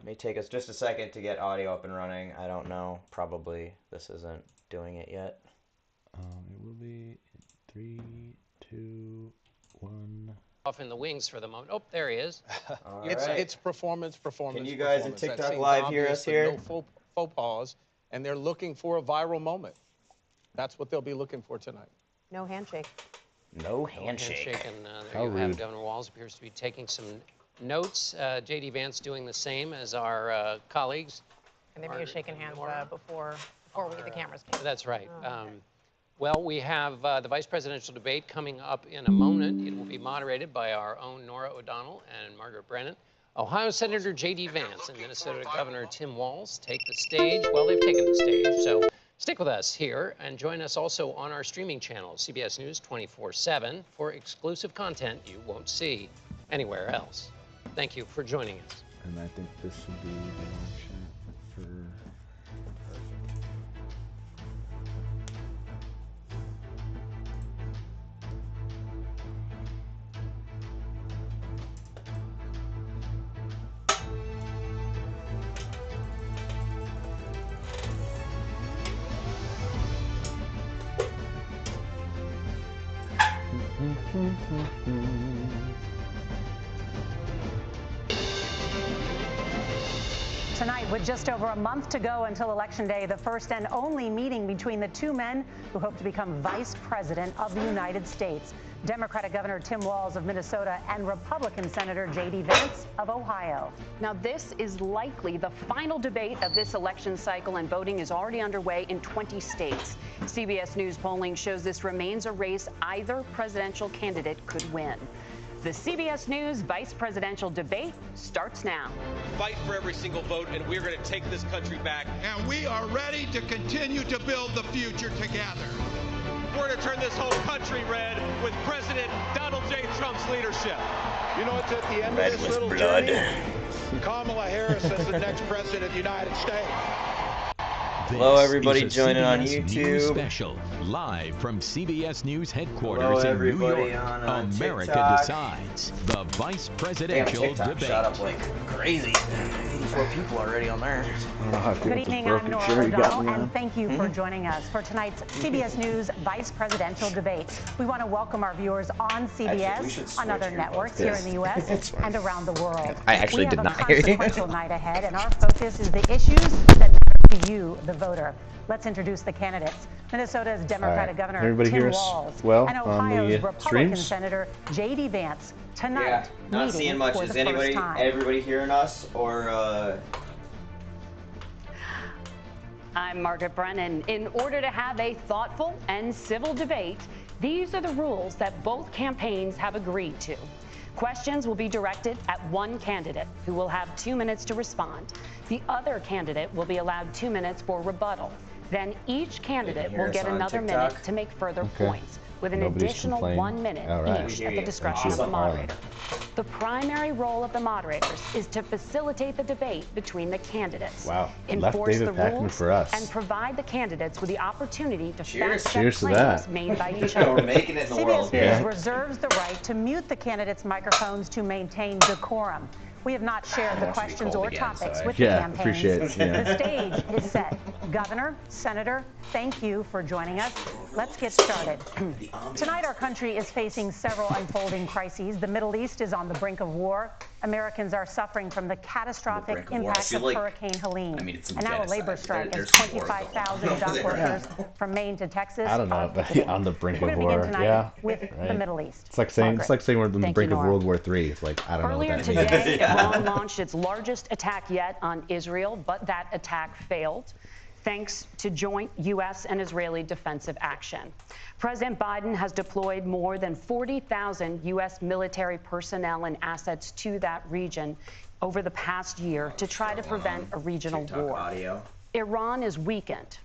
It may take us just a second to get audio up and running. I don't know. Probably this isn't doing it yet. It will be 3, 2, 1. Off in the wings for the moment. Oh, there he is. It's performance. Can you guys in TikTok Live hear us here? No faux pas, and they're looking for a viral moment. That's what they'll be looking for tonight. No handshake. No handshake. And there you have Governor Walz appears to be taking some notes. J.D. Vance doing the same as our colleagues. And they were shaking hands before the cameras came. That's right. Oh, okay. Well, we have the vice presidential debate coming up in a moment. It will be moderated by our own Nora O'Donnell and Margaret Brennan. Ohio Senator J.D. Vance and Minnesota Governor Tim Walz take the stage. Well, they've taken the stage, so stick with us here and join us also on our streaming channel, CBS News 24/7, for exclusive content you won't see anywhere else. Thank you for joining us. And I think this should be the one shot for... Tonight, with just over a month to go until Election Day, the first and only meeting between the two men who hope to become Vice President of the United States, Democratic Governor Tim Walz of Minnesota and Republican Senator J.D. Vance of Ohio. Now, this is likely the final debate of this election cycle, and voting is already underway in 20 states. CBS News polling shows this remains a race either presidential candidate could win. The CBS News vice presidential debate starts now. Fight for every single vote, and we're going to take this country back. And we are ready to continue to build the future together. We're going to turn this whole country red with President Donald J. Trump's leadership. You know, it's at the end of this little journey, Kamala Harris is the next president of the United States. Hello, everybody joining on YouTube. Special, live from CBS News headquarters Hello, in New York. on America TikTok. Decides. The vice presidential debate. Shot up like crazy. 84 people already on there. I don't know how I feel Good with this evening, I'm broken Nora chair you got O'Donnell, me on. and thank you for joining us for tonight's CBS News Vice Presidential Debate. We want to welcome our viewers on CBS, on other networks here in the U.S. and around the world. I actually did not hear you. We have a consequential night ahead, and our focus is the issues that matter to you, the voter. Let's introduce the candidates. Minnesota's Democratic Governor Everybody Tim hear us Walz well and on the Ohio's Republican streams? Senator J.D. Vance tonight. Yeah, not meeting seeing much. for Is the first time. everybody hearing us, or I'm Margaret Brennan. In order to have a thoughtful and civil debate, these are the rules that both campaigns have agreed to. Questions will be directed at one candidate, who will have 2 minutes to respond. The other candidate will be allowed 2 minutes for rebuttal. Then each candidate will get another minute to make further points, with an additional 1 minute each at the discretion of the moderator. The primary role of the moderators is to facilitate the debate between the candidates, enforce the rules, and provide the candidates with the opportunity to fact-check claims made by each other. CBS News reserves the right to mute the candidates' microphones to maintain decorum. We have not shared the questions or topics with the campaigns. The stage is set. Governor, Senator, thank you for joining us. Let's get started. Tonight, our country is facing several unfolding crises. The Middle East is on the brink of war. Americans are suffering from the catastrophic impact of Hurricane Helene. And now a labor strike as 25,000 dock workers from Maine to Texas. I don't know, but on the brink of war. We're going to begin tonight with the Middle East. It's like saying we're on the brink of World War III. It's like, I don't know what that means. Earlier today, Iran launched its largest attack yet on Israel, but that attack failed, thanks to joint U.S. and Israeli defensive action. President Biden has deployed more than 40,000 U.S. military personnel and assets to that region over the past year to try to prevent a regional war. Iran is weakened,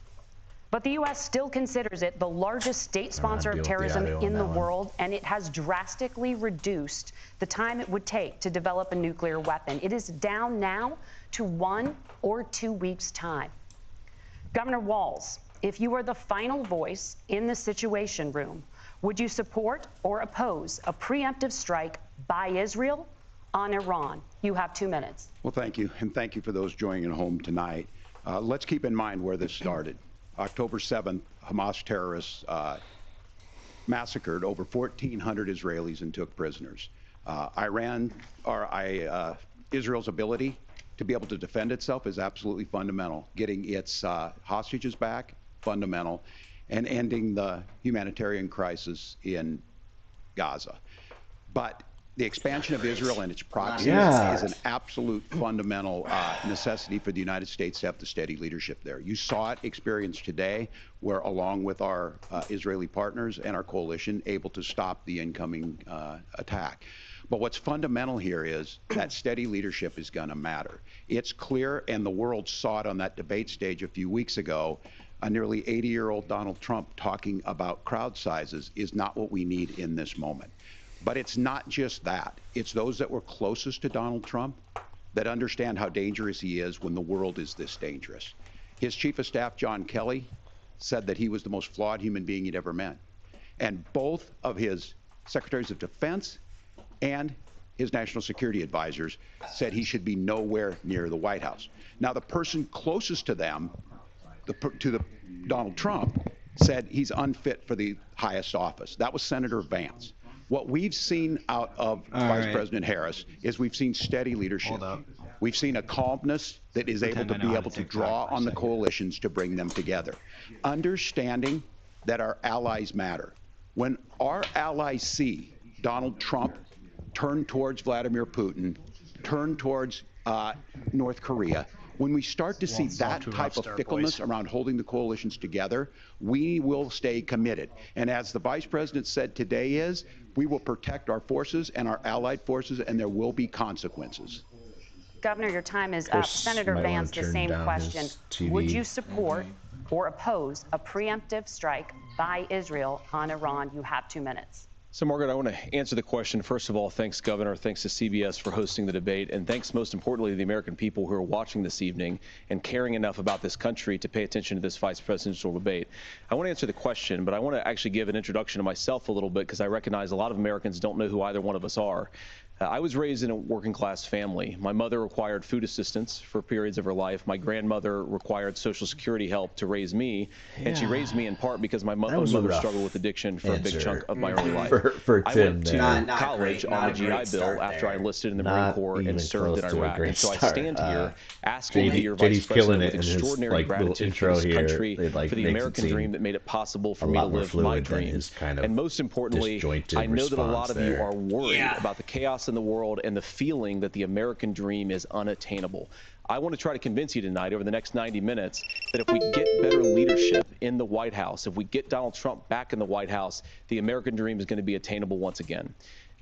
but the U.S. still considers it the largest state sponsor of terrorism in the world, and it has drastically reduced the time it would take to develop a nuclear weapon. It is down now to 1 or 2 weeks' time. Governor Walz, if you were the final voice in the Situation Room, would you support or oppose a preemptive strike by Israel on Iran. You have 2 minutes. Well, thank you, and thank you for those joining at home tonight. Let's keep in mind where this started. October 7th, Hamas terrorists massacred over 1,400 Israelis and took prisoners. Israel's ability to be able to defend itself is absolutely fundamental. Getting its hostages back, fundamental, and ending the humanitarian crisis in Gaza. But the expansion of Israel and its proxies is an absolute fundamental necessity for the United States to have the steady leadership there. You saw it experienced today, where along with our Israeli partners and our coalition, able to stop the incoming attack. But what's fundamental here is that steady leadership is going to matter. It's clear, and the world saw it on that debate stage a few weeks ago, a nearly 80-year-old Donald Trump talking about crowd sizes is not what we need in this moment. But it's not just that. It's those that were closest to Donald Trump that understand how dangerous he is when the world is this dangerous. His chief of staff, John Kelly, said that he was the most flawed human being he'd ever met. And both of his secretaries of defense and his national security advisors said he should be nowhere near the White House. Now, the person closest to them, Donald Trump, said he's unfit for the highest office. That was Senator Vance. What we've seen out of Vice President Harris is we've seen steady leadership. We've seen a calmness that is able to draw on the coalitions to bring them together. Understanding that our allies matter. When our allies see Donald Trump turn towards Vladimir Putin, turn towards North Korea, when we start to see that type of fickleness around holding the coalitions together, we will stay committed. And as the Vice President said today we will protect our forces and our allied forces, and there will be consequences. Governor, your time is up. Senator Vance, the same question. Would you support or oppose a preemptive strike by Israel on Iran? You have 2 minutes. So, Margaret, I want to answer the question. First of all, thanks, Governor. Thanks to CBS for hosting the debate. And thanks, most importantly, to the American people who are watching this evening and caring enough about this country to pay attention to this vice presidential debate. I want to answer the question, but I want to actually give an introduction to myself a little bit, because I recognize a lot of Americans don't know who either one of us are. I was raised in a working-class family. My mother required food assistance for periods of her life. My grandmother required Social Security help to raise me, and she raised me in part because my mother struggled with addiction for a big chunk of my early life. I went to college on the GI Bill after I enlisted in the Marine Corps and served in Iraq. And so I stand here asking the Vice President with extraordinary gratitude for this country, for the American dream that made it possible for me to live my dreams. And most importantly, I know that a lot of you are worried about the chaos in the world and the feeling that the American dream is unattainable. I want to try to convince you tonight over the next 90 minutes that if we get better leadership in the White House, if we get Donald Trump back in the White House, the American dream is going to be attainable once again.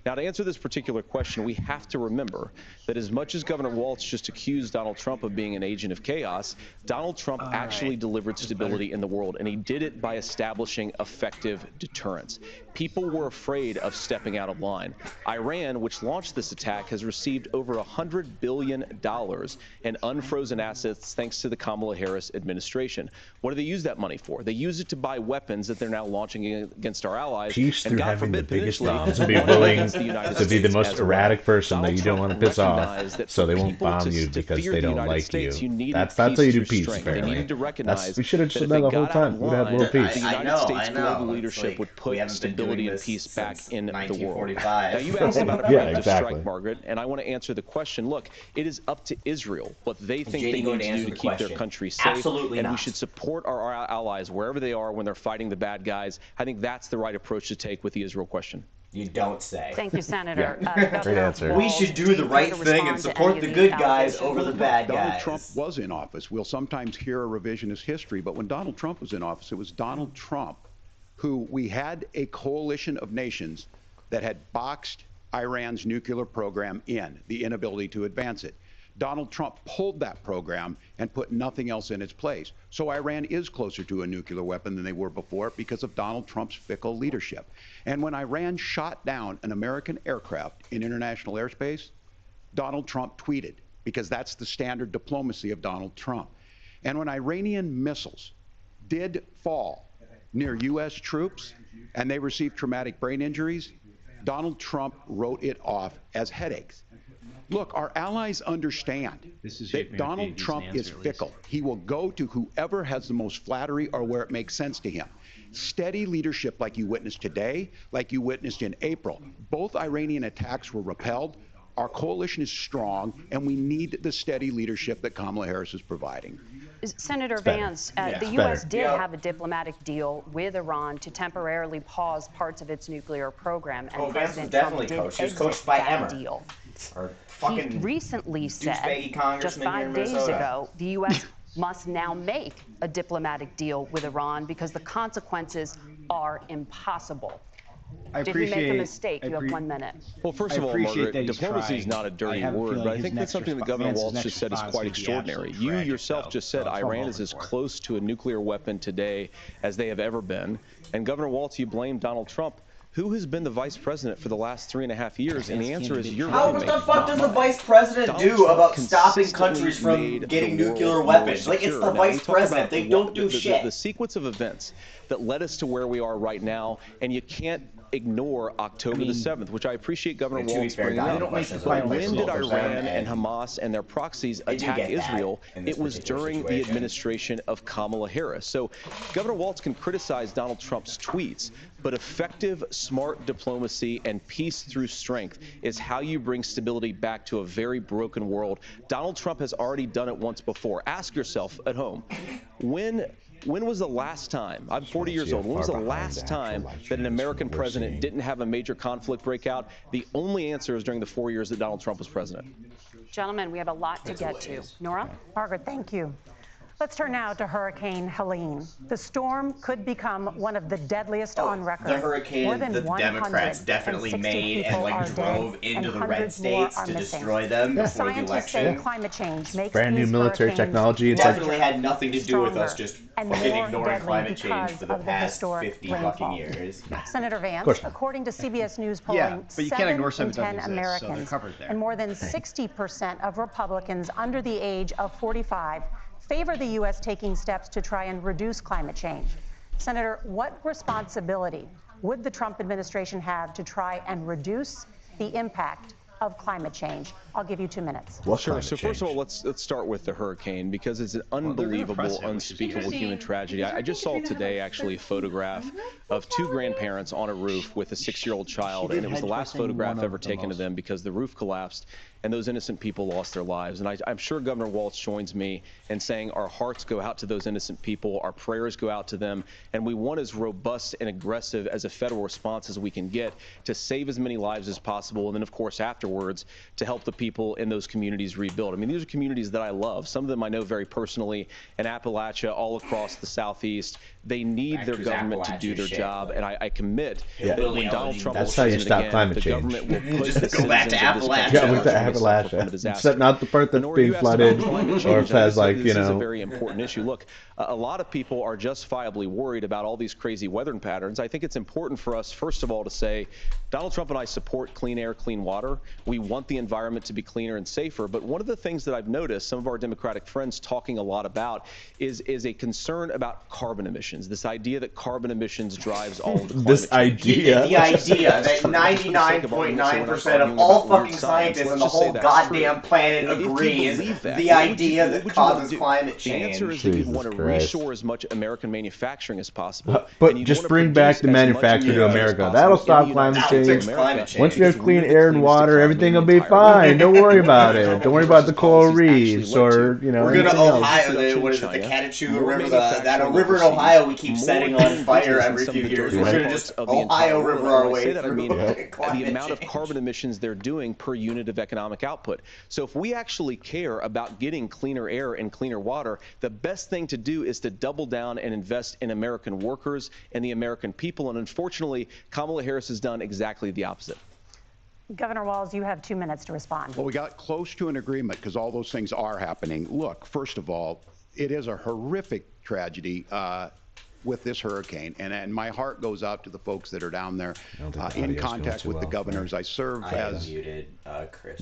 Now, to answer this particular question, we have to remember that as much as Governor Walz just accused Donald Trump of being an agent of chaos, Donald Trump actually delivered stability in the world, and he did it by establishing effective deterrence. People were afraid of stepping out of line. Iran, which launched this attack, has received over $100 billion in unfrozen assets thanks to the Kamala Harris administration. What do they use that money for? They use it to buy weapons that they're now launching against our allies. Peace and through God having forbid, the biggest potentially, to be willing to be the most as erratic well. person that you don't want to piss off, so they won't bomb you because they don't like you. That's how you do peace, apparently. We should have just done that the whole time. We'd have world peace. The United States global leadership would put stability and peace back in the world. Now, you asked about a preemptive strike, Margaret, and I want to answer the question. Look, it is up to Israel what they think they need to do to keep their country safe, and we should support our allies wherever they are when they're fighting the bad guys. I think that's the right approach to take with the Israel question. You don't say. Thank you, Senator. Great answer. We should do the right thing and support the good guys over the bad guys. Donald Trump was in office. We'll sometimes hear a revisionist history, but when Donald Trump was in office, it was Donald Trump who we had a coalition of nations that had boxed Iran's nuclear program in, the inability to advance it. Donald Trump pulled that program and put nothing else in its place. So Iran is closer to a nuclear weapon than they were before because of Donald Trump's fickle leadership. And when Iran shot down an American aircraft in international airspace, Donald Trump tweeted, because that's the standard diplomacy of Donald Trump. And when Iranian missiles did fall near U.S. troops and they received traumatic brain injuries, Donald Trump wrote it off as headaches. Look, our allies understand that Donald Trump is fickle. He will go to whoever has the most flattery or where it makes sense to him. Steady leadership like you witnessed today, like you witnessed in April. Both Iranian attacks were repelled. Our coalition is strong, and we need the steady leadership that Kamala Harris is providing. Senator Vance, the U.S. did have a diplomatic deal with Iran to temporarily pause parts of its nuclear program, and President Trump did exit that deal. He recently said, just 5 days ago, the U.S. must now make a diplomatic deal with Iran because the consequences are impossible. Did he make a mistake? You have 1 minute. Well, first of all, Margaret, diplomacy is not a dirty word, but I think that's something that Governor Walz just said is quite extraordinary. You yourself just said Iran is as close to a nuclear weapon today as they have ever been. And Governor Walz, you blame Donald Trump. Who has been the vice president for the last 3.5 years? And the answer is you're How the fuck does the vice president do about stopping countries from getting nuclear weapons? Like, it's the vice president. They don't do shit. The sequence of events that led us to where we are right now, and you can't ignore October the 7th, which I appreciate Governor Walz bringing up. But when did Iran and Hamas and their proxies attack Israel? It was during the administration of Kamala Harris. So Governor Walz can criticize Donald Trump's tweets, but effective, smart diplomacy and peace through strength is how you bring stability back to a very broken world. Donald Trump has already done it once before. Ask yourself at home, when was the last time, I'm 40 years old, when was the last time that an American president didn't have a major conflict break out? The only answer is during the 4 years that Donald Trump was president. Gentlemen, we have a lot to get to. Nora? Margaret, thank you. Let's turn now to Hurricane Helene. The storm could become one of the deadliest on record. The hurricane the Democrats definitely made and like drove into the red states to destroy them before the election. Climate change makes brand new military technology. It definitely had nothing to do with us just fucking ignoring climate change for the past 50 fucking years. Senator Vance, according to CBS News polling, 7 in 10 Americans and more than 60% of Republicans under the age of 45 favor the U.S. taking steps to try and reduce climate change. Senator, what responsibility would the Trump administration have to try and reduce the impact of climate change? I'll give you 2 minutes. Well, sure. So first of all, let's start with the hurricane because it's an unbelievable, unspeakable human tragedy. I just saw today actually a photograph of 2 grandparents on a roof with a 6-year-old child, and it was the last photograph ever taken of them because the roof collapsed and those innocent people lost their lives. And I'm sure Governor Walz joins me in saying our hearts go out to those innocent people, our prayers go out to them, and we want as robust and aggressive as a federal response as we can get to save as many lives as possible, and then of course afterwards to help the people in those communities rebuild. I mean, these are communities that I love. Some of them I know very personally in Appalachia, all across the Southeast. They need their government to do their job, and I commit that when Donald Trump that's how you stop climate change. Will put just go back to Appalachia. Except not the part that's being flooded, or if it has like, you know. This is a very important issue. Look, a lot of people are justifiably worried about all these crazy weather patterns. I think it's important for us, first of all, to say Donald Trump and I support clean air, clean water. We want the environment to be cleaner and safer. But one of the things that I've noticed some of our Democratic friends talking a lot about is a concern about carbon emissions. This idea that carbon emissions drives all of the climate this idea. The idea that 99.9% of all fucking scientists in the whole goddamn planet agree is the idea that causes climate change. The answer is that you want to reshore as much American manufacturing as possible. But just bring back the manufacturing to America. That'll stop climate change. Once you have clean air and water, everything will be fine. Don't worry about it. Don't worry about the coral reefs or, you know, we're gonna Ohio, what is it, the Catachua River, that river in Ohio we keep setting on fire every few years. We're gonna just Ohio River our way through the amount of carbon emissions they're doing per unit of economic output. So if we actually care about getting cleaner air and cleaner water, the best thing to do is to double down and invest in American workers and the American people. And unfortunately, Kamala Harris has done exactly the opposite. Governor Walz, you have 2 minutes to respond. Well, we got close to an agreement because all those things are happening. Look, first of all, it is a horrific tragedy with this hurricane, and my heart goes out to the folks that are down there in contact with the governors. I serve as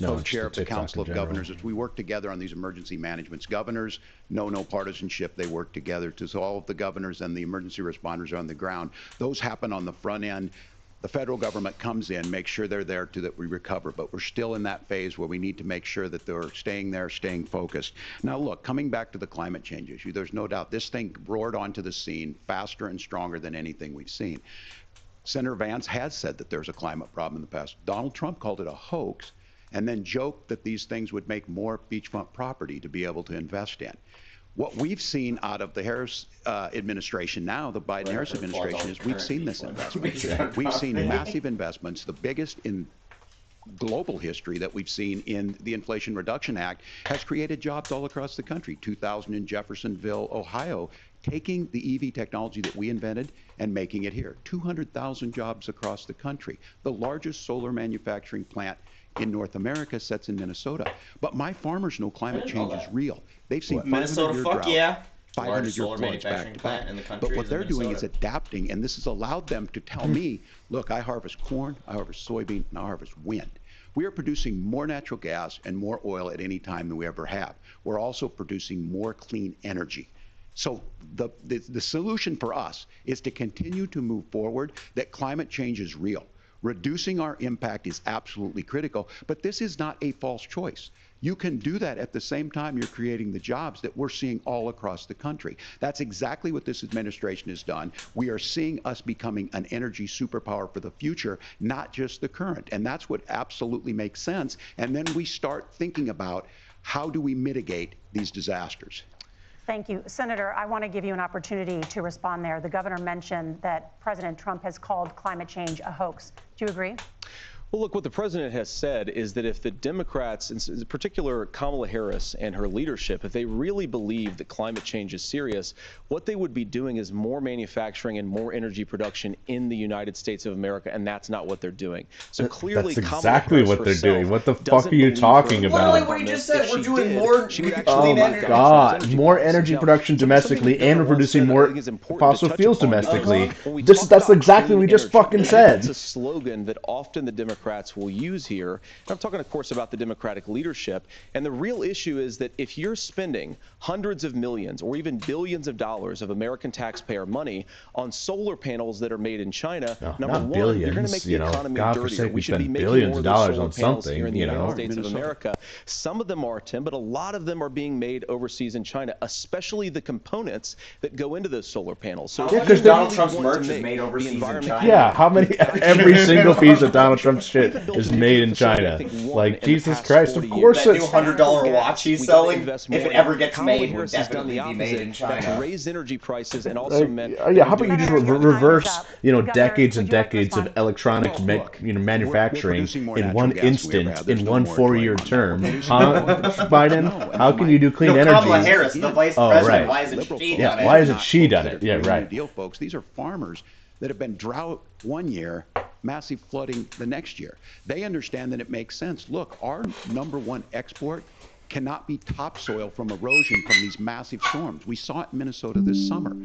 co-chair of the Council of Governors as we work together on these emergency managements. Governors know no partisanship. They work together. So all of the governors and the emergency responders are on the ground. Those happen on the front end. the federal government comes in, makes sure they're there to that we recover. But we're still in that phase where we need to make sure that they're staying there, staying focused. Now, look, coming back to the climate change issue, there's no doubt this thing roared onto the scene faster and stronger than anything we've seen. Senator Vance has said that there's a climate problem in the past. Donald Trump called it a hoax and then joked that these things would make more beachfront property to be able to invest in. What we've seen out of the Harris administration now, the Biden-Harris administration, is we've seen this investment. We've seen massive investments, the biggest in global history that we've seen in the Inflation Reduction Act, has created jobs all across the country. 2,000 in Jeffersonville, Ohio, taking the EV technology that we invented and making it here. 200,000 jobs across the country. The largest solar manufacturing plant in North America sits in Minnesota. But my farmers know climate change is real. They've seen 500-year drought. Yeah. 500-year floods back to back. But what they're doing is adapting, and this has allowed them to tell me, look, I harvest corn, I harvest soybean, and I harvest wind. We are producing more natural gas and more oil at any time than we ever have. We're also producing more clean energy. So the solution for us is to continue to move forward, that climate change is real. Reducing our impact is absolutely critical, but this is not a false choice. You can do that at the same time you're creating the jobs that we're seeing all across the country. That's exactly what this administration has done. We are seeing us becoming an energy superpower for the future, not just the current. And that's what absolutely makes sense. And then we start thinking about how do we mitigate these disasters. Thank you. Senator, I want to give you an opportunity to respond there. The governor mentioned that President Trump has called climate change a hoax. Do you agree? Well, look, what the president has said is that if the Democrats, in particular Kamala Harris and her leadership, if they really believe that climate change is serious, what they would be doing is more manufacturing and more energy production in the United States of America, and that's not what they're doing. So clearly, that's exactly what they're doing. What the fuck are you talking about? Literally what he just said. We're doing more clean energy. Oh my God, more energy production domestically, and we're producing more fossil fuels domestically. That's exactly what we just fucking said. It's a slogan that often the Democrats will use here. And I'm talking, of course, about the Democratic leadership. And the real issue is that if you're spending hundreds of millions or even billions of dollars of American taxpayer money on solar panels that are made in China, number one, you're going to make the economy dirtier. We should be making more of those solar panels here in the United States of America. Some of them are, Tim, but a lot of them are being made overseas in China, especially the components that go into those solar panels. So because Donald Trump's merch is made overseas in China. Yeah, how many? Every single piece of Donald Trump's shit is made in China. Like, Jesus Christ, of course that it's... new $100 watch he's selling, if it ever gets made, would definitely be made in China. Raised energy prices and also meant... yeah, how about you just reverse, decades and decades of electronics manufacturing in one instant, in one 4-year term? Huh, Biden? How can you do clean energy? Kamala Harris, the vice president, why isn't she done it? Why isn't she done it? Yeah, right. Deal, folks. These are farmers that have been drought one year, massive flooding the next year. They understand that it makes sense. Look, our #1 export cannot be topsoil from erosion from these massive storms. We saw it in Minnesota this summer.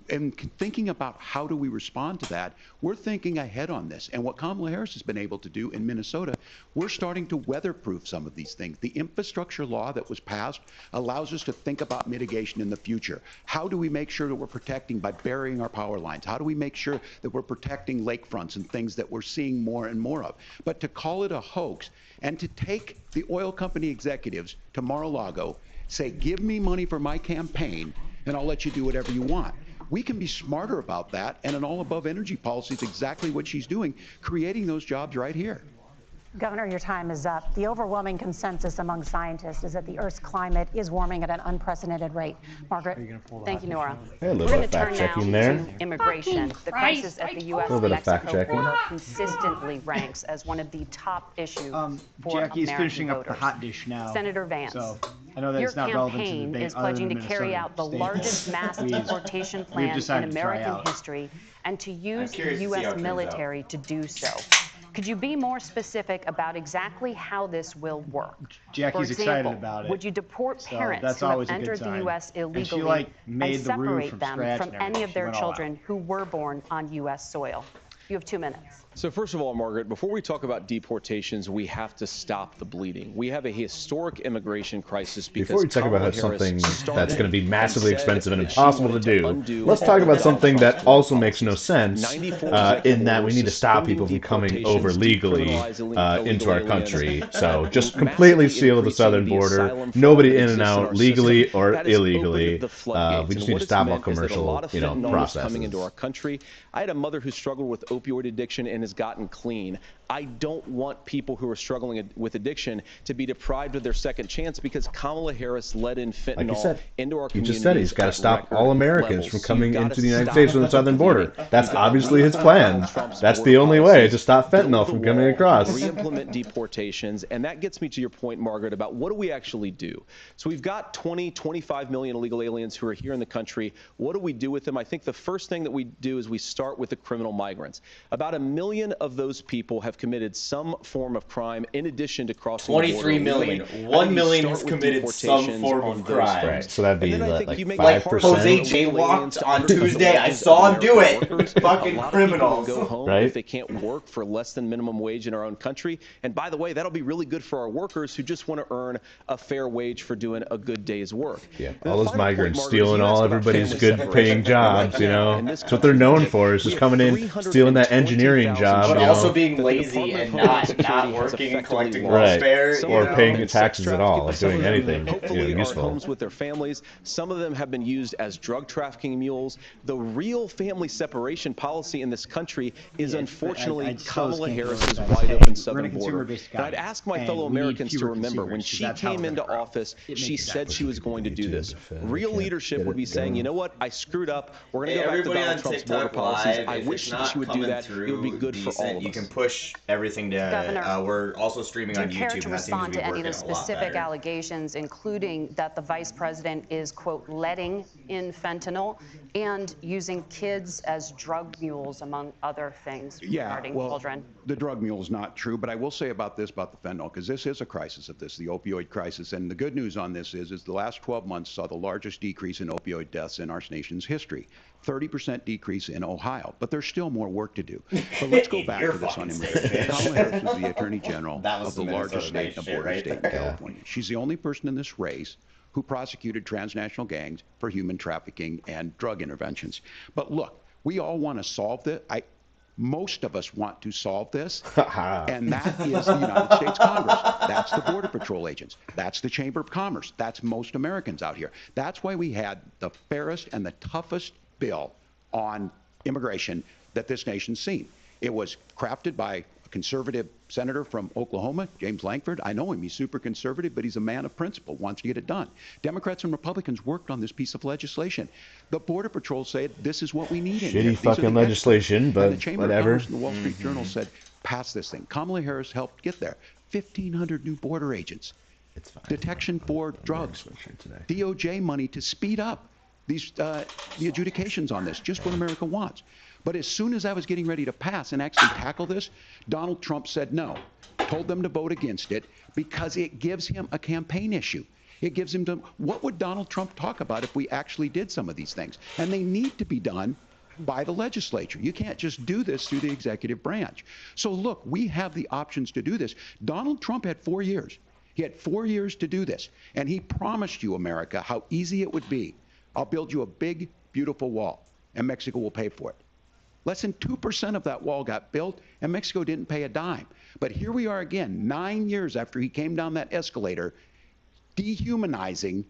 And thinking about how do we respond to that, we're thinking ahead on this. And what Kamala Harris has been able to do in Minnesota, we're starting to weatherproof some of these things. The infrastructure law that was passed allows us to think about mitigation in the future. How do we make sure that we're protecting by burying our power lines? How do we make sure that we're protecting lakefronts and things that we're seeing more and more of? But to call it a hoax and to take the oil company executives to Mar-a-Lago, say, give me money for my campaign and I'll let you do whatever you want. We can be smarter about that, and an all-above energy policy is exactly what she's doing, creating those jobs right here. Governor, your time is up. The overwhelming consensus among scientists is that the Earth's climate is warming at an unprecedented rate. Margaret? Thank you, Nora. Hey, a little We're bit going of to turn fact-checking now there. to immigration. The crisis at the U.S.-Mexico border consistently ranks as one of the top issues for Jackie's American finishing voters. up the hot dish now. Senator Vance, So I know that your it's not relevant to the campaign debate is pledging to carry out the largest mass deportation plan in American history and to use the U.S. military to do so. Could you be more specific about exactly how this will work? Jackie's excited about it. Would you deport So parents that's who have always a good entered the sign. U.S. And she, illegally made and the roux separate from them scratch from and any everything. of She their went all out. children who were born on U.S. soil? You have 2 minutes. So first of all, Margaret, before we talk about deportations, we have to stop the bleeding. We have a historic immigration crisis because before we talk Kamala about Harris something that's going to be massively and expensive and said impossible to that she wanted do, to let's undo talk about Donald something Trump's that also makes no sense 94 in that we need to orders stop people from suspending coming over deportations, legally decriminalize into our illegal country. aliens, So just massively completely seal the increasing southern the border, asylum fraud nobody that in and exists in out, our legally system. or That has opened illegally. the floodgates. We just And need what to it's stop all meant is that a commercial, lot of fentanyl is processes. coming into our country. I had a mother who struggled with opioid addiction and has gotten clean. I don't want people who are struggling with addiction to be deprived of their second chance because Kamala Harris let in fentanyl into our communities. You just said he's got to stop all Americans from coming So into the United States from the southern border. That's obviously his plan. That's the only way to stop fentanyl from coming across. Re-implement deportations, and that gets me to your point, Margaret, about what do we actually do? So we've got 25 million illegal aliens who are here in the country. What do we do with them? I think the first thing that we do is we start with the criminal migrants. About 1 million of those people have committed some form of crime in addition to crossing the border. 23 million. 1 million has committed some form of crime. Right, so that'd be like 5%. Jose jaywalked on Tuesday. I saw him do it. Fucking criminals. Go home if they can't work for less than minimum wage in our own country. And by the way, that'll be really good for our workers who just want to earn a fair wage for doing a good day's work. Yeah, all those migrants stealing all everybody's good-paying jobs, you know. That's what they're known for, is just coming in, stealing that engineering job, but you also know. being lazy and not working and collecting welfare, or paying taxes at all, or doing anything useful. Homes with their families. Some of them have been used as drug trafficking mules. The real family separation policy in this country is unfortunately Kamala Harris's wide open southern border. And I'd ask my fellow Americans to remember, when she came into office, she said she was going to do this. Real leadership would be saying, you know what, I screwed up. We're going to go back to Donald Trump's border policies. I wish that she would do that. It would be good for all of us. You can push everything to. Governor, we're also streaming on YouTube. Do you care to respond to any of the working a lot specific better. allegations, including that the vice president is, quote, letting in fentanyl and using kids as drug mules, among other things, regarding children? The drug mule is not true, but I will say about this, about the fentanyl, because this is a crisis of this, the opioid crisis. And the good news on this is the last 12 months saw the largest decrease in opioid deaths in our nation's history. 30% decrease in Ohio, but there's still more work to do. But let's go back to this on immigration. Kamala Harris is the Attorney General of the largest state and border state in California. She's the only person in this race who prosecuted transnational gangs for human trafficking and drug interventions. But look, we all want to solve this. Most of us want to solve this, and that is the United States Congress. That's the Border Patrol agents. That's the Chamber of Commerce. That's most Americans out here. That's why we had the fairest and the toughest bill on immigration that this nation's seen. It was crafted by a conservative senator from Oklahoma, James Lankford. I know him. He's super conservative, but he's a man of principle, wants to get it done. Democrats and Republicans worked on this piece of legislation. The Border Patrol said this is what we need in here. Shitty fucking legislation, but the Chamber whatever. Of Commerce and the Wall Street Journal said, pass this thing. Kamala Harris helped get there. 1,500 new border agents. It's fine. Detection for drugs. DOJ money to speed up these the adjudications on this, just what America wants. But as soon as I was getting ready to pass and actually tackle this, Donald Trump said no, told them to vote against it because it gives him a campaign issue. It gives him to, what would Donald Trump talk about if we actually did some of these things? And they need to be done by the legislature. You can't just do this through the executive branch. So look, we have the options to do this. Donald Trump had 4 years. He had 4 years to do this. And he promised you, America, how easy it would be. I'll build you a big, beautiful wall, and Mexico will pay for it. Less than 2% of that wall got built, and Mexico didn't pay a dime. But here we are again, 9 years after he came down that escalator, dehumanizing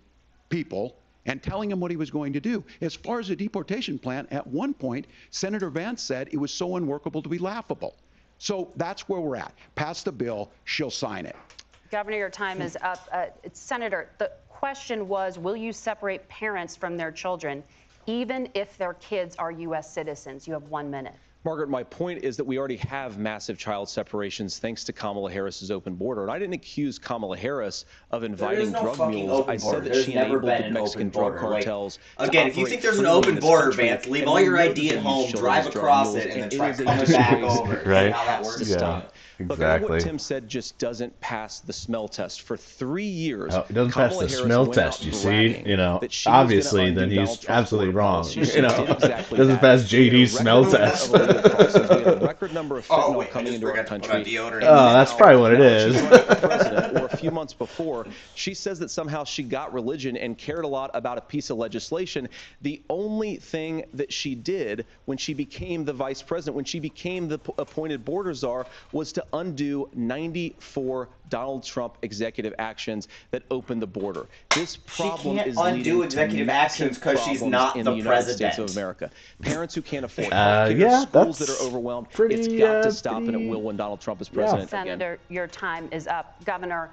people and telling them what he was going to do. As far as the deportation plan, at one point, Senator Vance said it was so unworkable to be laughable. So that's where we're at. Pass the bill, she'll sign it. Governor, your time is up. Senator, the question was, will you separate parents from their children, even if their kids are U.S. citizens? You have 1 minute. Margaret, my point is that we already have massive child separations thanks to Kamala Harris's open border. And I didn't accuse Kamala Harris of inviting drug mules. I said that she enabled the Mexican drug cartels. Again, if you think there's an open border, Vance, leave all your ID at home, drive across it, and then try coming back over. Right? How that works. Yeah. Look, I think Exactly. what Tim said just doesn't pass the smell test. For 3 years, Oh, it doesn't Kamala pass the Harris smell went out test, you see? bragging You know, that she was obviously, gonna then undo he's Donald Trump's absolutely border wrong. policy. You She know, did exactly doesn't that. pass We had a JD's smell record number test. of illegal crossings. We had a record number of fentanyl Oh, wait, coming into our country. Oh, that's probably what it is. She's running for president, or a few months before, she says that somehow she got religion and cared a lot about a piece of legislation. The only thing that she did when she became the vice president, when she became the appointed border czar, was to undo 94 Donald Trump executive actions that opened the border. This problem is leading to massive problems in the United States of America. Parents who can't afford health care, yeah, schools that are overwhelmed. It's got to stop, and it will when Donald Trump is president again. Senator, your time is up. Governor,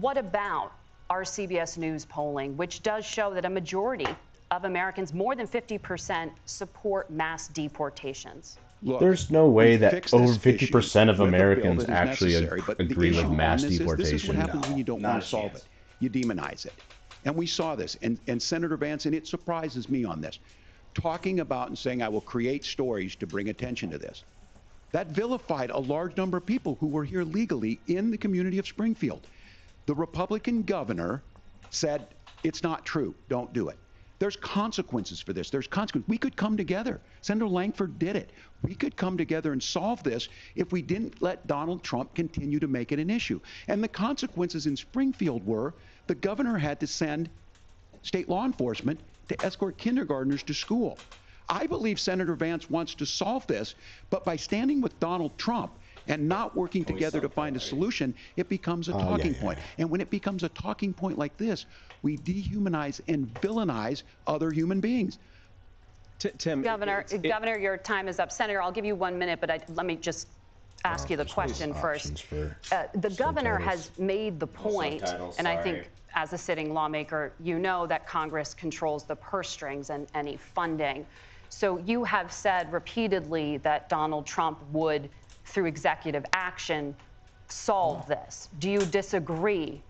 what about our CBS News polling, which does show that a majority of Americans, more than 50%, support mass deportations? Look, there's no way that fix over this 50% of issue with a bill Americans that is actually necessary, but the agree with issue mass on this is, deportation. This is what happens when you don't Not want a to solve chance. it. You demonize it. And we saw this. And Senator Vance, and it surprises me on this, talking about and saying, I will create stories to bring attention to this. That vilified a large number of people who were here legally in the community of Springfield. The Republican governor said, it's not true. Don't do it. There's consequences for this. There's consequences. We could come together. Senator Langford did it. We could come together and solve this if we didn't let Donald Trump continue to make it an issue. And the consequences in Springfield were the governor had to send state law enforcement to escort kindergartners to school. I believe Senator Vance wants to solve this, but by standing with Donald Trump and not working together to find a solution, it becomes a talking point. And when it becomes a talking point like this, we dehumanize and villainize other human beings. Tim, Governor, your time is up. Senator, I'll give you 1 minute, but let me just ask you the question first. The governor has made the point, and I think as a sitting lawmaker, you know that Congress controls the purse strings and any funding. So you have said repeatedly that Donald Trump would, through executive action, solve this. Do you disagree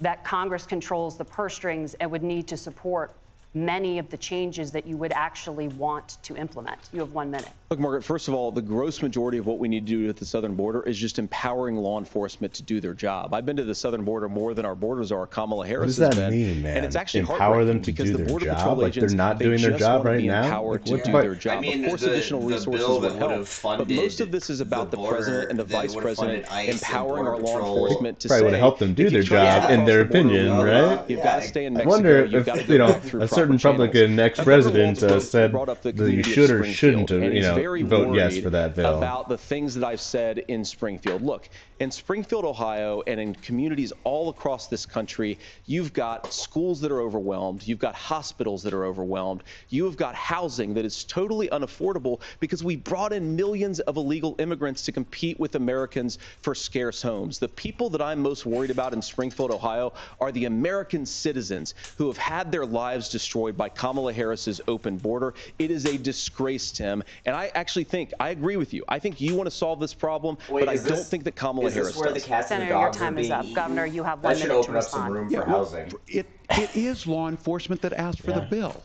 that Congress controls the purse strings and would need to support many of the changes that you would actually want to implement? You have 1 minute. Look, Margaret, first of all, the gross majority of what we need to do at the southern border is just empowering law enforcement to do their job. I've been to the southern border more than our borders are. Kamala Harris What does has that been. mean, man? And it's actually Empower them to because do the their Border job? Patrol Like they're agents, not they doing their just job want to right be now? empowered Like, to do their job. I mean, of course, the additional resources bill would that help. would've funded But most of this is about the president and the vice president empowering our law enforcement to probably would have helped them do their job, in their opinion, right? You've got to stay in I Mexico. wonder You've got to if, go you know, through a certain proper Republican channels. ex-president said brought up the that you community of should or shouldn't have, Springfield, you and know, he's very vote yes worried for that bill. about the things that I've said in Springfield. Look, in Springfield, Ohio, and in communities all across this country, you've got schools that are overwhelmed. You've got hospitals that are overwhelmed. You have got housing that is totally unaffordable because we brought in millions of illegal immigrants to compete with Americans for scarce homes. The people that I'm most worried about in Springfield, Ohio, are the American citizens who have had their lives destroyed by Kamala Harris's open border. It is a disgrace, Tim. And I actually think, I agree with you. I think you want to solve this problem, but I don't think that Kamala Harris does. Senator, your time is up. Governor, you have 1 minute to respond. That should open up some room for housing. It is law enforcement that asked for the bill.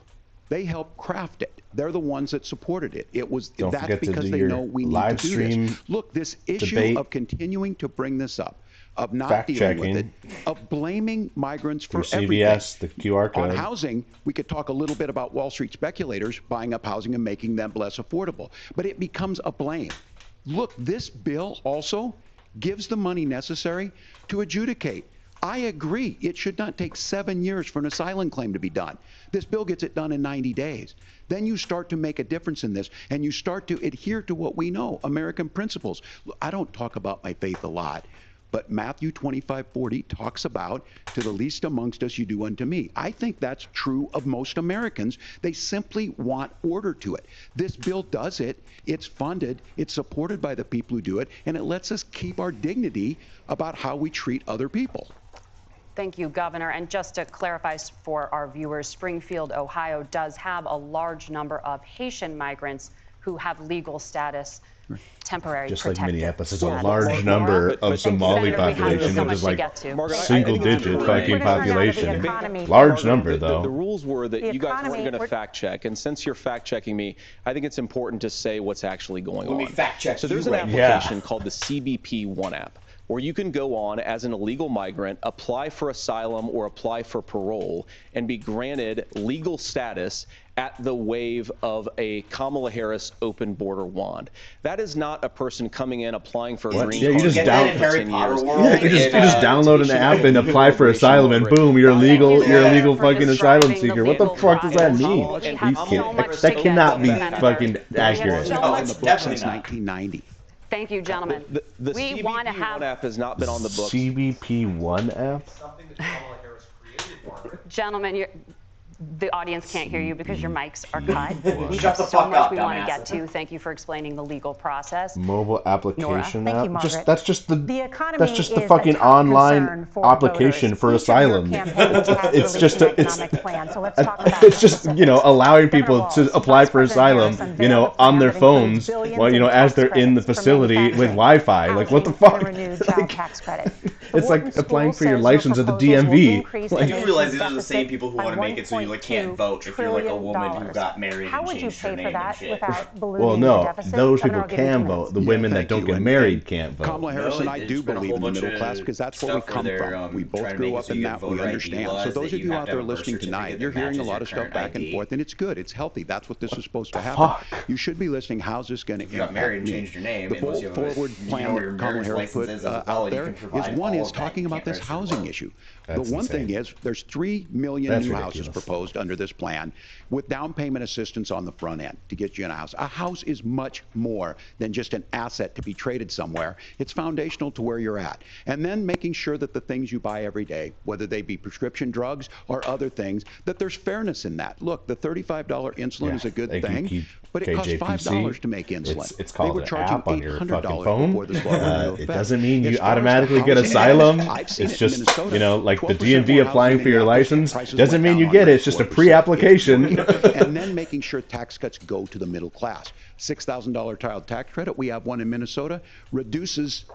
They helped craft it. They're the ones that supported it. That's because they know we need to do this. Look, this issue of continuing to bring this up, of not dealing with it, of blaming migrants for everything. CBS, the QR code. On housing, we could talk a little bit about Wall Street speculators buying up housing and making them less affordable, but it becomes a blame. Look, this bill also gives the money necessary to adjudicate. I agree. It should not take 7 years for an asylum claim to be done. This bill gets it done in 90 days. Then you start to make a difference in this, and you start to adhere to what we know, American principles. I don't talk about my faith a lot, but Matthew 25:40 talks about, to the least amongst us you do unto me. I think that's true of most Americans. They simply want order to it. This bill does it. It's funded. It's supported by the people who do it, and it lets us keep our dignity about how we treat other people. Thank you, Governor. And just to clarify for our viewers, Springfield, Ohio does have a large number of Haitian migrants who have legal status temporary Just like protected Minneapolis, it's a status. large number of And Somali Senator, we have population, so which much is to like get to. single-digit fucking population. Large number, though. The rules were that you guys weren't going to fact check, and since you're fact checking me, I think it's important to say what's actually going on. Let me fact check. So there's an application called the CBP One app, where you can go on as an illegal migrant, apply for asylum or apply for parole, and be granted legal status at the wave of a Kamala Harris open border wand. That is not a person coming in applying for a green card. You just just download an app and apply for asylum, and boom, you're a legal fucking asylum seeker. What the fuck does that mean? That cannot be fucking accurate. On the books since 1990. Thank you, gentlemen. The we CBP want to have One app has not been on the books. CBP One app? Something that Kamala Harris created, Margaret. Gentlemen, the audience can't hear you because your mics are cut. We Shut have the so fuck much up, we want to dumbass. get to. Thank you for explaining the legal process. Mobile application Thank app. you, Margaret. That's just the economy the is a fucking top online concern for application voters. for Each of your asylum. campaigns has It's released just an it's economic plan, so let's talk about it's just specifics. allowing people Senator to apply Walz, for Vice President asylum Harris unveiled a on plan their that phones includes while billions as in they're tax in the credits for facility with manufacturing, Wi-Fi. Like what the housing, fuck? and a renewed job tax credit. The It's like Wharton applying School for your says license at the proposals will DMV. increase Like, the You realize these nation's are the same deficit people who by want to make it so you can't vote if you're like a woman who got married How and would you changed her pay name for and that shit. without ballooning Well, the no, deficit? those Governor, people I'll give you 2 can minutes. vote. The women that thank don't you. get And married can't vote. Kamala Harris and I do believe in the middle class because that's where we come from. We both grew up in that. We understand. So those of you out there listening tonight, you're hearing a lot of stuff back and forth, and it's good. It's healthy. That's what this is supposed to happen. You should be listening. How's this going to impact got married and me? changed your name, The unless you have a- forward you plan know where your that Kamala marriage Harris put license is as out well, you there can is provide one all is of that. talking You about can't this register your housing vote. issue. That's The one thing insane. is there's 3 million That's new ridiculous. houses proposed under this plan with down payment assistance on the front end to get you in a house. A house is much more than just an asset to be traded somewhere. It's foundational to where you're at. And then making sure that the things you buy every day, whether they be prescription drugs or other things, that there's fairness in that. Look, the $35 insulin is a good thank you, thing, Keith, but it costs KJPC. $5 to make insulin. It's They called were an charging app on your $800 fucking phone. before this law went into It effect. doesn't mean As you far as the automatically get housing asylum. industry, I've seen It's it in just, Minnesota. like the 12% DMV more applying housing for your in the license prices doesn't went mean down you on get it. rent It's just a 4%. pre-application. And then making sure tax cuts go to the middle class. $6,000 child tax credit, we have one in Minnesota, reduces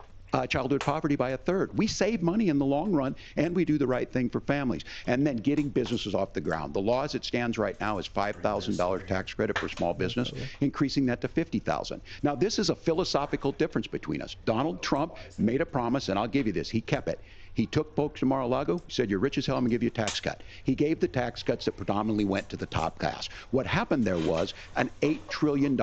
childhood poverty by 1/3. We save money in the long run, and we do the right thing for families. And then getting businesses off the ground. The law as it stands right now is $5,000 tax credit for small business, increasing that to $50,000. Now, this is a philosophical difference between us. Donald Trump made a promise, and I'll give you this. He kept it. He took folks to Mar-a-Lago, said, you're rich as hell, I'm going to give you a tax cut. He gave the tax cuts that predominantly went to the top class. What happened there was an $8 trillion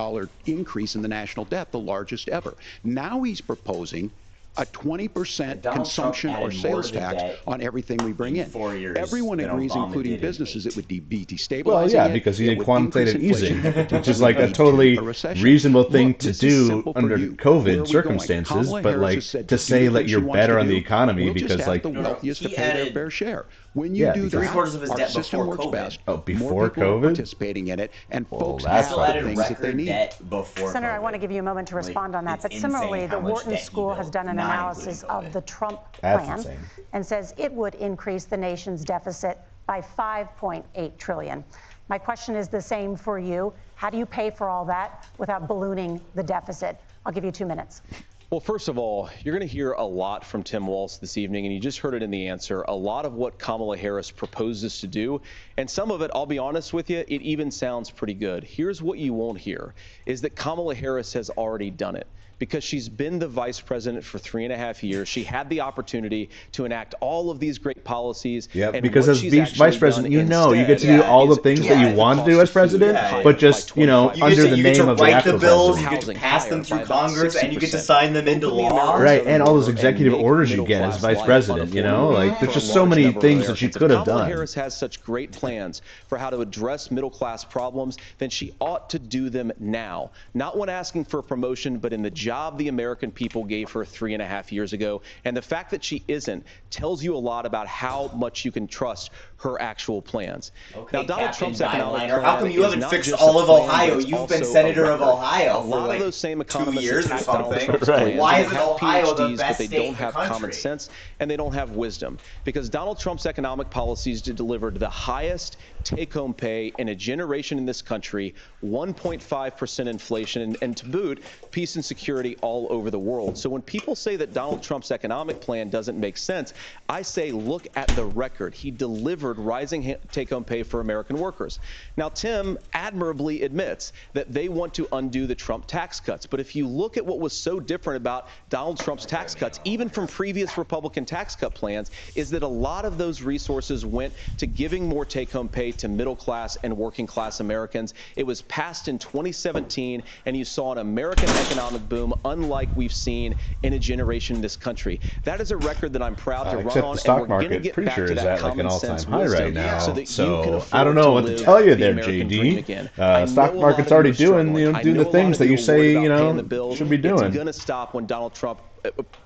increase in the national debt, the largest ever. Now he's proposing a 20% consumption or sales tax on everything we bring in. 4 years Everyone agrees, Obama including did businesses, it would be destabilizing. Well, yeah, it, because he it did would quantitative increase easing, inflation, which is like a lead to totally a recession. reasonable thing Look, to this is do simple for under you. Where are COVID we going? circumstances, Kamala but Harris like has said to do say the that things you're she wants better to on the do. economy We'll just because ask like the wealthiest to he pay their added fair share. When you do that, 3/4 of his our debt system before works COVID. best. Oh, before More people are COVID? participating in it, and folks that's have Still the added things that they record need. debt before Senator, I COVID. want to give you a moment to respond on that. it's But similarly, insane the how much Wharton debt he School has built, done an not analysis including of the Trump That's plan insane. and says it would increase the nation's deficit by $5.8 trillion. My question is the same for you. How do you pay for all that without ballooning the deficit? I'll give you 2 minutes. Well, first of all, you're going to hear a lot from Tim Walz this evening, and you just heard it in the answer, a lot of what Kamala Harris proposes to do. And some of it, I'll be honest with you, it even sounds pretty good. Here's what you won't hear, is that Kamala Harris has already done it. Because she's been the vice president for 3.5 years. She had the opportunity to enact all of these great policies. Yeah, and because what as she's vice actually president, done you know, you get to instead do all the is things that drive you the want to cost do of as president, food but higher just, by you know, 25%. under the you get name to of the write actual the bills, president. you get to pass them Housing through higher by Congress, and you get to 60%. sign them into law. Right, and all those executive orders you get as vice president, you know? Like, there's just so many things that she could have Kamala done. Harris has such great plans for how to address middle-class problems, then she ought to do them now. Not when asking for a promotion, but in the job the American people gave her 3.5 years ago. And the fact that she isn't tells you a lot about how much you can trust her actual plans. Okay, now, Donald Captain Trump's economic Guideliner, plan how come you haven't not fixed just all a of plan, Ohio? but it's You've been also senator a of record. Ohio A for lot like of those same 2 economists years or attack Donald something. Trump's Right. plans. Why They isn't have Ohio the PhDs, but best they state don't in the have common country? sense and they don't have wisdom, because Donald Trump's economic policies delivered the highest take-home pay in a generation in this country, 1.5% inflation, and to boot, peace and security all over the world. So when people say that Donald Trump's economic plan doesn't make sense, I say look at the record. He delivered rising take-home pay for American workers. Now, Tim admirably admits that they want to undo the Trump tax cuts. But if you look at what was so different about Donald Trump's tax cuts, even from previous Republican tax cut plans, is that a lot of those resources went to giving more take-home pay to middle-class and working-class Americans. It was passed in 2017, and you saw an American economic boom unlike we've seen in a generation in this country. That is a record that I'm proud to run Except on, the stock and we're going to market, get pretty back sure, to is that at like an common all-time sense high wisdom right now. so that you can afford I don't know to what to live tell you the there, American dream JD. again. Stock market's already doing, do the things that you say, should be doing. It's going to stop when Donald Trump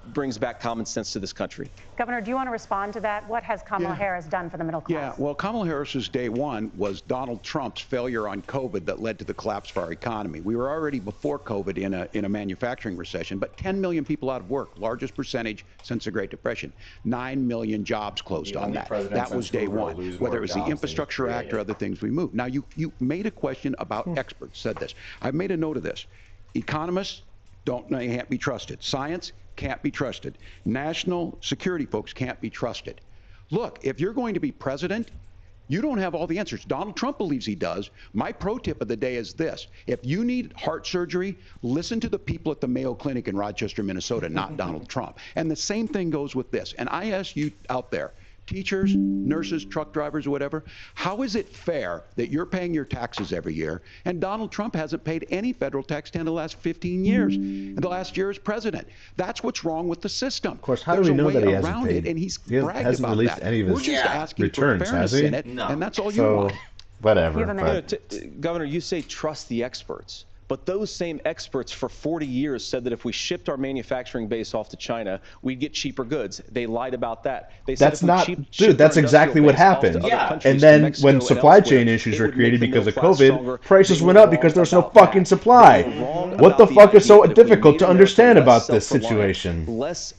brings back common sense to this country. Governor, do you want to respond to that? What has Kamala Harris done for the middle class? Yeah, well, Kamala Harris's day one was Donald Trump's failure on COVID that led to the collapse of our economy. We were already before COVID in a manufacturing recession, but 10 million people out of work, largest percentage since the Great Depression. 9 million jobs closed on that. That was day one. Whether it was the Infrastructure Act or other things we moved. Now, you made a question about experts, said this. I've made a note of this. Economists can't be trusted. Science can't be trusted. National security folks can't be trusted. Look, if you're going to be president, you don't have all the answers. Donald Trump believes he does. My pro tip of the day is this. If you need heart surgery, listen to the people at the Mayo Clinic in Rochester, Minnesota, not Donald Trump. And the same thing goes with this. And I ask you out there, teachers, nurses, truck drivers, whatever, how is it fair that you're paying your taxes every year and Donald Trump hasn't paid any federal tax in the last 15 years, and the last year as president? That's what's wrong with the system. Of course, how do we know that he hasn't paid? And he's He hasn't released any of his returns, has he? And that's all you want. Whatever. Governor, you say trust the experts. But those same experts for 40 years said that if we shipped our manufacturing base off to China, we'd get cheaper goods. They lied about that. They said that's exactly what happened. And then when supply chain issues were created because of COVID, prices went up because there's no fucking supply. What the fuck is so difficult to understand about this situation? Less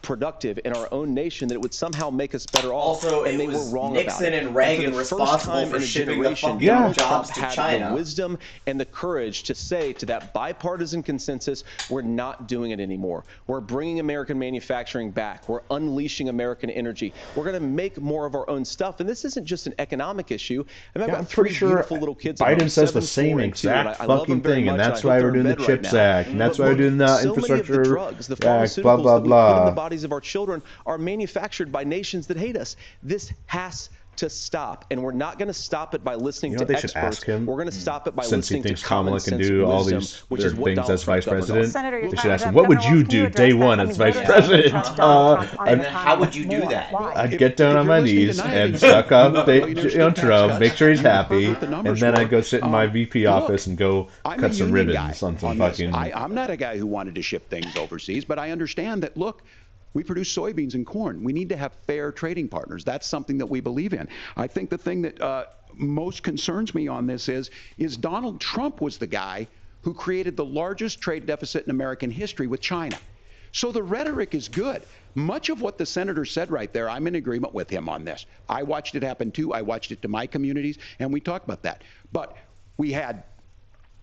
productive in our own nation, that it would somehow make us better off. Also, and it they was were wrong Nixon about it. and Reagan responsible for shipping the fucking jobs to China. The wisdom and the courage to say to that bipartisan consensus, we're not doing it anymore. We're bringing American manufacturing back. We're unleashing American energy. We're going to make more of our own stuff. And this isn't just an economic issue. I mean, I've got three beautiful little kids. Biden says the same exact fucking thing, and that's why we're doing the CHIPS Act, and that's why we're doing the Infrastructure Act, blah, blah, blah. Bodies of our children are manufactured by nations that hate us. This has to stop, and we're not going to stop it by listening to experts. Ask him, we're going to stop it by since listening he thinks to common Kamala can do all these things as vice president. Senator, they should ask him, what would you do day one as vice president? And how would you do that? I'd get down on my knees and suck up Trump, make sure he's happy, and then I'd go sit in my VP office and go cut some ribbons on some fucking... I'm not a guy who wanted to ship things overseas, but I understand that, look, we produce soybeans and corn. We need to have fair trading partners. That's something that we believe in. I think the thing that most concerns me on this is Donald Trump was the guy who created the largest trade deficit in American history with China. So the rhetoric is good. Much of what the senator said right there, I'm in agreement with him on this. I watched it happen too. I watched it to my communities, and we talked about that. But we had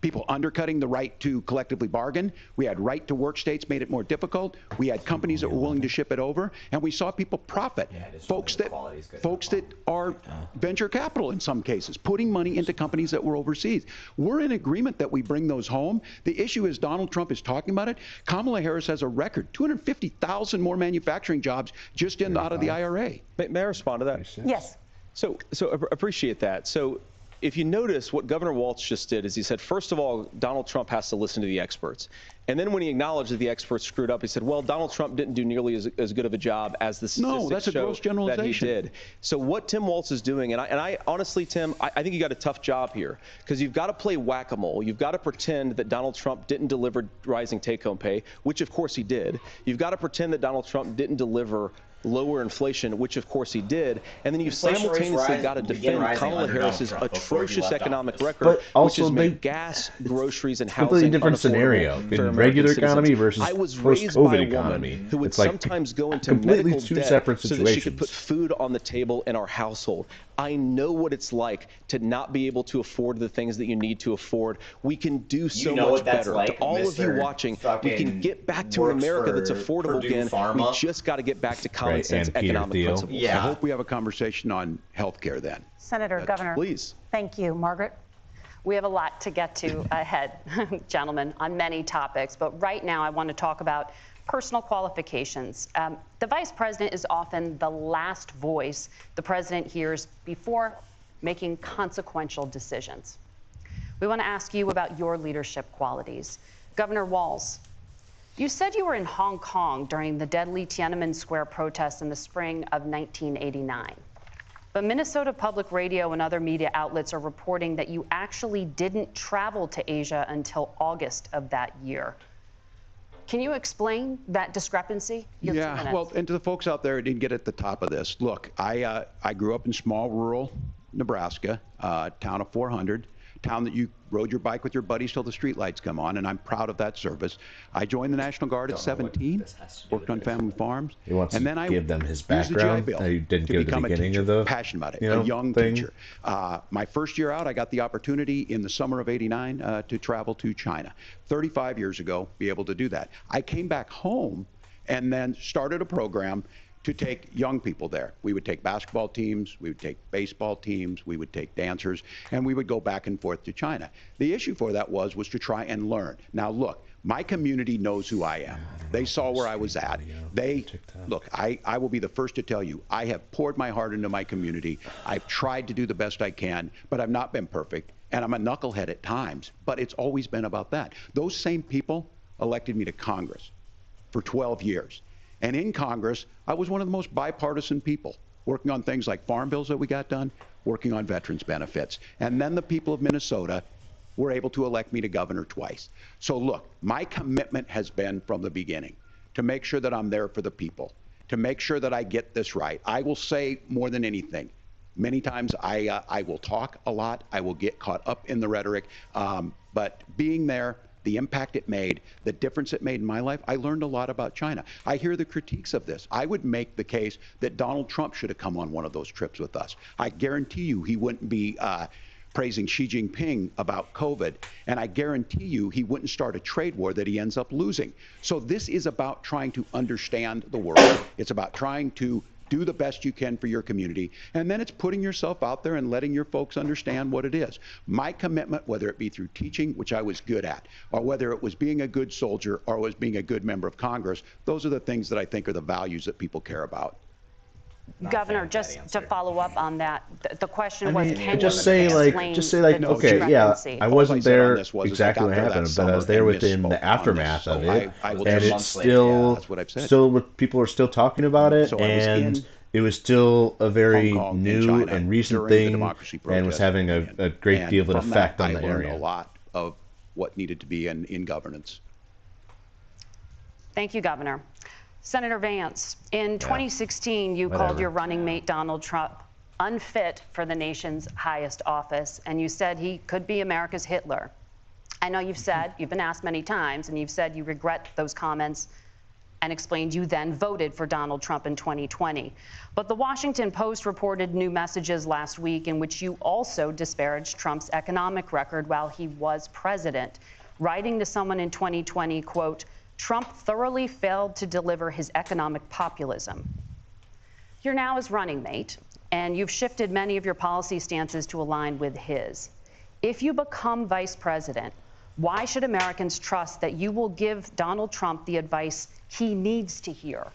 people undercutting the right to collectively bargain. We had right to work states made it more difficult. We had companies that were willing to ship it over, and we saw people profit. Folks that are venture capital in some cases, putting money into companies that were overseas. We're in agreement that we bring those home. The issue is Donald Trump is talking about it. Kamala Harris has a record, 250,000 more manufacturing jobs just out of the IRA. May I respond to that? Yes. So appreciate that. So if you notice, what Governor Walz just did is he said, first of all, Donald Trump has to listen to the experts. And then when he acknowledged that the experts screwed up, he said, well, Donald Trump didn't do nearly as good of a job as the statistics show that he did. So what Tim Walz is doing, and I honestly, Tim, I think you got a tough job here, because you've got to play whack-a-mole. You've got to pretend that Donald Trump didn't deliver rising take-home pay, which of course he did. You've got to pretend that Donald Trump didn't deliver lower inflation, which of course he did, and then you've simultaneously got to defend Kamala Harris's atrocious economic record, which has made gas, groceries, and housing completely different scenario in regular economy versus post-COVID economy. Who would it's like sometimes go into completely medical two debt separate so situations. that she could put food on the table in our household. I know what it's like to not be able to afford the things that you need to afford. We can do so much better. To all of you watching, we can get back to an America that's affordable again. We just got to get back to common sense economic principles. I hope we have a conversation on health care then. Senator, Governor, please. Thank you. Margaret? We have a lot to get to ahead, gentlemen, on many topics. But right now, I want to talk about personal qualifications. The vice president is often the last voice the president hears before making consequential decisions. We want to ask you about your leadership qualities. Governor Walz, you said you were in Hong Kong during the deadly Tiananmen Square protests in the spring of 1989. But Minnesota Public Radio and other media outlets are reporting that you actually didn't travel to Asia until August of that year. Can you explain that discrepancy? Yeah, well, and to the folks out there who didn't get at the top of this, look, I grew up in small rural Nebraska, town of 400, town that you rode your bike with your buddies till the streetlights come on, and I'm proud of that service. I joined the National Guard at 17, worked on family farms, He wants and to then I give them his used the GI background Bill that he didn't to give at the become a beginning teacher, of the passionate about it, you know, a young thing. teacher. My first year out, I got the opportunity in the summer of '89 to travel to China. 35 years ago, be able to do that. I came back home and then started a program to take young people there. We would take basketball teams, we would take baseball teams, we would take dancers, and we would go back and forth to China. The issue for that was to try and learn. Now look, my community knows who I am. They saw where I was at. Look, I will be the first to tell you, I have poured my heart into my community. I've tried to do the best I can, but I've not been perfect, and I'm a knucklehead at times, but it's always been about that. Those same people elected me to Congress for 12 years. And in Congress, I was one of the most bipartisan people, working on things like farm bills that we got done, working on veterans benefits. And then the people of Minnesota were able to elect me to governor twice. So look, my commitment has been from the beginning to make sure that I'm there for the people, to make sure that I get this right. I will say more than anything, many times I will talk a lot, I will get caught up in the rhetoric, but being there, the impact it made, the difference it made in my life, I learned a lot about China. I hear the critiques of this. I would make the case that Donald Trump should have come on one of those trips with us. I guarantee you he wouldn't be praising Xi Jinping about COVID, and I guarantee you he wouldn't start a trade war that he ends up losing. So this is about trying to understand the world. It's about trying to do the best you can for your community, and then it's putting yourself out there and letting your folks understand what it is. My commitment, whether it be through teaching, which I was good at, or whether it was being a good soldier or was being a good member of Congress, those are the things that I think are the values that people care about. Governor, just to follow up on that, the question was, can just you say explain the okay, yeah, discrepancy? I wasn't there exactly what happened, but I was there within the aftermath of it, and it's still, people are still talking about it, and it was still a very new and recent thing, and was having a great deal of an effect on the area. I learned a lot of what needed to be in governance. Thank you, Governor. Senator Vance, in 2016, you called your running mate Donald Trump unfit for the nation's highest office, and you said he could be America's Hitler. I know you've been asked many times, and you've said you regret those comments and explained you then voted for Donald Trump in 2020. But the Washington Post reported new messages last week in which you also disparaged Trump's economic record while he was president, writing to someone in 2020, quote, Trump thoroughly failed to deliver his economic populism. You're now his running mate, and you've shifted many of your policy stances to align with his. If you become vice president, why should Americans trust that you will give Donald Trump the advice he needs to hear,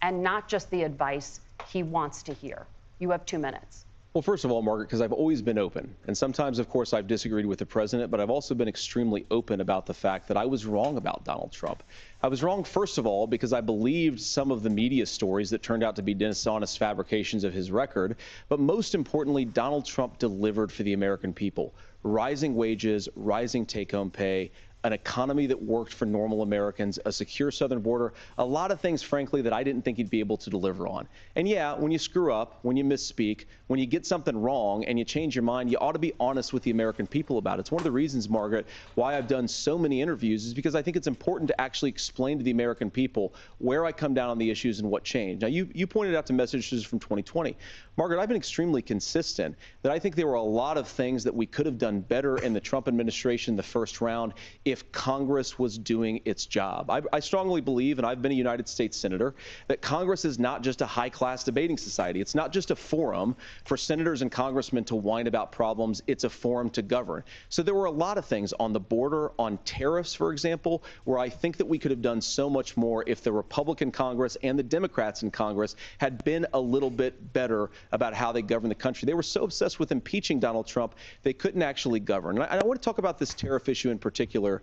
and not just the advice he wants to hear? You have 2 minutes. Well, first of all, Margaret, because I've always been open. And sometimes, of course, I've disagreed with the president, but I've also been extremely open about the fact that I was wrong about Donald Trump. I was wrong, first of all, because I believed some of the media stories that turned out to be dishonest fabrications of his record. But most importantly, Donald Trump delivered for the American people. Rising wages, rising take-home pay, an economy that worked for normal Americans, a secure southern border, a lot of things, frankly, that I didn't think he'd be able to deliver on. And yeah, when you screw up, when you misspeak, when you get something wrong and you change your mind, you ought to be honest with the American people about it. It's one of the reasons, Margaret, why I've done so many interviews is because I think it's important to actually explain to the American people where I come down on the issues and what changed. Now, you pointed out the messages from 2020. Margaret, I've been extremely consistent that I think there were a lot of things that we could have done better in the Trump administration the first round if Congress was doing its job. I strongly believe, and I've been a United States Senator, that Congress is not just a high-class debating society. It's not just a forum for senators and congressmen to whine about problems. It's a forum to govern. So there were a lot of things on the border, on tariffs, for example, where I think that we could have done so much more if the Republican Congress and the Democrats in Congress had been a little bit better about how they govern the country. They were so obsessed with impeaching Donald Trump, they couldn't actually govern. And I want to talk about this tariff issue in particular,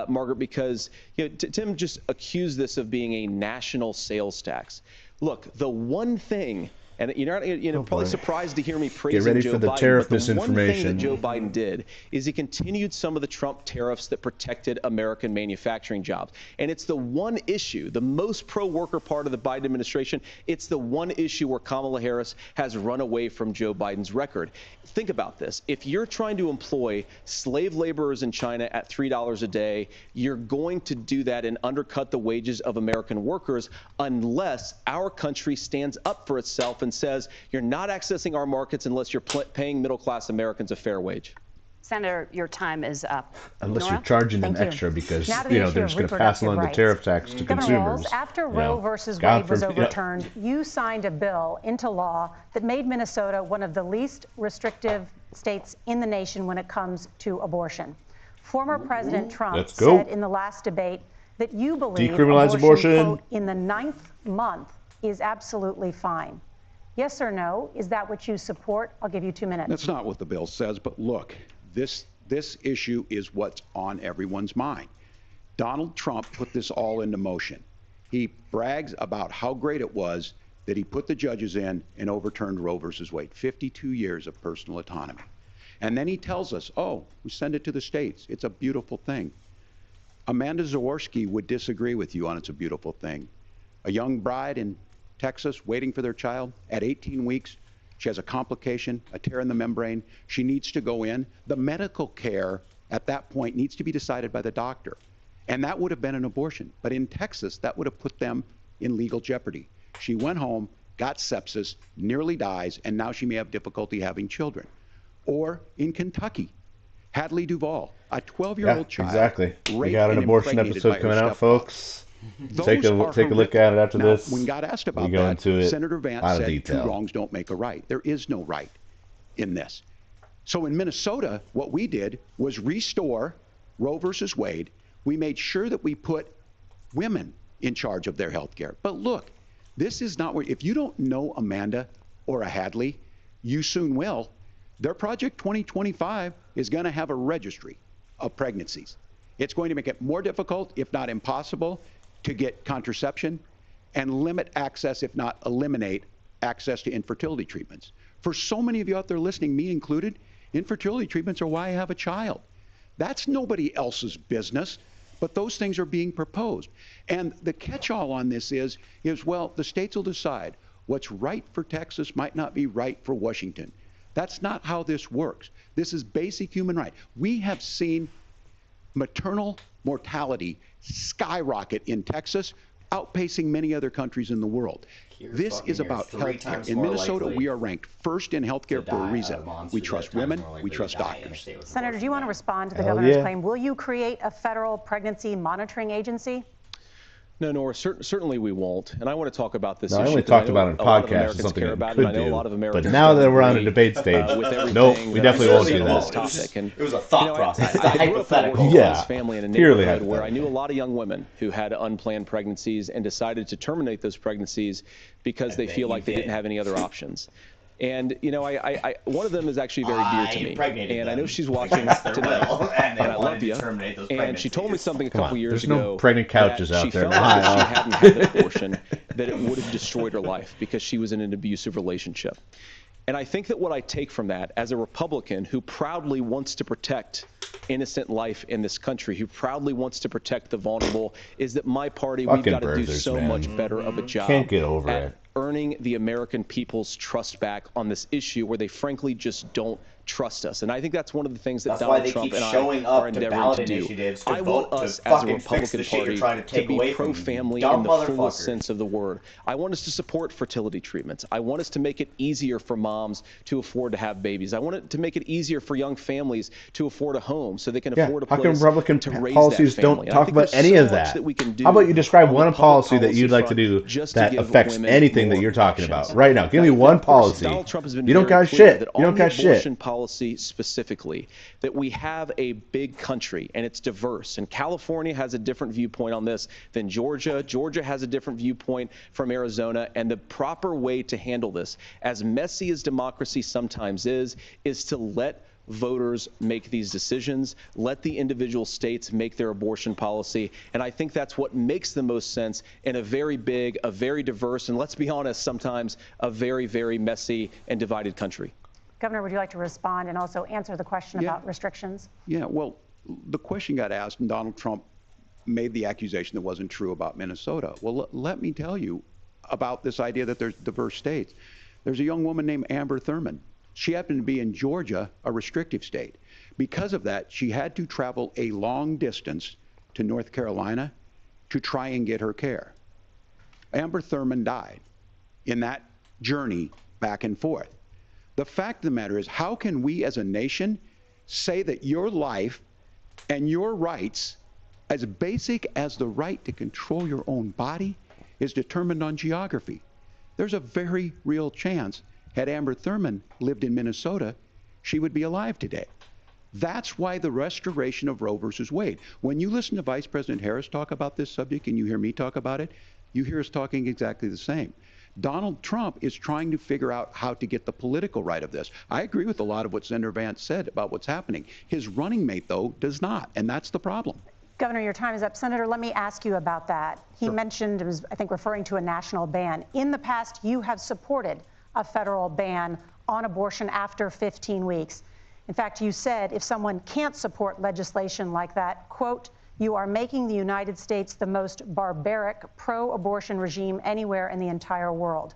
Margaret, because Tim just accused this of being a national sales tax. Look, the one thing, and you're not, probably surprised to hear me praising Joe Biden, but the one thing that Joe Biden did is he continued some of the Trump tariffs that protected American manufacturing jobs. And it's the one issue, the most pro-worker part of the Biden administration, it's the one issue where Kamala Harris has run away from Joe Biden's record. Think about this. If you're trying to employ slave laborers in China at $3 a day, you're going to do that and undercut the wages of American workers unless our country stands up for itself and says you're not accessing our markets unless you're paying middle-class Americans a fair wage. Senator, your time is up. Unless Nora? you're charging them Thank you. extra because Now to they're the issue of just going to pass along the tariff tax to Governor consumers. Walz, after Roe versus Wade was overturned, you signed a bill into law that made Minnesota one of the least restrictive states in the nation when it comes to abortion. Former President Trump said in the last debate that you believe decriminalize abortion quote, in the 9th month is absolutely fine. Yes or no? Is that what you support? I'll give you 2 minutes. That's not what the bill says, but look, this issue is what's on everyone's mind. Donald Trump put this all into motion. He brags about how great it was that he put the judges in and overturned Roe versus Wade, 52 years of personal autonomy. And then he tells us, oh, we send it to the states. It's a beautiful thing. Amanda Zaworski would disagree with you on it's a beautiful thing. A young bride in Texas waiting for their child at 18 weeks. She has a complication, a tear in the membrane. She needs to go in. The medical care at that point needs to be decided by the doctor. And that would have been an abortion. But in Texas, that would have put them in legal jeopardy. She went home, got sepsis, nearly dies, and now she may have difficulty having children. Or in Kentucky, Hadley Duval, a 12-year-old child. Exactly. We got an abortion episode coming out, folks. Take a look at it after this. When God asked about that, Senator Vance said two wrongs don't make a right. There is no right in this. So in Minnesota, what we did was restore Roe versus Wade. We made sure that we put women in charge of their health care. But look, this is not where, if you don't know Amanda or a Hadley, you soon will. Their Project 2025 is going to have a registry of pregnancies. It's going to make it more difficult, if not impossible, to get contraception and limit access, if not eliminate access to infertility treatments. For so many of you out there listening, me included, infertility treatments are why I have a child. That's nobody else's business, but those things are being proposed. And the catch-all on this is, well, the states will decide what's right for Texas might not be right for Washington. That's not how this works. This is basic human right. We have seen maternal mortality skyrocket in Texas, outpacing many other countries in the world. This is about health care. In Minnesota, we are ranked first in health care for a reason. We trust women, we trust doctors. Senator, do you want to respond to the governor's claim? Will you create a federal pregnancy monitoring agency? No, Nora, certainly we won't. And I want to talk about this issue. I only talked about it on a podcast as something that we could do. But now that we're on a debate stage, nope, we definitely won't do that. It was a thought process. It's a hypothetical. Yeah, family in a neighborhood where I knew a lot of young women who had unplanned pregnancies and decided to terminate those pregnancies because they feel like they didn't have any other options. And, you know, one of them is actually very dear to me. And I know she's watching tonight. And I love you. And she told me something a couple years ago. There's no pregnant couches out there. She felt like if she hadn't had an abortion, that it would have destroyed her life because she was in an abusive relationship. And I think that what I take from that as a Republican who proudly wants to protect innocent life in this country, who proudly wants to protect the vulnerable, is that my party, we've got to do so much better of a job Can't get over at it. earning the American people's trust back on this issue where they frankly just don't trust us. And I think that's one of the things that Donald Trump and I are endeavoring to do. I want us as a Republican Party to be pro-family in the fullest sense of the word. I want us to support fertility treatments. I want us to make it easier for moms to afford to have babies. I want it to make it easier for young families to afford a home so they can afford a place to raise Republican policies that don't family. talk about any of that? How about you describe one policy that you'd like to do that affects anything that you're talking about right now? Give me one policy. You don't got shit. You don't got shit. Policy specifically, that we have a big country and it's diverse, and California has a different viewpoint on this than Georgia. Georgia has a different viewpoint from Arizona, and the proper way to handle this, as messy as democracy sometimes is to let voters make these decisions, let the individual states make their abortion policy. And I think that's what makes the most sense in a very big, a very diverse, and let's be honest, sometimes a very, very messy and divided country. Governor, would you like to respond and also answer the question about restrictions? Yeah, well, the question got asked, and Donald Trump made the accusation that wasn't true about Minnesota. Well, let me tell you about this idea that there's diverse states. There's a young woman named Amber Thurman. She happened to be in Georgia, a restrictive state. Because of that, she had to travel a long distance to North Carolina to try and get her care. Amber Thurman died in that journey back and forth. The fact of the matter is, how can we as a nation say that your life and your rights, as basic as the right to control your own body, is determined on geography? There's a very real chance, had Amber Thurman lived in Minnesota, she would be alive today. That's why the restoration of Roe versus Wade. When you listen to Vice President Harris talk about this subject and you hear me talk about it, you hear us talking exactly the same. Donald Trump is trying to figure out how to get the political right of this. I agree with a lot of what Senator Vance said about what's happening. His running mate, though, does not, and that's the problem. Governor, your time is up. Senator, let me ask you about that. He mentioned, was, I think, referring to a national ban. In the past, you have supported a federal ban on abortion after 15 weeks. In fact, you said if someone can't support legislation like that, quote, you are making the United States the most barbaric pro-abortion regime anywhere in the entire world.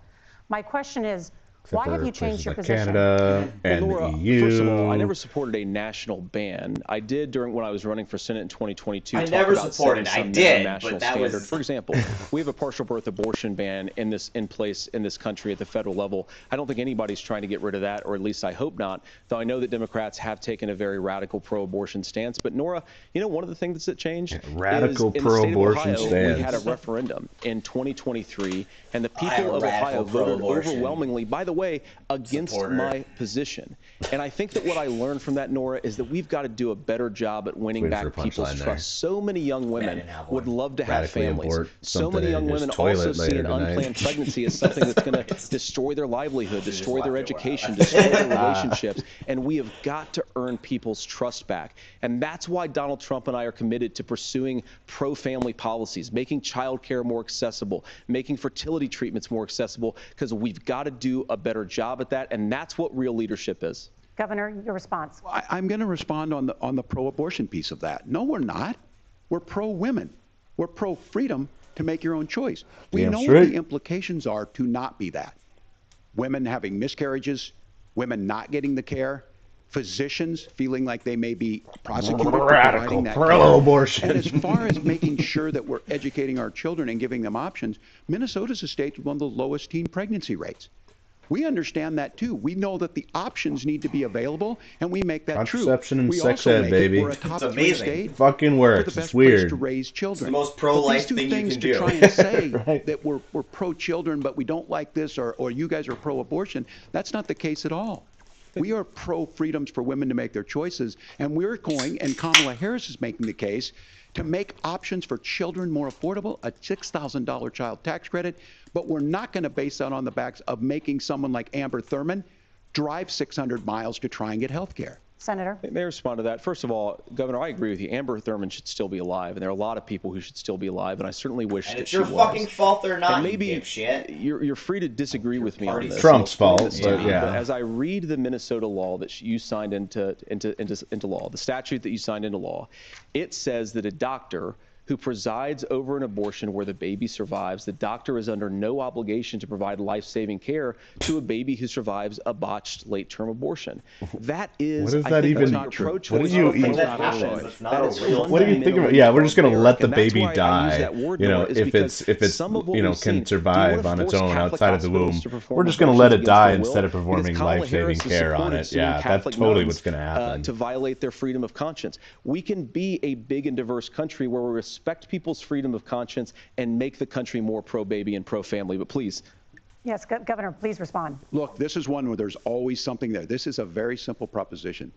My question is, why have you changed your position? Canada and Laura, the EU. First of all, I never supported a national ban. I did when I was running for Senate in 2022. I never supported. I did, but that was. For example, we have a partial birth abortion ban in place in this country at the federal level. I don't think anybody's trying to get rid of that, or at least I hope not. Though I know that Democrats have taken a very radical pro-abortion stance. But Nora, you know, one of the things that changed radical is pro-abortion stance. We had a referendum in 2023, and the people of Ohio voted overwhelmingly. By the way, against my position. And I think that what I learned from that, Nora, is that we've got to do a better job at winning back people's trust. So many young women would love to have families. So many young women also see an unplanned pregnancy as something that's going to destroy their livelihood, destroy their education, destroy their relationships. And we have got to earn people's trust back. And that's why Donald Trump and I are committed to pursuing pro-family policies, making child care more accessible, making fertility treatments more accessible, because we've got to do a better job at that, and that's what real leadership is. Governor, your response. I'm going to respond on the pro-abortion piece of that. No, we're not. We're pro-women. We're pro-freedom to make your own choice. We know what the implications are to not be that. Women having miscarriages, women not getting the care, physicians feeling like they may be prosecuted for providing that pro-abortion. And as far as making sure that we're educating our children and giving them options, Minnesota's a state with one of the lowest teen pregnancy rates. We understand that too. We know that the options need to be available, and we make that true. Contraception and we sex also ed, baby. We're a top it's amazing. State. Fucking works. It's weird. To raise children. It's the most pro-life thing you can do. To try and say that we're pro-children, but we don't like this, or you guys are pro-abortion, that's not the case at all. We are pro-freedoms for women to make their choices, and we're going, and Kamala Harris is making the case, to make options for children more affordable, a $6,000 child tax credit, but we're not going to base that on the backs of making someone like Amber Thurman drive 600 miles to try and get health care. Senator? May I respond to that? First of all, Governor, I agree with you. Amber Thurman should still be alive, and there are a lot of people who should still be alive, and I certainly wish and that it's she your was. fucking fault they're not, and maybe you dipshit. You're free to disagree with me on this. Trump's fault, but yeah. But as I read the Minnesota law that you signed into law, the statute that you signed into law, it says that a doctor who presides over an abortion where the baby survives, the doctor is under no obligation to provide life-saving care to a baby who survives a botched late-term abortion. That is, what is that even? Not pro-choice. What do you even? What do you think about? Yeah, we're just gonna let the baby die. You know, if it's you know can survive on its own outside of the womb, we're just gonna let it die instead of performing life-saving care on it. Yeah, that's totally what's gonna happen. To violate their freedom of conscience. We can be a big and diverse country where we respect people's freedom of conscience and make the country more pro-baby and pro-family. But please. Yes, Governor, please respond. Look, this is one where there's always something there. This is a very simple proposition.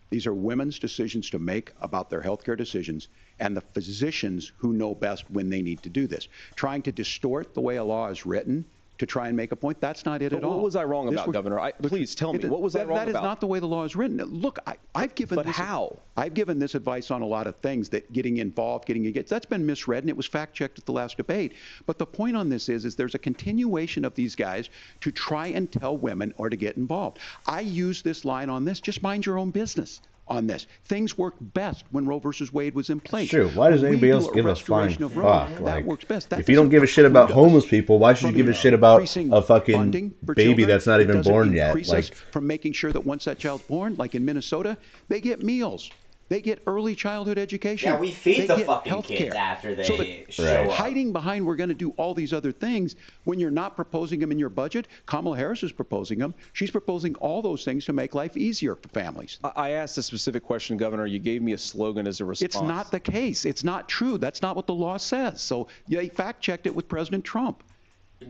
These are women's decisions to make about their healthcare decisions, and the physicians who know best when they need to do this. Trying to distort the way a law is written to try and make a point, that's not it at all. What was I wrong about, Governor? Please tell me, what was I wrong about? That is not the way the law is written. Look, I've given But this, how? I've given this advice on a lot of things, that getting involved, getting engaged, that's been misread, and it was fact-checked at the last debate. But the point on this is there's a continuation of these guys to try and tell women or to get involved. I use this line on this, just mind your own business on this. Things work best when Roe versus Wade was in place. True. Why does anybody else give a flying fuck? That Like, works best. if you don't give a shit about homeless people, why should you give a shit about a fucking baby that's not even born yet? Like, from making sure that once that child's born, like in Minnesota, they get meals. They get early childhood education. Yeah, we feed the fucking health kids care. after they so show up. Hiding behind we're going to do all these other things when you're not proposing them in your budget. Kamala Harris is proposing them. She's proposing all those things to make life easier for families. I asked a specific question, Governor. You gave me a slogan as a response. It's not the case. It's not true. That's not what the law says. So they fact-checked it with President Trump.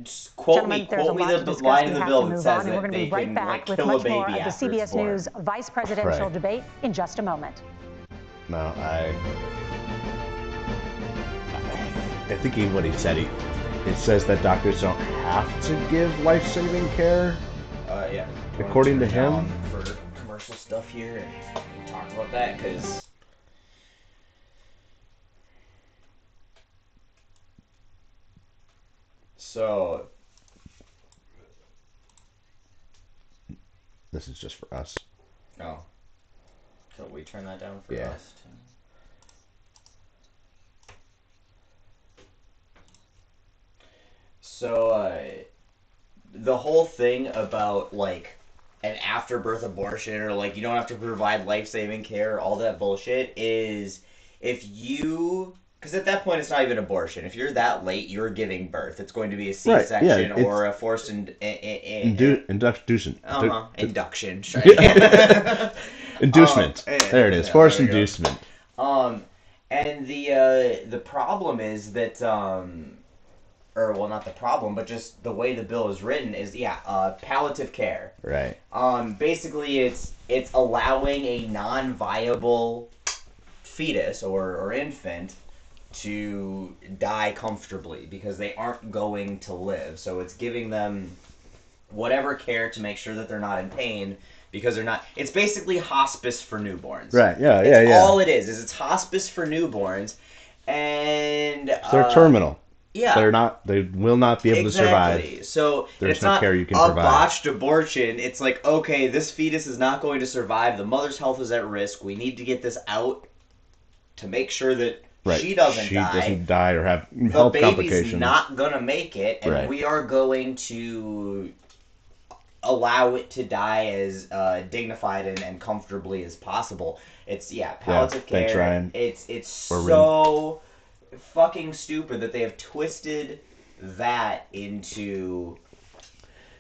Just quote me the line in the bill that says that they can like kill a baby after it's born. News vice presidential debate in just a moment. no, I think even what he said, it says that doctors don't have to give life-saving care. Yeah. According to him. For commercial stuff here, and talk about that because. So. This is just for us. Oh. So we turn that down for Yeah. us too. So, the whole thing about, like, an afterbirth abortion or, like, you don't have to provide life-saving care, all that bullshit is if you... Because at that point, it's not even abortion. If you're that late, you're giving birth. It's going to be a C-section or a forced induction. Induction. Inducement. There it is. Forced inducement. And the problem is that, or well, not the problem, but just the way the bill is written is, palliative care. Right. Basically, it's allowing a non-viable fetus or infant to die comfortably because they aren't going to live. So it's giving them whatever care to make sure that they're not in pain because they're not. It's basically hospice for newborns. Right. Yeah. All it is it's hospice for newborns, and they're terminal. Yeah. They will not be able to survive. So there's it's no not care you can a provide. botched abortion. It's like, okay, this fetus is not going to survive. The mother's health is at risk. We need to get this out to make sure that she doesn't die or have health complications. The baby's not going to make it, and we are going to allow it to die as dignified and comfortably as possible. It's, palliative care. Thanks, Ryan. It's so fucking stupid that they have twisted that into...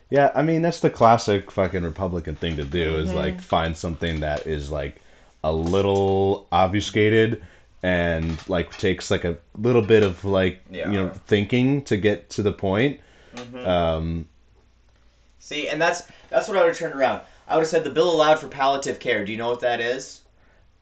Yeah, I mean, that's the classic fucking Republican thing to do, is like find something that is like a little obfuscated and like takes like a little bit of like thinking to get to the point. See, and that's what I would have turned around. I would have said the bill allowed for palliative care. Do you know what that is?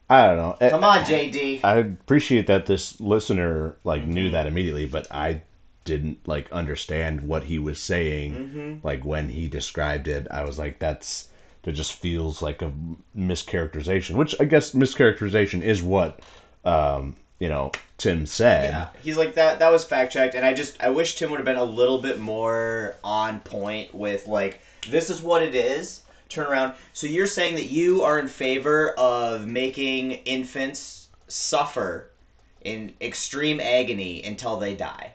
I don't know. Come on, JD. I appreciate that this listener like knew that immediately, but I didn't like understand what he was saying. Like when he described it, I was like, that's that just feels like a mischaracterization, which I guess mischaracterization is what, Tim said. Yeah, he's like, that was fact-checked, and I wish Tim would have been a little bit more on point with, like, this is what it is, turn around. So you're saying that you are in favor of making infants suffer in extreme agony until they die.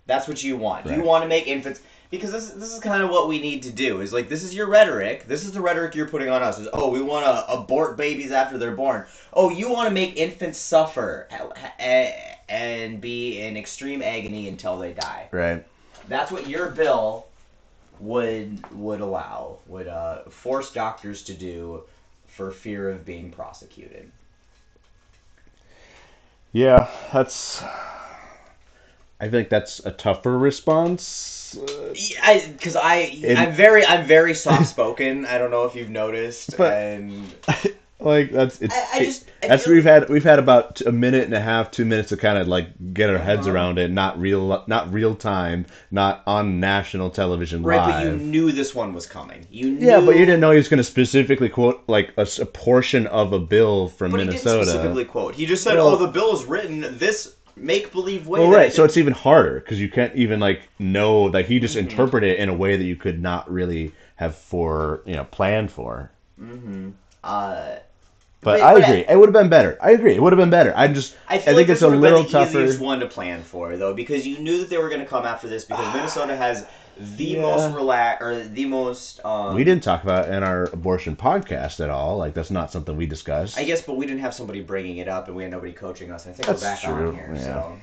That's what you want. Right. You want to make infants... Because this is kind of what we need to do. Is like, this is your rhetoric. This is the rhetoric you're putting on us. Is, oh, we want to abort babies after they're born. Oh, you want to make infants suffer and be in extreme agony until they die. Right. That's what your bill would allow. Would force doctors to do for fear of being prosecuted. Yeah, I think that's a tougher response. I'm very soft spoken. I don't know if you've noticed, and like we've had about a minute and a half, 2 minutes to kind of like get our heads around it. Not real time, not on national television live. Right, but you knew this one was coming. Yeah, but you didn't know he was going to specifically quote like a portion of a bill from Minnesota. He didn't specifically quote. He just said, "Oh, the bill is written this make-believe way." Well, right, so it's even harder because you can't even like know, like he just interpreted it in a way that you could not really have planned for. Mm-hmm. But I agree, it would have been better. I agree, it would have been better. I think it's a little tougher. The easiest one to plan for, though, because you knew that they were going to come after this because Minnesota has the most relaxed, or the most... we didn't talk about it in our abortion podcast at all. Like, that's not something we discussed. I guess, but we didn't have somebody bringing it up, and we had nobody coaching us. I think we're back on here, so...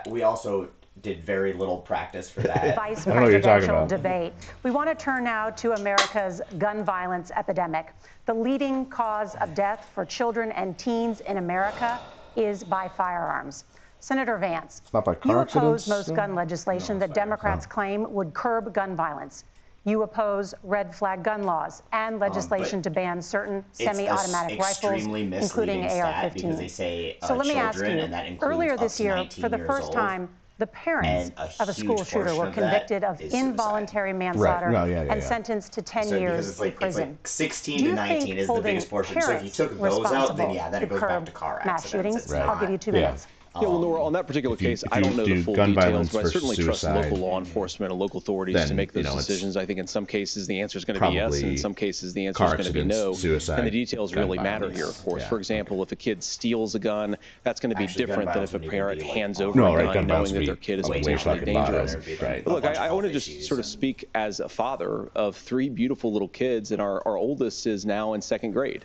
we also did very little practice for that. Vice presidential debate. We want to turn now to America's gun violence epidemic. The leading cause of death for children and teens in America is by firearms. Senator Vance, you oppose most gun legislation that Democrats claim would curb gun violence. You oppose red flag gun laws and legislation to ban certain semi-automatic rifles, including AR-15. So let me ask you, earlier this year, for the first time, the parents of a school shooter were convicted of involuntary manslaughter and sentenced to 10 years in prison. Like 16 to 19 is the biggest portion. So if you took those out, then then it goes back to car accidents. I'll give you 2 minutes. Yeah, well, Nora, on that particular case, I don't know the full details, but I certainly trust local law enforcement and local authorities to make those decisions. I think in some cases the answer is going to be yes, and in some cases the answer is going to be no. And the details really matter here, of course. For example, if a kid steals a gun, that's going to be different than if a parent hands over a gun knowing that their kid is potentially dangerous. But look, I want to just sort of speak as a father of 3 beautiful little kids, and our oldest is now in 2nd grade.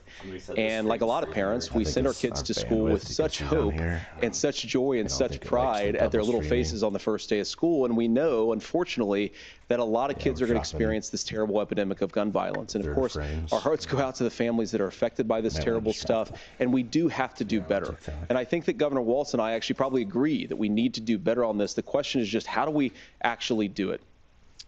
And like a lot of parents, we send our kids to school with such hope and such joy and such pride at their little faces on the first day of school, and we know, unfortunately, that a lot of kids are going to experience this terrible epidemic of gun violence. And of course, our hearts go out to the families that are affected by this terrible stuff, and we do have to do better. And I think that Governor Walz and I actually probably agree that we need to do better on this. The question is just, how do we actually do it?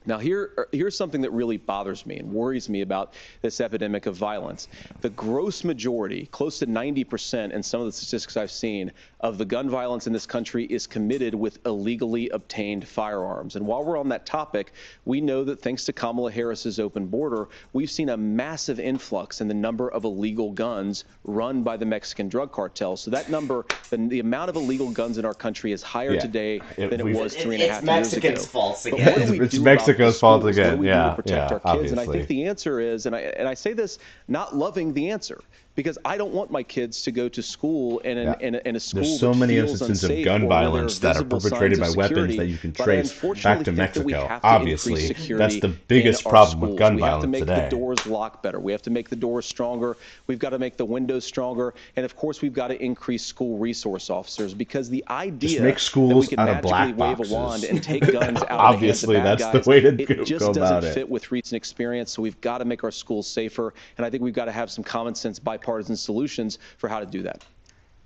Now, here's something that really bothers me and worries me about this epidemic of violence. The gross majority, close to 90% in some of the statistics I've seen, of the gun violence in this country is committed with illegally obtained firearms. And while we're on that topic, we know that thanks to Kamala Harris's open border, we've seen a massive influx in the number of illegal guns run by the Mexican drug cartels. So that number, the amount of illegal guns in our country is higher today than it was 3.5 years ago. It's Mexican's fault again. But what do we do about Mexico's fault again. What do we do to protect our kids? And I think the answer is, and I say this not loving the answer, because I don't want my kids to go to school in a school There's so many instances of gun violence that are perpetrated by weapons that you can trace back to Mexico. Obviously, that's the biggest problem with gun violence today. We have to make the doors lock better. We have to make the doors stronger. We've got to make the windows stronger. And of course, we've got to increase school resource officers, because the idea that we can magically wave a wand and take guns out of the hands of bad guys, that's the way to it just doesn't fit with recent experience. So we've got to make our schools safer. And I think we've got to have some common sense bipartisan solutions for how to do that.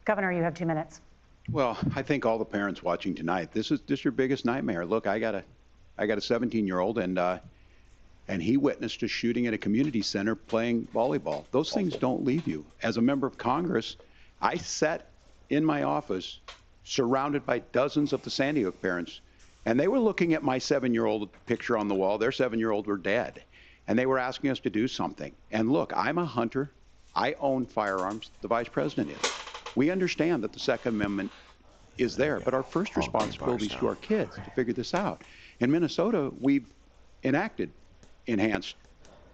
Governor, you have 2 minutes. Well, I think all the parents watching tonight, this is your biggest nightmare. Look, I got a 17-year-old, and he witnessed a shooting at a community center playing volleyball. Those things don't leave you. As a member of Congress, I sat in my office surrounded by dozens of the Sandy Hook parents, and they were looking at my 7-year-old picture on the wall. Their 7-year-old were dead. and they were asking us to do something. And look, I'm a hunter. I own firearms. The vice president is. We understand that the Second Amendment is there, but our first responsibility is to our kids to figure this out. In Minnesota, we've enacted enhanced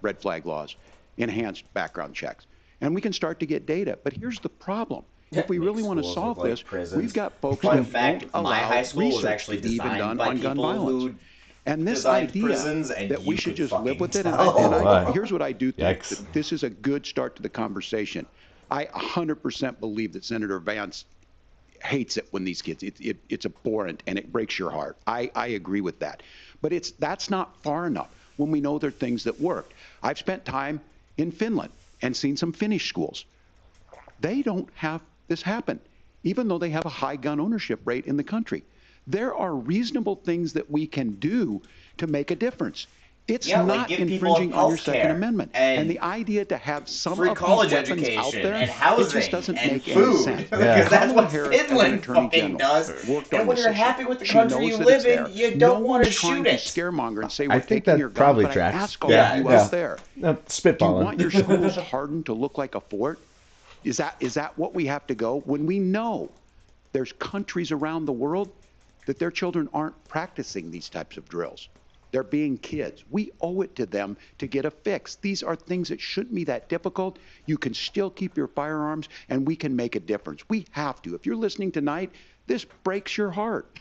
red flag laws, enhanced background checks, and we can start to get data. But here's the problem. If we really want to solve this, we've got folks that won't allow research to be even done on gun violence. And this idea that we should just live with it, and here's what I do think, that this is a good start to the conversation. I 100% believe that Senator Vance hates it when these kids, it's abhorrent and it breaks your heart. I agree with that. But that's not far enough when we know there are things that worked. I've spent time in Finland and seen some Finnish schools. They don't have this happen, even though they have a high gun ownership rate in the country. There are reasonable things that we can do to make a difference. It's not infringing on your Second Amendment. And the idea to have some of these weapons out there, it just doesn't make any sense. Because that's what Finland fucking does. And when you're happy with the country you live in, you don't want to shoot it. Scaremonger and say we're taking your gun, but I ask all of you out there, do you want your schools hardened to look like a fort? Is that what we have to go? When we know there's countries around the world that their children aren't practicing these types of drills. They're being kids. We owe it to them to get a fix. These are things that shouldn't be that difficult. You can still keep your firearms, and we can make a difference. We have to. If you're listening tonight, this breaks your heart.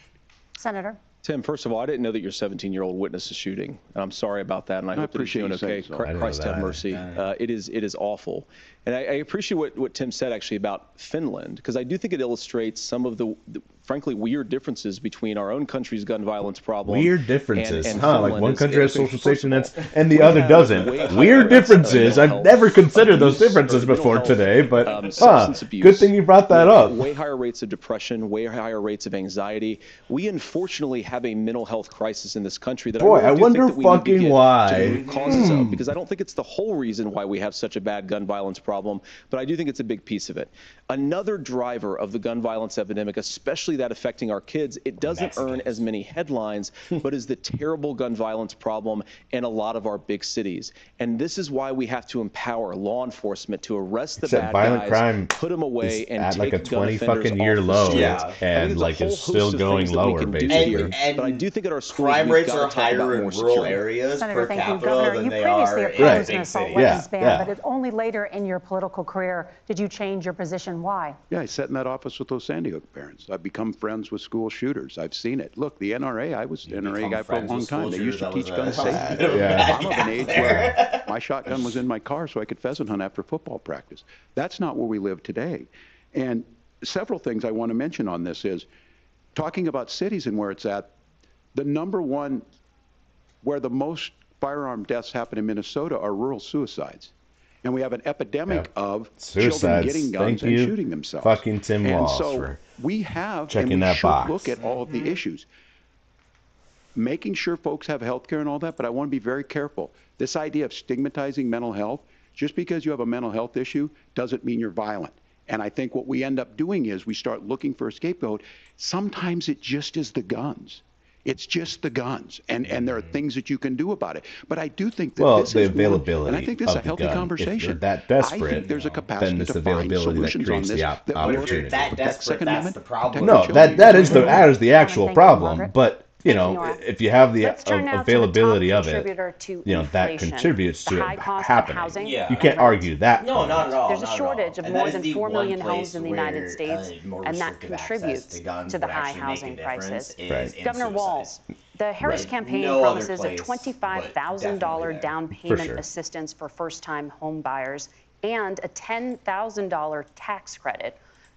Senator. Tim, first of all, I didn't know that your 17-year-old witnessed a shooting. I'm sorry about that, and I hope that he's doing okay. Christ have mercy. It is awful. And I appreciate what Tim said, actually, about Finland, because I do think it illustrates some of the frankly, weird differences between our own country's gun violence problem. Weird differences, and like one country has social safety nets and the other doesn't. Weird differences. I've never considered those differences before today, but good thing you brought that up. Way higher rates of depression, way higher rates of anxiety. We unfortunately have a mental health crisis in this country that I wonder fucking why. Causes of, because I don't think it's the whole reason why we have such a bad gun violence problem, but I do think it's a big piece of it. Another driver of the gun violence epidemic, especially that affecting our kids, it doesn't earn as many headlines, but is the terrible gun violence problem in a lot of our big cities. And this is why we have to empower law enforcement to arrest the bad violent guys, crime put them away, and at take like a 20 fucking year off the low, streets. and like it's still going lower, basically. But I do think at our schools, crime rates are higher in rural areas Senator, per thank you, capita Governor. than You they previously are opposed in an big assault cities. weapons ban, but it's only later in your political career did you change your position. Why? Yeah, I sat in that office with those Sandy Hook parents. I've become friends with school shooters. I've seen it. Look, the NRA, I was an NRA guy for a long time. They used to teach gun safety. I'm of an age where my shotgun was in my car so I could pheasant hunt after football practice. That's not where we live today. And several things I want to mention on this is, talking about cities and where it's at, the number one where the most firearm deaths happen in Minnesota are rural suicides. And we have an epidemic of children getting guns and shooting themselves. Fucking Tim Walz, and so for we have, checking and we that should box. look at all of the issues. Making sure folks have health care and all that, but I want to be very careful. This idea of stigmatizing mental health, just because you have a mental health issue doesn't mean you're violent. And I think what we end up doing is we start looking for a scapegoat. Sometimes it just is the guns. It's just the guns, and there are things that you can do about it. But I do think that this is availability, and I think this is a healthy conversation. If you're that desperate, I think there's a capacity then it's to find solutions on this that opportunity. That desperate, that's the problem. No, that is the actual problem. But you know, if you have the availability of it, you know, that contributes to it happening. You can't argue that. No, not at all. There's a shortage of more than 4 million homes in the United States, and that contributes to the high housing prices. Governor Walz, the Harris campaign promises a $25,000 down payment assistance for first-time home buyers and a $10,000 tax credit.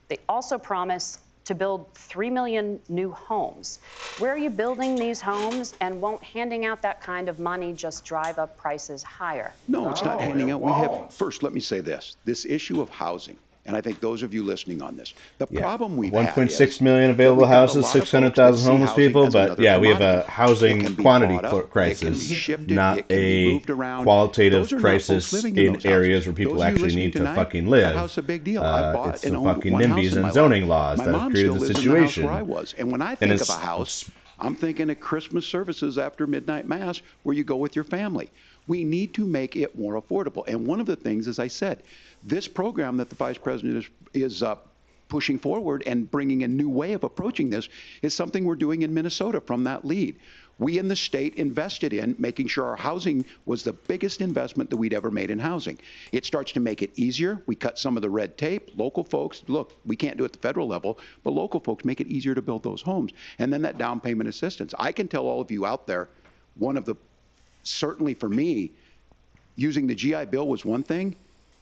They also promise to build 3 million new homes. Where are you building these homes, and won't handing out that kind of money just drive up prices higher? No, it's not handing out. We have, first, let me say this issue of housing, and I think those of you listening on this, the problem we've had is 1.6 million available houses, 600,000 homeless people, but yeah, we have a housing quantity crisis, not a qualitative crisis in areas where people actually need to fucking live. It's the fucking NIMBYs and zoning laws that have created the situation. And when I think of a house, I'm thinking of Christmas services after midnight mass where you go with your family. We need to make it more affordable. And one of the things, as I said, this program that the Vice President is pushing forward and bringing a new way of approaching this is something we're doing in Minnesota from that lead. We in the state invested in making sure our housing was the biggest investment that we'd ever made in housing. It starts to make it easier. We cut some of the red tape. Local folks, look, we can't do it at the federal level, but local folks make it easier to build those homes. And then that down payment assistance. I can tell all of you out there, one of the, certainly for me, using the GI Bill was one thing,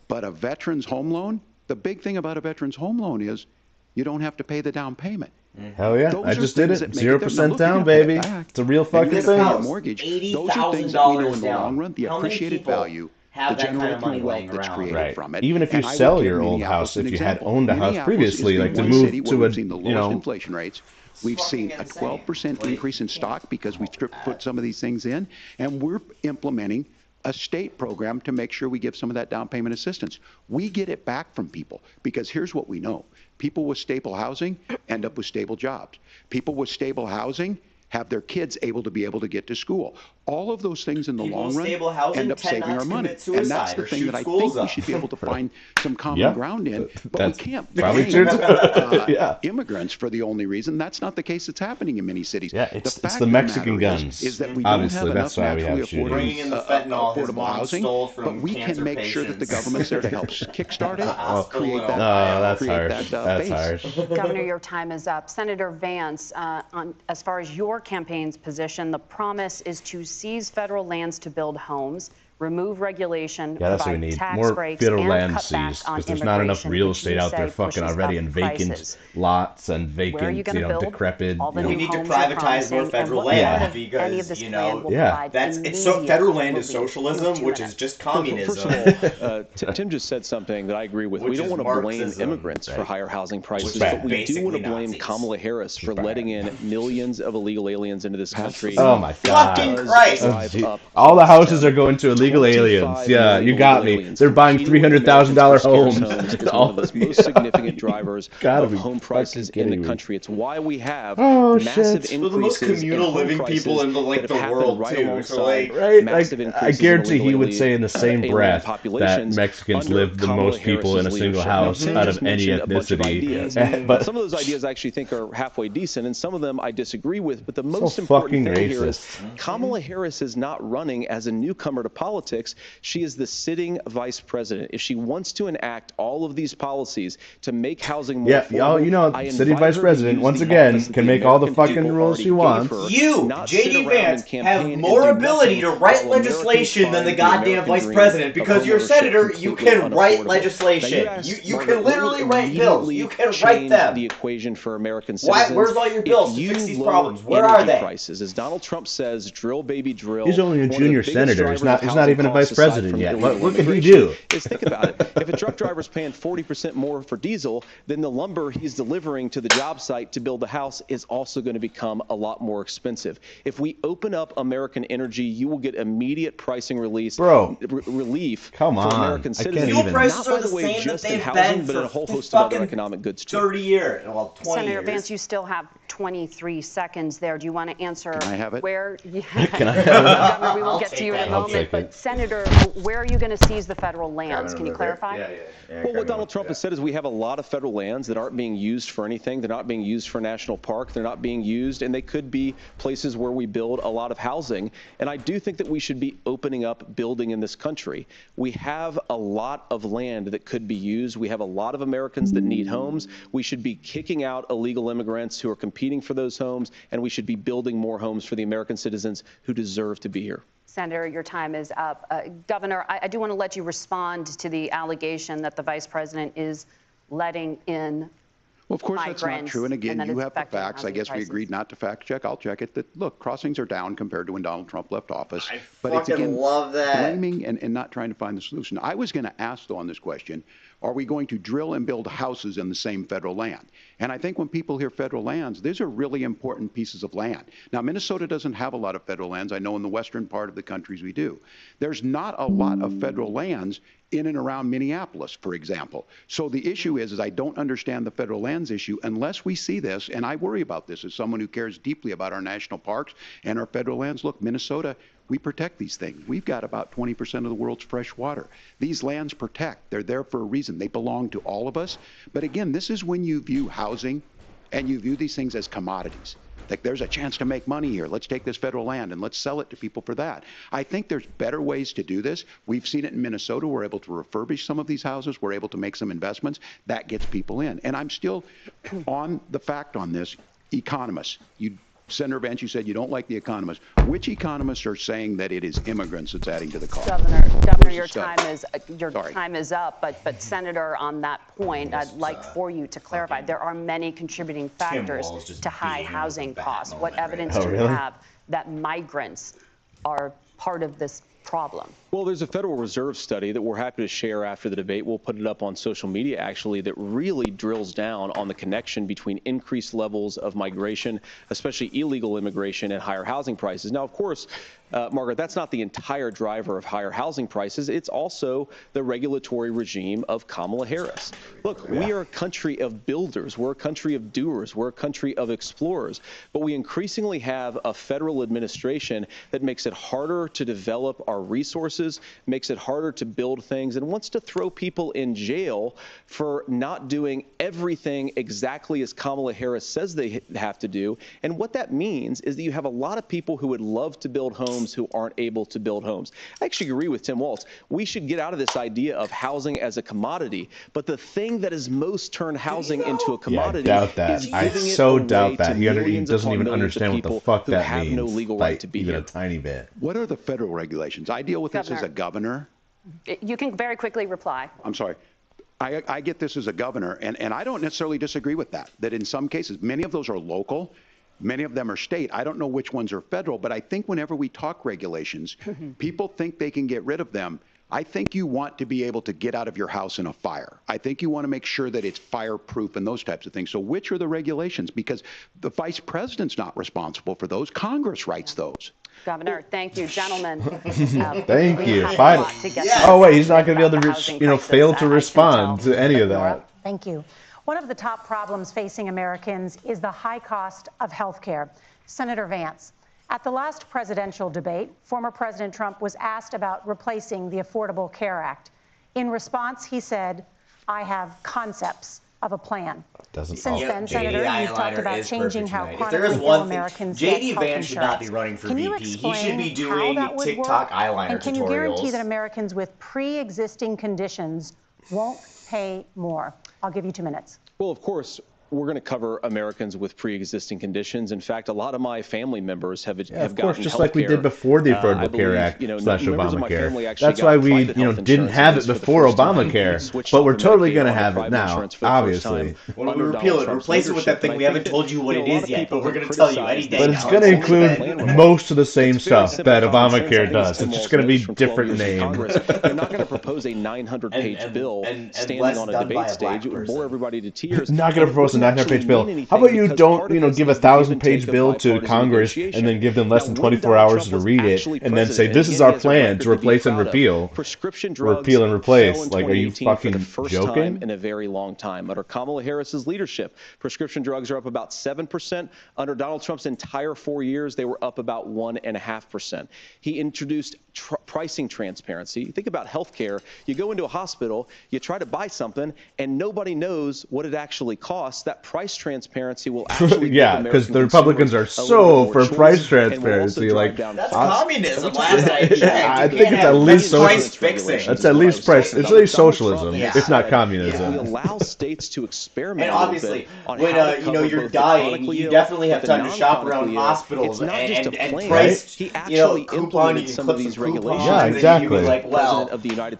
but a veteran's home loan, the big thing about a veteran's home loan is you don't have to pay the down payment. Hell yeah, I just did it. 0% down, baby. It's a real fucking thing. Mortgage. Those are things that we know in the long run, the appreciated value, the generational wealth that's created from it. Even if you sell your old house, if you had owned a house previously, like to move to a, you know, inflation rates. We've seen a 12% increase in stock because we put some of these things in, and we're implementing a state program to make sure we give some of that down payment assistance. We get it back from people because here's what we know. People with stable housing end up with stable jobs. People with stable housing have their kids able to get to school. All of those things in the long run end up saving our money. And that's the thing that I think we should be able to find some common ground in. But we can't blame immigrants for the only reason. That's not the case that's happening in many cities. Yeah, it's the Mexican guns. Is that we Obviously, don't have that's why we have shootings. Affordable housing, but we can make sure that the government's there to help kickstart it, create that. That's harsh. That's harsh. Governor, your time is up. Senator Vance, as far as your campaign's position, the promise is to seize federal lands to build homes, remove regulation, that's what we need. More federal land seized, because there's not enough real estate out there fucking already, and vacant lots and vacant, you know, decrepit. We need to privatize more federal land because, you know, federal land is socialism, which is just communism. First of all, Tim just said something that I agree with. We don't want to blame immigrants for higher housing prices, but we do want to blame Kamala Harris for letting in millions of illegal aliens into this country. Oh my God! Fucking Christ! All the houses are going to illegal aliens. Yeah, you got me. They're buying $300,000 homes. All the most significant drivers of home prices in the country. It's why we have massive increases the most communal living people in the world too. So I guarantee he would say in the same breath that Mexicans live the most people in a single house out of any ethnicity. But some of those ideas I actually think are halfway decent, and some of them I disagree with. But the most important thing here is Kamala Harris is not running as a newcomer to politics. She is the sitting vice president. If she wants to enact all of these policies to make housing more affordable, you know, sitting vice president, once again, can make all the fucking rules she wants. You, J.D. Vance, have more ability to write legislation than the goddamn vice president, because you're a senator, you can write legislation. You can literally write bills. You can write them. The equation for American citizens. Where's all your bills to fix these problems? Where are they? Prices, as Donald Trump says, drill baby drill. He's only a junior senator. He's not even a vice president yet. What can he do? Is think about it. If a truck driver's paying 40% more for diesel, then the lumber he's delivering to the job site to build the house is also going to become a lot more expensive. If we open up American energy, you will get immediate pricing relief for American citizens. Fuel prices are the same that they've been but in a whole host of other economic goods too. 30 years, well, 20 Senator years. Vance, you still have 23 seconds there. Do you want to answer? Can I have it? Where? Can I have it? Governor, we will get to you in a moment. But Senator, where are you going to seize the federal lands? Can you clarify? Well, what Donald Trump has said is we have a lot of federal lands that aren't being used for anything. They're not being used for national park. They're not being used, and they could be places where we build a lot of housing. And I do think that we should be opening up building in this country. We have a lot of land that could be used. We have a lot of Americans that need homes. We should be kicking out illegal immigrants who are competing for those homes, and we should be building more homes for the American citizens who deserve to be here. Senator, your time is up. Governor, I do want to let you respond to the allegation that the vice president is letting in. Well, of course, that's not true. And again, you have the facts. I guess we agreed not to fact check. I'll check it. That look, crossings are down compared to when Donald Trump left office. But it's again blaming and not trying to find the solution. I was going to ask though on this question, are we going to drill and build houses in the same federal land? And I think when people hear federal lands, these are really important pieces of land. Now, Minnesota doesn't have a lot of federal lands. I know in the western part of the countries we do. There's not a lot of federal lands in and around Minneapolis, for example. So the issue is I don't understand the federal lands issue unless we see this, and I worry about this as someone who cares deeply about our national parks and our federal lands. Look, Minnesota, we protect these things. We've got about 20% of the world's fresh water. These lands protect. They're there for a reason. They belong to all of us. But again, this is when you view housing and you view these things as commodities. Like, there's a chance to make money here. Let's take this federal land and let's sell it to people for that. I think there's better ways to do this. We've seen it in Minnesota. We're able to refurbish some of these houses. We're able to make some investments. That gets people in. And I'm still on the fact on this. Economists, Senator Vance, you said you don't like the economists. Which economists are saying that it is immigrants that's adding to the cost? Governor, your time is up. But Senator, on that point, I'd like for you to clarify. There are many contributing factors to high housing costs. What evidence do you have that migrants are part of this problem? Well, there's a Federal Reserve study that we're happy to share after the debate. We'll put it up on social media, actually, that really drills down on the connection between increased levels of migration, especially illegal immigration, and higher housing prices. Now, of course, Margaret, that's not the entire driver of higher housing prices. It's also the regulatory regime of Kamala Harris. Look, we are a country of builders. We're a country of doers. We're a country of explorers. But we increasingly have a federal administration that makes it harder to develop our resources, makes it harder to build things, and wants to throw people in jail for not doing everything exactly as Kamala Harris says they have to do. And what that means is that you have a lot of people who would love to build homes who aren't able to build homes. I actually agree with Tim Walz. We should get out of this idea of housing as a commodity. But the thing that has most turned housing into a commodity I doubt that. is giving I so it doubt away that. to He millions doesn't upon even millions of understand what the people fuck who that have means. no legal right to be even here. a tiny bit. What are the federal regulations? I deal with this as a governor. You can very quickly reply. I'm sorry. I get this as a governor, and I don't necessarily disagree with that in some cases, many of those are local. Many of them are state. I don't know which ones are federal, but I think whenever we talk regulations, people think they can get rid of them. I think you want to be able to get out of your house in a fire. I think you want to make sure that it's fireproof and those types of things. So which are the regulations? Because the vice president's not responsible for those. Congress writes those. Governor, thank you. Gentlemen. Thank you. Finally. Oh, wait, he's not going to be able to, fail to respond to any of that. Thank you. One of the top problems facing Americans is the high cost of health care. Senator Vance, at the last presidential debate, former President Trump was asked about replacing the Affordable Care Act. In response, he said, "I have concepts of a plan." Since then, Senator, you've talked about changing how chronically ill Americans get health insurance. JD Vance should not be running for VP. He should be doing TikTok eyeliner tutorials. And can you guarantee that Americans with pre-existing conditions won't pay more? I'll give you 2 minutes. Well, of course, we're going to cover Americans with pre-existing conditions. In fact, a lot of my family members have gotten of course, just like we did before the Affordable Care Act / Obamacare. That's why we, didn't have it before Obamacare, but we're totally going to have it now, obviously. When we repeal it, replace it with that thing we haven't told you what it is yet, but we're going to tell you any day. But it's going to include most of the same stuff that Obamacare does. It's just going to be different names. They're not going to propose a 900-page bill standing on a debate stage. It would bore everybody to tears. Not going to propose a 900-page bill. How about you don't, give a 1,000-page bill to Congress and then give them less than 24 hours to read it and then say, this is our plan to replace and repeal. Repeal and replace. Like, are you fucking joking? In a very long time. Under Kamala Harris's leadership, prescription drugs are up about 7%. Under Donald Trump's entire 4 years, they were up about 1.5%. He introduced pricing transparency. Think about healthcare. You go into a hospital, you try to buy something, and nobody knows what it actually costs. That price transparency will actually because the Republicans are so for price transparency. Like, that's communism. Last I checked. I think it's at least price fixing. It's at least price. It's at least socialism, if not communism. We allow states to experiment. And obviously, when you're dying, you definitely have time to shop around hospitals and price. He actually implemented some of these regulations. Yeah, exactly. Like, well,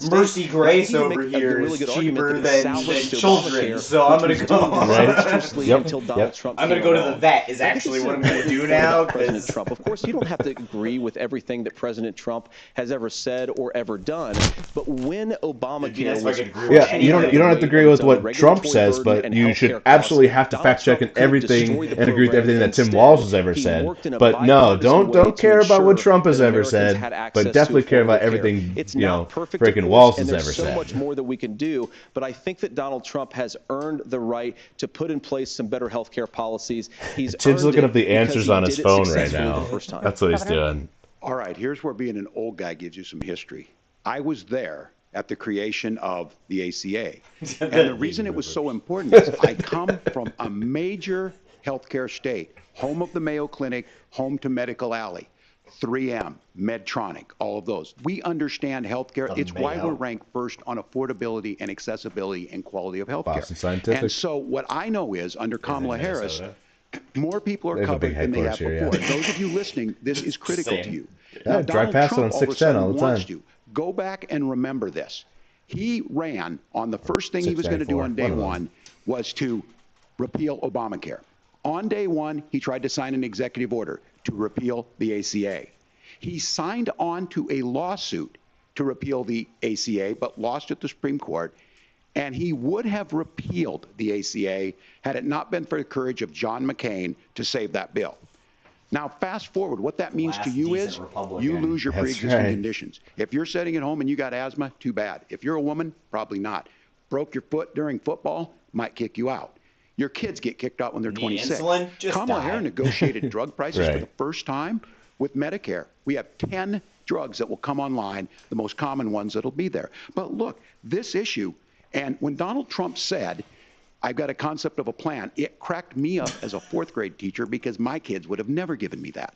Mercy Grace over here is cheaper than children, so I'm going to go. Right? dexterously until Donald Trump. I'm going to go to the vet is actually what I'm going to do now. President Trump. Of course, you don't have to agree with everything that President Trump has ever said or ever done. But when Obamacare was you don't have to agree with what Trump says, but you should absolutely have to fact check everything and agree with everything that Tim Walz has ever said. But no, don't care about what Trump has ever said, but definitely care about everything freaking Walz has ever said. There's so much more that we can do, but I think that Donald Trump has earned the right to put in place some better health care policies. Tim's looking up the answers on his phone right now. That's what he's doing. All right, here's where being an old guy gives you some history. I was there at the creation of the ACA. And the reason it was so important is I come from a major healthcare state, home of the Mayo Clinic, home to Medical Alley, 3M, Medtronic, all of those. We understand healthcare. It's why we're ranked first on affordability and accessibility and quality of healthcare. Boston Scientific. And so what I know is under Kamala Harris, more people are covered than they have before. Those of you listening, this is critical to you. Now, drive past it on 610 all the time. Go back and remember this. He ran on the first thing he was going to do on day one was to repeal Obamacare. On day one, he tried to sign an executive order to repeal the ACA. He signed on to a lawsuit to repeal the ACA, but lost at the Supreme Court. And he would have repealed the ACA had it not been for the courage of John McCain to save that bill. Now, fast forward, what that means to you is you lose your pre-existing conditions. If you're sitting at home and you got asthma, too bad. If you're a woman, probably not. Broke your foot during football, might kick you out. Your kids get kicked out when they're 26. Kamala Harris negotiated drug prices for the first time with Medicare. We have 10 drugs that will come online, the most common ones that'll be there. But look, this issue, and when Donald Trump said, I've got a concept of a plan, it cracked me up as a fourth grade teacher because my kids would have never given me that.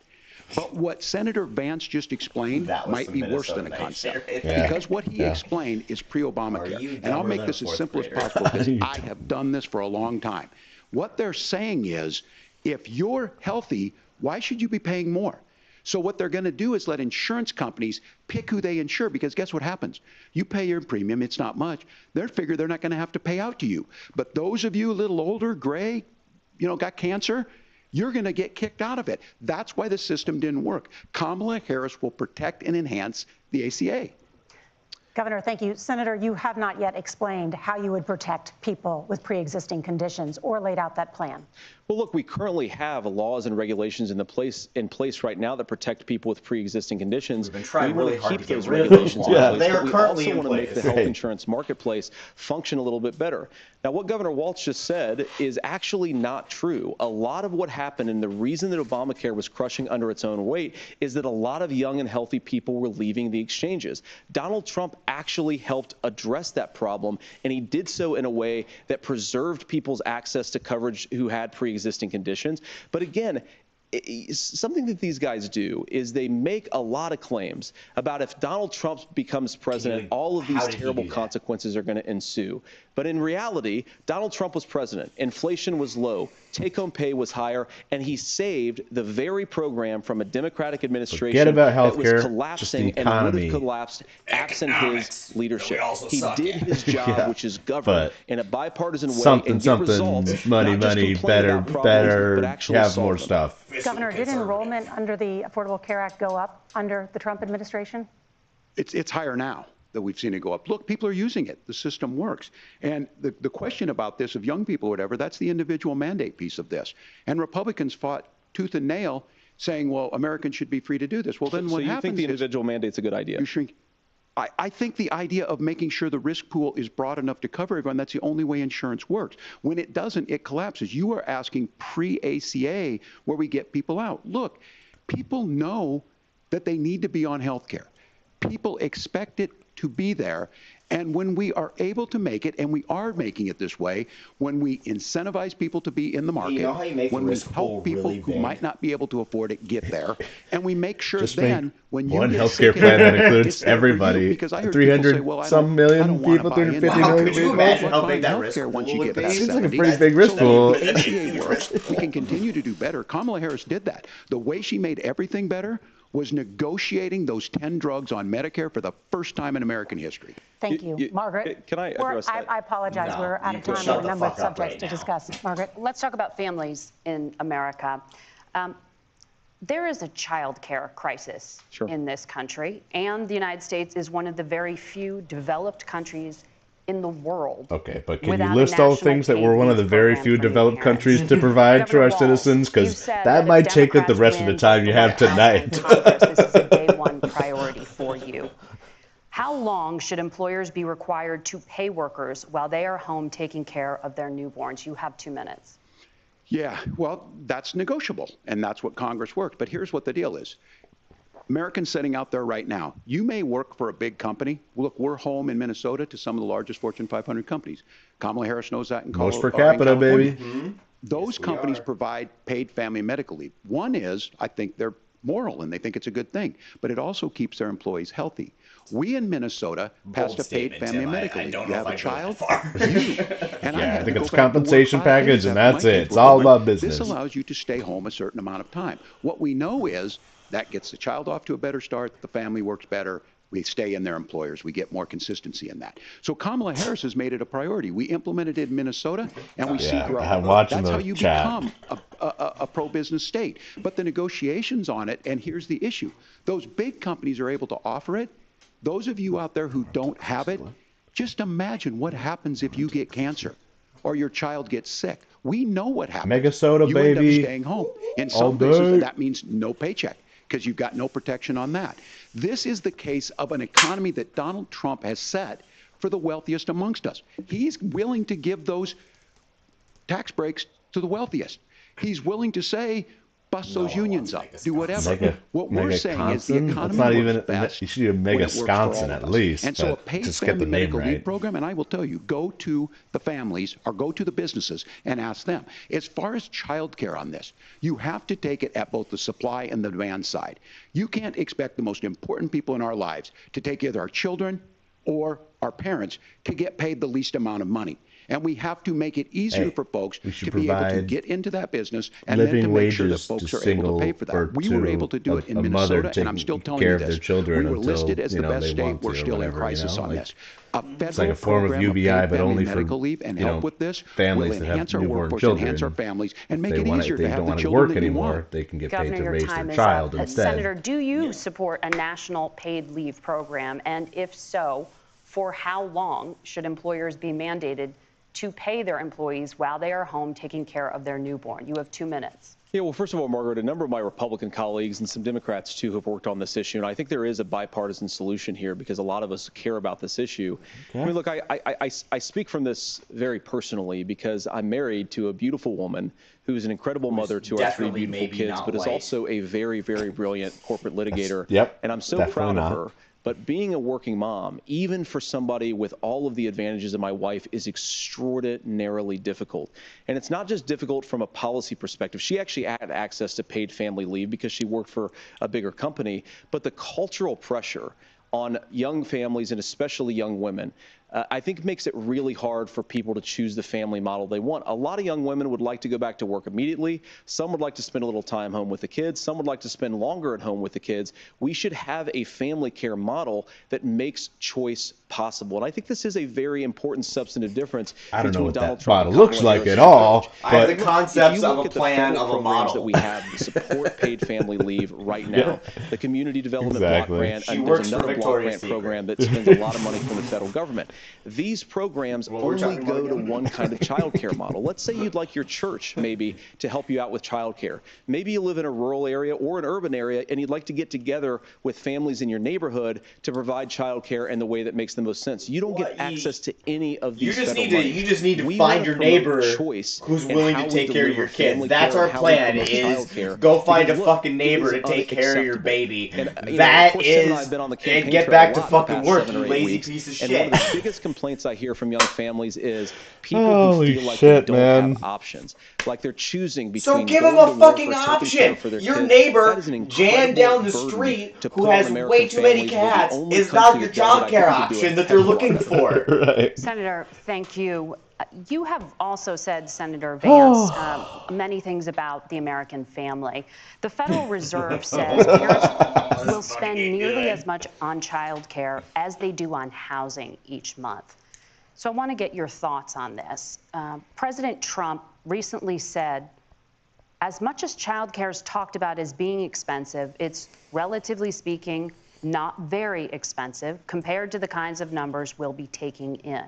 But what Senator Vance just explained might be worse than a concept. Because what he explained is pre-Obamacare. And I'll make this as simple as possible because I have done this for a long time. What they're saying is, if you're healthy, why should you be paying more? So what they're going to do is let insurance companies pick who they insure, because guess what happens? You pay your premium, it's not much. They figure they're not going to have to pay out to you. But those of you a little older, gray, got cancer, you're going to get kicked out of it. That's why the system didn't work. Kamala Harris will protect and enhance the ACA. Governor, thank you. Senator, you have not yet explained how you would protect people with pre-existing conditions or laid out that plan. Well, look, we currently have laws and regulations in place right now that protect people with pre-existing conditions. We've been trying really hard to keep those get rid of regulations them. in place. They are But we currently also in want to make place. the health insurance marketplace function a little bit better. Now, what Governor Walz just said is actually not true. A lot of what happened, and the reason that Obamacare was crushing under its own weight, is that a lot of young and healthy people were leaving the exchanges. Donald Trump actually helped address that problem, and he did so in a way that preserved people's access to coverage who had pre-existing conditions. But again, something that these guys do is they make a lot of claims about if Donald Trump becomes president, all of these terrible consequences are going to ensue. But in reality, Donald Trump was president. Inflation was low. Take-home pay was higher. And he saved the very program from a Democratic administration that was collapsing and would have collapsed absent his leadership. He did his job, which is govern in a bipartisan way and get results. Money, better, have more stuff. Governor, did enrollment under the Affordable Care Act go up under the Trump administration? It's higher now that we've seen it go up. Look, people are using it. The system works. And the question about this of young people or whatever, that's the individual mandate piece of this. And Republicans fought tooth and nail saying, well, Americans should be free to do this. Well, then what happens is... So you think the individual mandate's a good idea? I think the idea of making sure the risk pool is broad enough to cover everyone, that's the only way insurance works. When it doesn't, it collapses. You are asking pre-ACA where we get people out. Look, people know that they need to be on health care. People expect it to be there. And when we are able to make it, and we are making it this way, when we incentivize people to be in the market, when we help people who might not be able to afford it get there, and we make sure then when you one get healthcare plan that includes everybody, 300-some million people, 350 million people. How big that risk once you get past seems like a pretty big risk pool. The ACA works. We can continue to do better. Kamala Harris did that. The way she made everything better was negotiating those 10 drugs on Medicare for the first time in American history. Thank you. Margaret? Can I address that? I apologize. No, we're out of time. We have a number of subjects to discuss. Margaret? Let's talk about families in America. There is a child care crisis in this country, and the United States is one of the very few developed countries in the world. Okay, but can you list all things that we're one of the very few developed countries to provide to our citizens? Because that might take up the rest of the time you have tonight. This is a day one priority for you. How long should employers be required to pay workers while they are home taking care of their newborns? You have 2 minutes. Yeah, well, that's negotiable, and that's what Congress works. But here's what the deal is. Americans sitting out there right now, you may work for a big company. Look, we're home in Minnesota to some of the largest Fortune 500 companies. Kamala Harris knows that in Colorado. Most per capita, baby. Those companies provide paid family medical leave. One is, I think they're moral and they think it's a good thing, but it also keeps their employees healthy. We in Minnesota passed a paid family medical leave. You have a child, I think it's a compensation package and that's it. It's all about business. This allows you to stay home a certain amount of time. What we know is that gets the child off to a better start, the family works better, we stay in their employers, we get more consistency in that. So Kamala Harris has made it a priority. We implemented it in Minnesota, and we see growth. That's how you become a pro-business state. But the negotiations on it, and here's the issue, those big companies are able to offer it. Those of you out there who don't have it, just imagine what happens if you get cancer or your child gets sick. We know what happens. Mega soda, you baby. end up staying home. In some cases, that means no paycheck, because you've got no protection on that. This is the case of an economy that Donald Trump has set for the wealthiest amongst us. He's willing to give those tax breaks to the wealthiest. He's willing to say, bust those unions up, do whatever. What we're saying is the economy works best. You should do a mega Wisconsin at least. And so a paid family medical leave program, and I will tell you, go to the families or go to the businesses and ask them. As far as child care on this, you have to take it at both the supply and the demand side. You can't expect the most important people in our lives to take either our children or our parents to get paid the least amount of money. And we have to make it easier for folks to be able to get into that business and then to make sure that folks are able to pay for that. We were able to do it in Minnesota, and I'm still telling you this. We were listed as the best state. We're still in crisis on this. A federal program of paid family medical leave and help with this will enhance our workforce, enhance our families, and make it easier to have the children that you want. They can get paid to raise their child instead. Senator, do you support a national paid leave program? And if so, for how long should employers be mandated to pay their employees while they are home taking care of their newborn? You have 2 minutes. Yeah, well, first of all, Margaret, a number of my Republican colleagues and some Democrats, too, have worked on this issue. And I think there is a bipartisan solution here because a lot of us care about this issue. Okay. I mean, look, I speak from this very personally because I'm married to a beautiful woman who is an incredible mother to our 3 beautiful kids, but is also a very, very brilliant corporate litigator. And I'm so proud of her. But being a working mom, even for somebody with all of the advantages of my wife, is extraordinarily difficult. And it's not just difficult from a policy perspective. She actually had access to paid family leave because she worked for a bigger company. But the cultural pressure on young families and especially young women, I think makes it really hard for people to choose the family model they want. A lot of young women would like to go back to work immediately. Some would like to spend a little time home with the kids. Some would like to spend longer at home with the kids. We should have a family care model that makes choice possible. And I think this is a very important substantive difference. I don't know what that model looks like at all. But the concepts of a plan of a model that we have to support paid family leave right now, the Community Development Block Grant, and there's another block grant program that spends a lot of money from the federal government. These programs only go to one kind of child care model. Let's say you'd like your church maybe to help you out with child care. Maybe you live in a rural area or an urban area and you'd like to get together with families in your neighborhood to provide child care in the way that makes the most sense. You don't get access to any of these federal money. You just need to find your neighbor who's willing to take care of your kids. That's our plan, is go find a fucking neighbor to take care of your baby. That is, and get back to fucking work, you lazy piece of shit. And one of the biggest complaints I hear from young families is people who feel like they don't have options, like they're choosing between. So give them a fucking option. Your neighbor, Jan down the street, who has way too many cats, is not the child care option that they're looking for. Senator, thank you. You have also said, Senator Vance, many things about the American family. The Federal Reserve says parents will spend nearly as much on child care as they do on housing each month. So I want to get your thoughts on this. President Trump recently said, as much as child care is talked about as being expensive, it's relatively speaking not very expensive compared to the kinds of numbers we'll be taking in.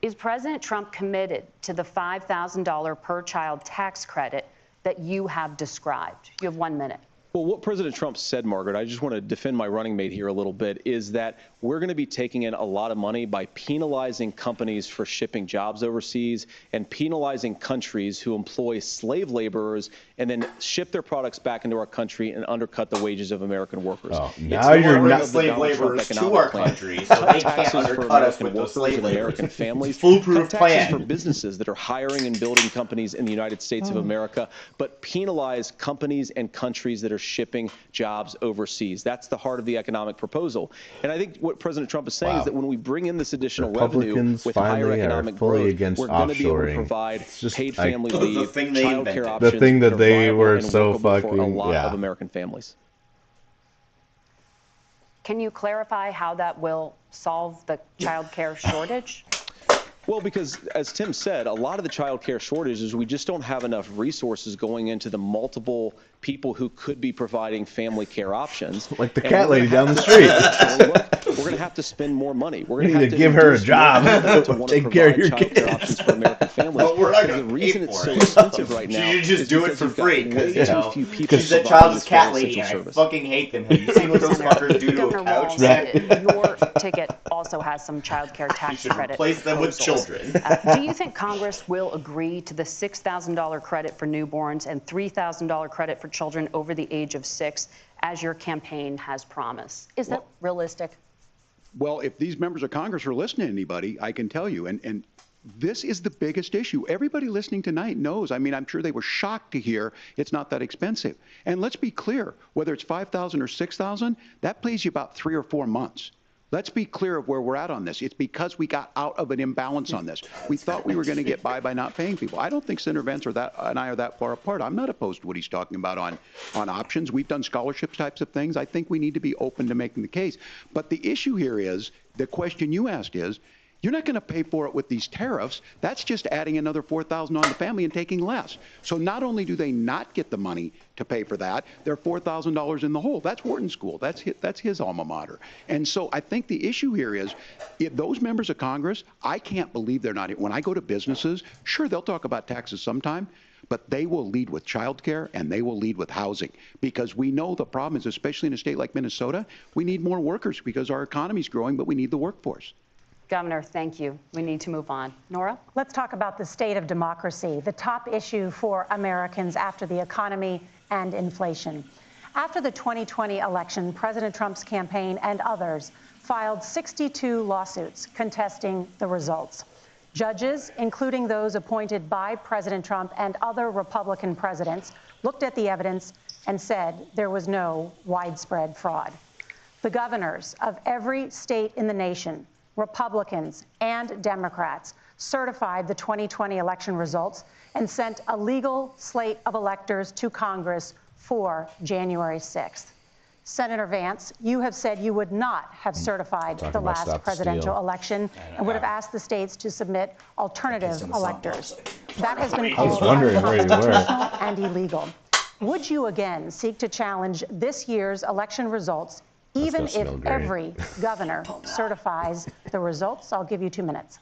Is President Trump committed to the $5,000 per child tax credit that you have described? You have 1 minute. Well, what President Trump said, Margaret, I just want to defend my running mate here a little bit, is that we're going to be taking in a lot of money by penalizing companies for shipping jobs overseas and penalizing countries who employ slave laborers and then ship their products back into our country and undercut the wages of American workers. Oh, now you're not slave laborers to our country, so they can't undercut us with those slave American families. Foolproof taxes plan for businesses that are hiring and building companies in the United States of America, but penalize companies and countries that are shipping jobs overseas. That's the heart of the economic proposal. And I think what President Trump is saying is that when we bring in this additional revenue with higher economic growth, we're going to be able to provide paid family leave, child care options, the thing that they were so fucking, for a lot of American families. Can you clarify how that will solve the child care shortage? Well, because as Tim said, a lot of the child care shortage is we just don't have enough resources going into the multiple people who could be providing family care options. Like the cat lady down the street. We're going to have to spend more money. We're going to to have to give her a job to take care of your child care options for American families. But we're not going the to reason pay it's for so it. expensive right now. You just do it for free because you know she's the child's cat lady, and I fucking hate them. Have you seen what those fuckers do to a couch? Your ticket also has some child care tax credit. Replace them with children. Do you think Congress will agree to the $6,000 credit for newborns and $3,000 credit for children over the age of 6, as your campaign has promised? Is that realistic? Well, if these members of Congress are listening to anybody, I can tell you, and this is the biggest issue. Everybody listening tonight knows. I mean, I'm sure they were shocked to hear it's not that expensive. And let's be clear, whether it's $5,000 or $6,000, that pays you about 3 or 4 months. Let's be clear of where we're at on this. It's because we got out of an imbalance on this. We thought we were going to get by not paying people. I don't think Senator Vance and I are that far apart. I'm not opposed to what he's talking about on options. We've done scholarship types of things. I think we need to be open to making the case. But the issue here is, the question you asked is, you're not going to pay for it with these tariffs. That's just adding another $4,000 on the family and taking less. So not only do they not get the money to pay for that, they're $4,000 in the hole. That's Wharton School. That's his alma mater. And so I think the issue here is, if those members of Congress, I can't believe they're not. When I go to businesses, sure, they'll talk about taxes sometime, but they will lead with childcare and they will lead with housing, because we know the problem is, especially in a state like Minnesota, we need more workers because our economy's growing, but we need the workforce. Governor, thank you. We need to move on. Nora? Let's talk about the state of democracy, the top issue for Americans after the economy and inflation. After the 2020 election, President Trump's campaign and others filed 62 lawsuits contesting the results. Judges, including those appointed by President Trump and other Republican presidents, looked at the evidence and said there was no widespread fraud. The governors of every state in the nation, Republicans and Democrats, certified the 2020 election results and sent a legal slate of electors to Congress for January 6th. Senator Vance, you have said you would not have certified the last presidential election and would have asked the states to submit alternative electors. That has been called unconstitutional and illegal. Would you again seek to challenge this year's election results, even if every governor certifies the results? I'll give you 2 minutes.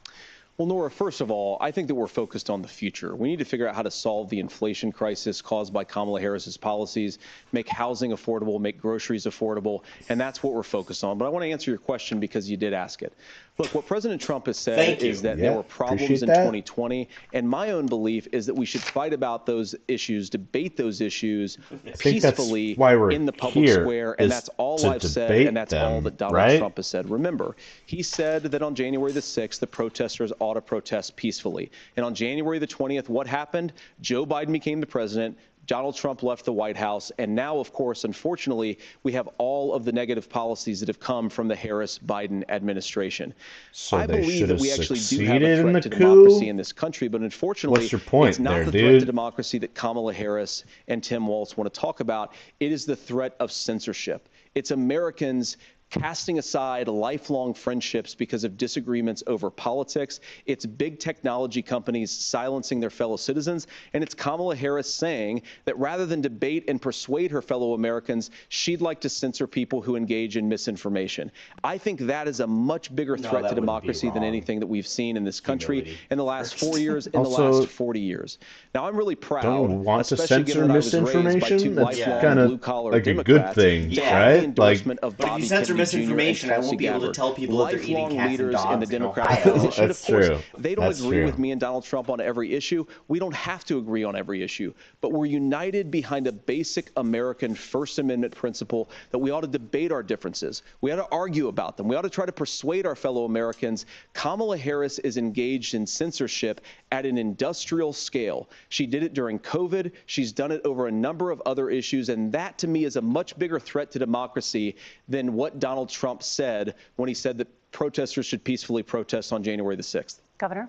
Well, Nora, first of all, I think that we're focused on the future. We need to figure out how to solve the inflation crisis caused by Kamala Harris's policies, make housing affordable, make groceries affordable, and that's what we're focused on. But I want to answer your question because you did ask it. Look, what President Trump has said is that there were problems in 2020, and my own belief is that we should fight about those issues, debate those issues peacefully in the public square, and that's all I've said, and that's all that Donald Trump has said. Remember, he said that on January the 6th, the protesters ought to protest peacefully. And on January the 20th, what happened? Joe Biden became the president. Donald Trump left the White House, and now, of course, unfortunately, we have all of the negative policies that have come from the Harris-Biden administration. So I they believe should that have we actually do succeeded have a in threat the to coup? democracy in this country, but unfortunately, What's your point it's not there, the threat to dude? democracy that Kamala Harris and Tim Walz want to talk about. It is the threat of censorship. It's Americans casting aside lifelong friendships because of disagreements over politics. It's big technology companies silencing their fellow citizens. And it's Kamala Harris saying that rather than debate and persuade her fellow Americans, she'd like to censor people who engage in misinformation. I think that is a much bigger threat to democracy than anything that we've seen in this country in the last 4 years, in the last 40 years. Now, I'm really proud. Don't you want to especially censor given that I was raised by two misinformation? That's lifelong kind of blue-collar like a good Democrats thing, to have the right? Like, endorsement of But if Bobby you censor Kennedy Jr. and misinformation, I Tulsi won't be able to Gabbard, tell people that they're eating lifelong cats and leaders dogs in the in Democratic Ohio. opposition. That's Of course, true. they don't That's agree true. with me and Donald Trump on every issue. We don't have to agree on every issue, but we're united behind a basic American First Amendment principle that we ought to debate our differences. We ought to argue about them. We ought to try to persuade our fellow Americans. Kamala Harris is engaged in censorship at an industrial scale. She did it during COVID. She's done it over a number of other issues, and that to me is a much bigger threat to democracy than what Donald Trump said when he said that protesters should peacefully protest on January the 6th. Governor?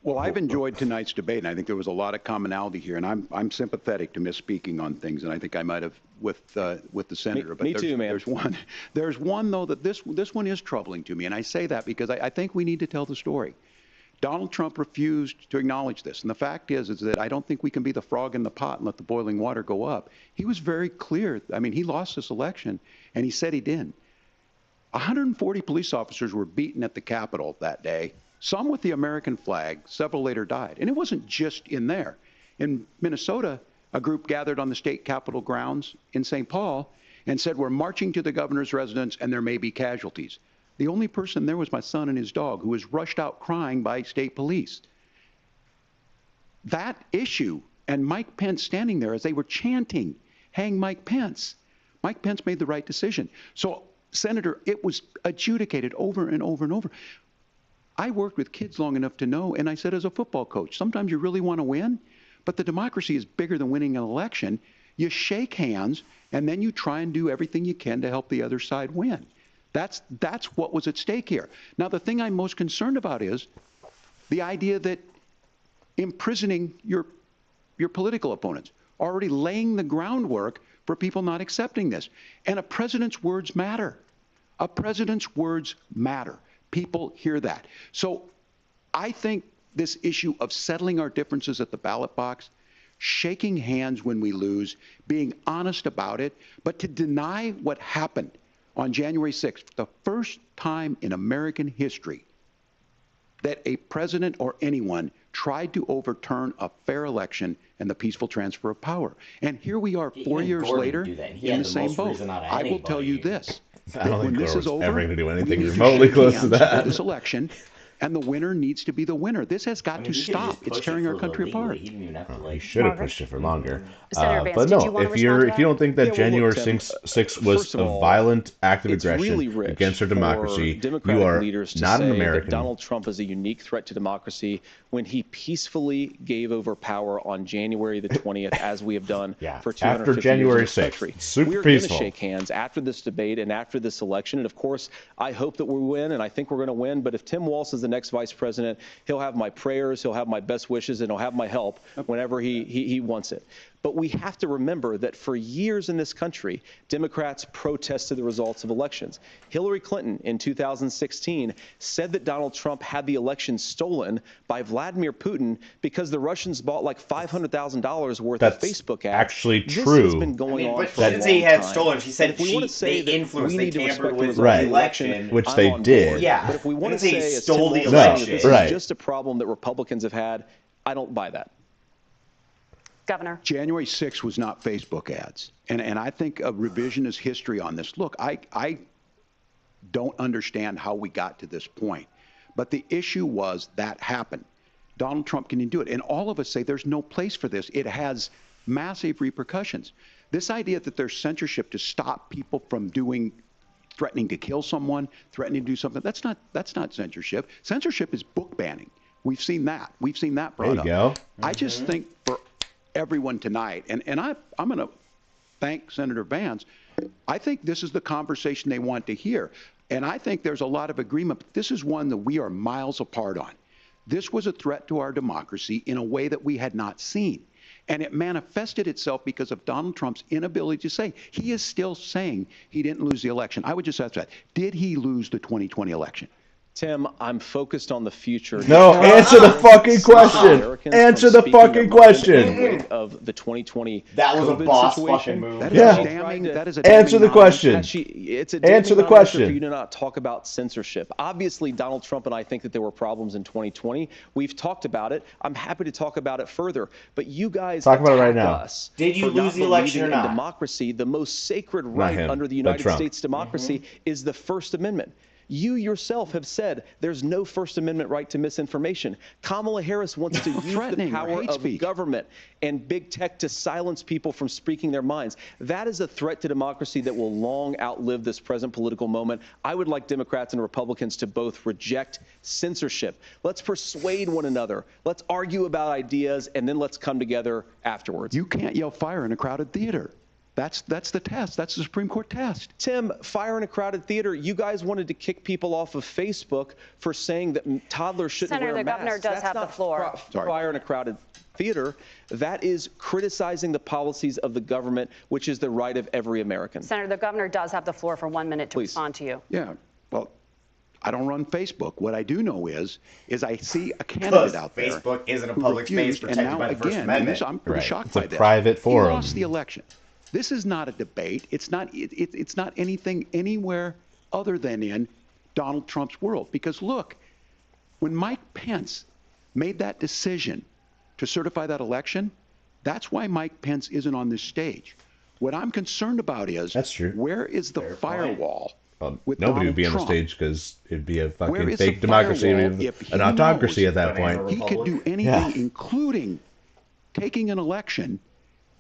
Well, I've enjoyed tonight's debate, and I think there was a lot of commonality here. And I'm sympathetic to misspeaking on things, and I think I might have with the senator. Me too, man. There's one though that this one is troubling to me, and I say that because I think we need to tell the story. Donald Trump refused to acknowledge this, and the fact is that I don't think we can be the frog in the pot and let the boiling water go up. He was very clear. I mean, he lost this election, and he said he didn't. 140 police officers were beaten at the Capitol that day. Some with the American flag, several later died. And it wasn't just in there. In Minnesota, a group gathered on the state capitol grounds in St. Paul and said, we're marching to the governor's residence and there may be casualties. The only person there was my son and his dog, who was rushed out crying by state police. That issue, and Mike Pence standing there as they were chanting, hang Mike Pence. Mike Pence made the right decision. So, Senator, it was adjudicated over and over and over. I worked with kids long enough to know, and I said as a football coach, sometimes you really want to win, but the democracy is bigger than winning an election. You shake hands, and then you try and do everything you can to help the other side win. That's what was at stake here. Now, the thing I'm most concerned about is the idea that imprisoning your political opponents, already laying the groundwork for people not accepting this. And a president's words matter. A president's words matter. People hear that. So I think this issue of settling our differences at the ballot box, shaking hands when we lose, being honest about it, but to deny what happened on January 6th, the first time in American history that a president or anyone tried to overturn a fair election and the peaceful transfer of power. And here we are 4 years later in the same boat. I will tell you this. I don't think this Gore is was over, ever going to do we anything need to remotely shake close to hands that. for this election, and the winner needs to be the winner. This has got to stop. It's tearing our country apart. He should have pushed it for longer. Senator Vance, But did no, you want to if you respond to don't think that Yeah, well, January look, Tim, 6th was first of a all, violent act of it's aggression really rich against our for democracy, Democratic you are leaders to not say an that American. Donald Trump is a unique threat to democracy when he peacefully gave over power on January the 20th, as we have done for 250 after years January in this 6th. country. Super We're going to peaceful. shake hands after this debate and after this election. And of course, I hope that we win, and I think we're going to win. But if Tim Walz is the next vice president, he'll have my prayers, he'll have my best wishes, and he'll have my help whenever he wants it. But we have to remember that for years in this country, Democrats protested the results of elections. Hillary Clinton in 2016 said that Donald Trump had the election stolen by Vladimir Putin because the Russians bought like $500,000 worth of Facebook ads. Actually This true. has been going on But for she a didn't say he long had time. stolen. She said If we want to say they that influenced, we they need to tampered respect the with results of the the election, which I'm they on did. board. Yeah. But if we want to Didn't say say he as stole Tim the Walz election. saying that this Right. is just a problem that Republicans have had, I don't buy that. Governor. January 6th was not Facebook ads. And I think a revisionist history on this. Look, I don't understand how we got to this point. But the issue was that happened. Donald Trump can do it. And all of us say there's no place for this. It has massive repercussions. This idea that there's censorship to stop people from threatening to kill someone, threatening to do something, that's not censorship. Censorship is book banning. We've seen that. We've seen that brought up. There you go. I just think for everyone tonight, and I'm going to thank Senator Vance. I think this is the conversation they want to hear. And I think there's a lot of agreement, but this is one that we are miles apart on. This was a threat to our democracy in a way that we had not seen. And it manifested itself because of Donald Trump's inability to say. He is still saying he didn't lose the election. I would just ask that. Did he lose the 2020 election? Tim, I'm focused on the future. No, answer the fucking question. Answer the fucking question. Of the 2020 that was COVID a boss situation. fucking move. That is damning. That is a answer the question. It's a answer the question. For you to not talk about censorship. Obviously, Donald Trump and I think that there were problems in 2020. We've talked about it. I'm happy to talk about it further. But you guys talk about it right now. Us Did you lose the election or not? Democracy, the most sacred right under the United States democracy, is the First Amendment. You yourself have said there's no First Amendment right to misinformation. Kamala Harris wants to use the power of government and big tech to silence people from speaking their minds. That is a threat to democracy that will long outlive this present political moment. I would like Democrats and Republicans to both reject censorship. Let's persuade one another. Let's argue about ideas, and then let's come together afterwards. You can't yell fire in a crowded theater. That's the test. That's the Supreme Court test. Tim, fire in a crowded theater. You guys wanted to kick people off of Facebook for saying that toddlers shouldn't wear masks. Senator, the governor does have the floor. Fire in a crowded theater. That is criticizing the policies of the government, which is the right of every American. Senator, the governor does have the floor for 1 minute to respond to you. Yeah. Well, I don't run Facebook. What I do know is I see a candidate out there. Facebook isn't a public space protected by the First Amendment. I'm pretty shocked by that. It's a private forum. He lost the election. This is not a debate. It's not anything anywhere other than in Donald Trump's world. Because look, when Mike Pence made that decision to certify that election, that's why Mike Pence isn't on this stage. What I'm concerned about is where is the firewall? With nobody would be on the stage because it'd be a fucking fake democracy, an autocracy at that point. He could do anything, including taking an election,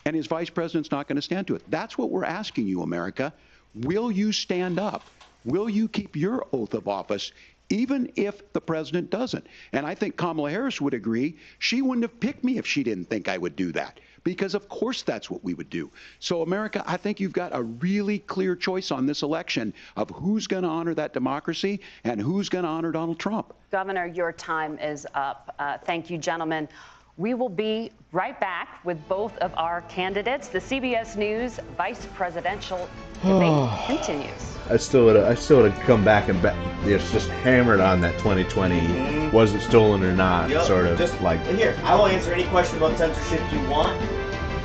and his vice president's not going to stand to it. That's what we're asking you, America. Will you stand up? Will you keep your oath of office, even if the president doesn't? And I think Kamala Harris would agree. She wouldn't have picked me if she didn't think I would do that, because of course that's what we would do. So America, I think you've got a really clear choice on this election of who's going to honor that democracy and who's going to honor Donald Trump. Governor, your time is up. Thank you, gentlemen. We will be right back with both of our candidates. The CBS News vice presidential debate continues. I still would have come back and just hammered on that 2020 was it stolen or not, sort of just like. Here, I will answer any question about censorship you want.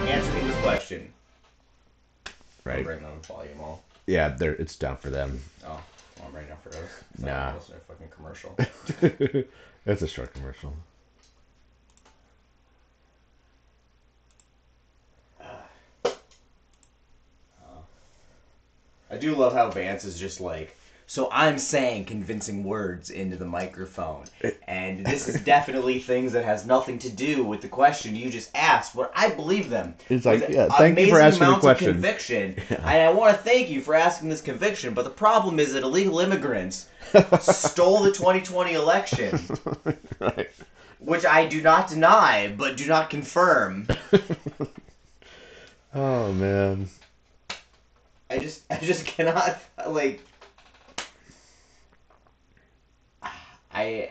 Answer me this question. Right. I'll bring down the volume all. Yeah, it's down for them. Oh, I'm right now for those. Nah. That's a fucking commercial. That's a short commercial. I do love how Vance is just like, so I'm saying convincing words into the microphone. And this is definitely things that has nothing to do with the question you just asked, but I believe them. It's like, yeah, thank you for asking the question. Conviction. Yeah. And I want to thank you for asking this conviction, but the problem is that illegal immigrants stole the 2020 election. Right. Which I do not deny, but do not confirm. Oh, man. I just cannot, like, I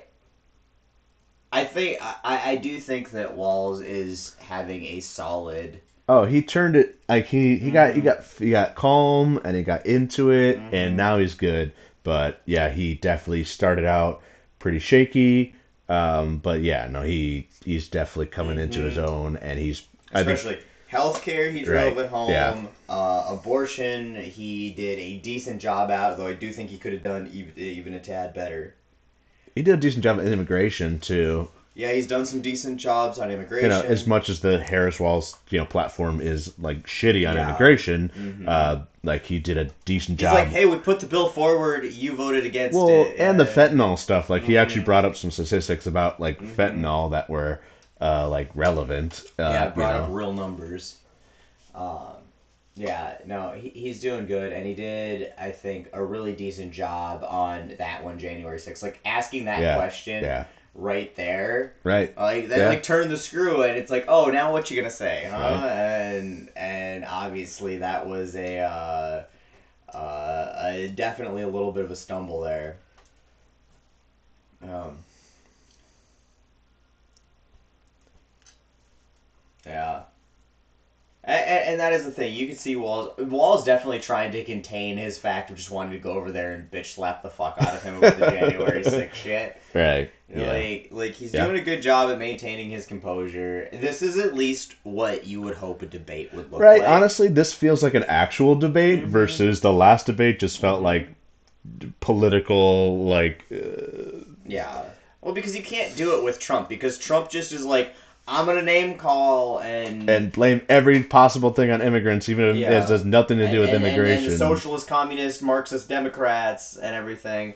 do think that Walz is having a solid. Oh, he turned it like he got calm and he got into it, and now he's good. But yeah, he definitely started out pretty shaky. But yeah, no, he's definitely coming into his own, and Especially healthcare, he drove it home. Yeah. Abortion, he did a decent job at, though I do think he could have done even a tad better. He did a decent job at immigration too. Yeah, he's done some decent jobs on immigration. You know, as much as the Harris-Walz platform is like shitty on immigration, like he did a decent job. He's like, hey, we put the bill forward, you voted against it. Well, and the fentanyl stuff, like he actually brought up some statistics about like fentanyl that were like relevant. Brought up real numbers. Yeah, no, he's doing good, and he did, I think, a really decent job on that one January 6th. Like, asking that question right there. Right. Like they like turn the screw and it's like, oh, now what you gonna say, huh? Right. And obviously that was definitely a little bit of a stumble there. Yeah. And that is the thing. You can see Wall's definitely trying to contain his fact of just wanting to go over there and bitch slap the fuck out of him with the January 6th shit. Right. Yeah. Like he's doing a good job at maintaining his composure. This is at least what you would hope a debate would look like. Right. Honestly, this feels like an actual debate versus the last debate just felt like political, like... Yeah. Well, because you can't do it with Trump, because Trump just is like, I'm going to name call and blame every possible thing on immigrants, even if it has nothing to do with immigration. And the socialist, communist, Marxist, Democrats, and everything.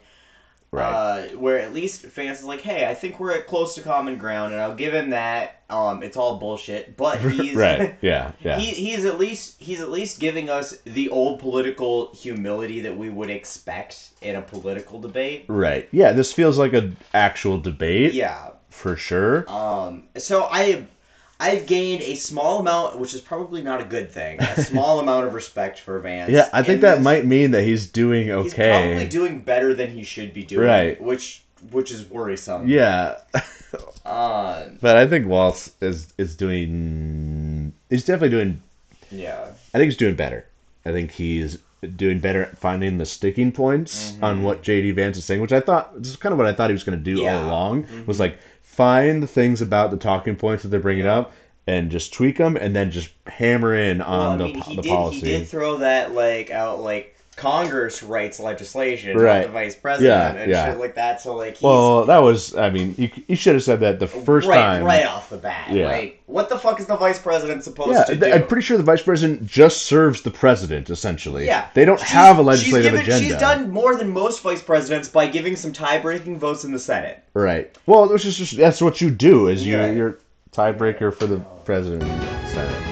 Right. Where at least Vance is like, hey, I think we're close to common ground, and I'll give him that. It's all bullshit, but he's right. Yeah. He's at least giving us the old political humility that we would expect in a political debate. Right. Yeah. This feels like an actual debate. Yeah. For sure. So I've gained a small amount, which is probably not a good thing, a small amount of respect for Vance. Yeah, I think that might mean that he's doing okay. He's probably doing better than he should be doing, right? Which is worrisome. Yeah. But I think Waltz is doing. He's definitely doing. Yeah. I think he's doing better. I think he's doing better at finding the sticking points on what J.D. Vance is saying, which I thought this is kind of what I thought he was going to do all along. Was like find the things about the talking points that they're bringing up and just tweak them, and then just hammer in on the policy. He did throw that out Congress writes legislation, not the vice president, and shit like that. So well, that was, I mean, you should have said that the first time, right off the bat. Yeah. Like, what the fuck is the vice president supposed to do? I'm pretty sure the vice president just serves the president, essentially. Yeah, they don't have a legislative agenda. She's done more than most vice presidents by giving some tie-breaking votes in the Senate. Right. Well, it's just that's what you do. Is you're tiebreaker for the president in the Senate.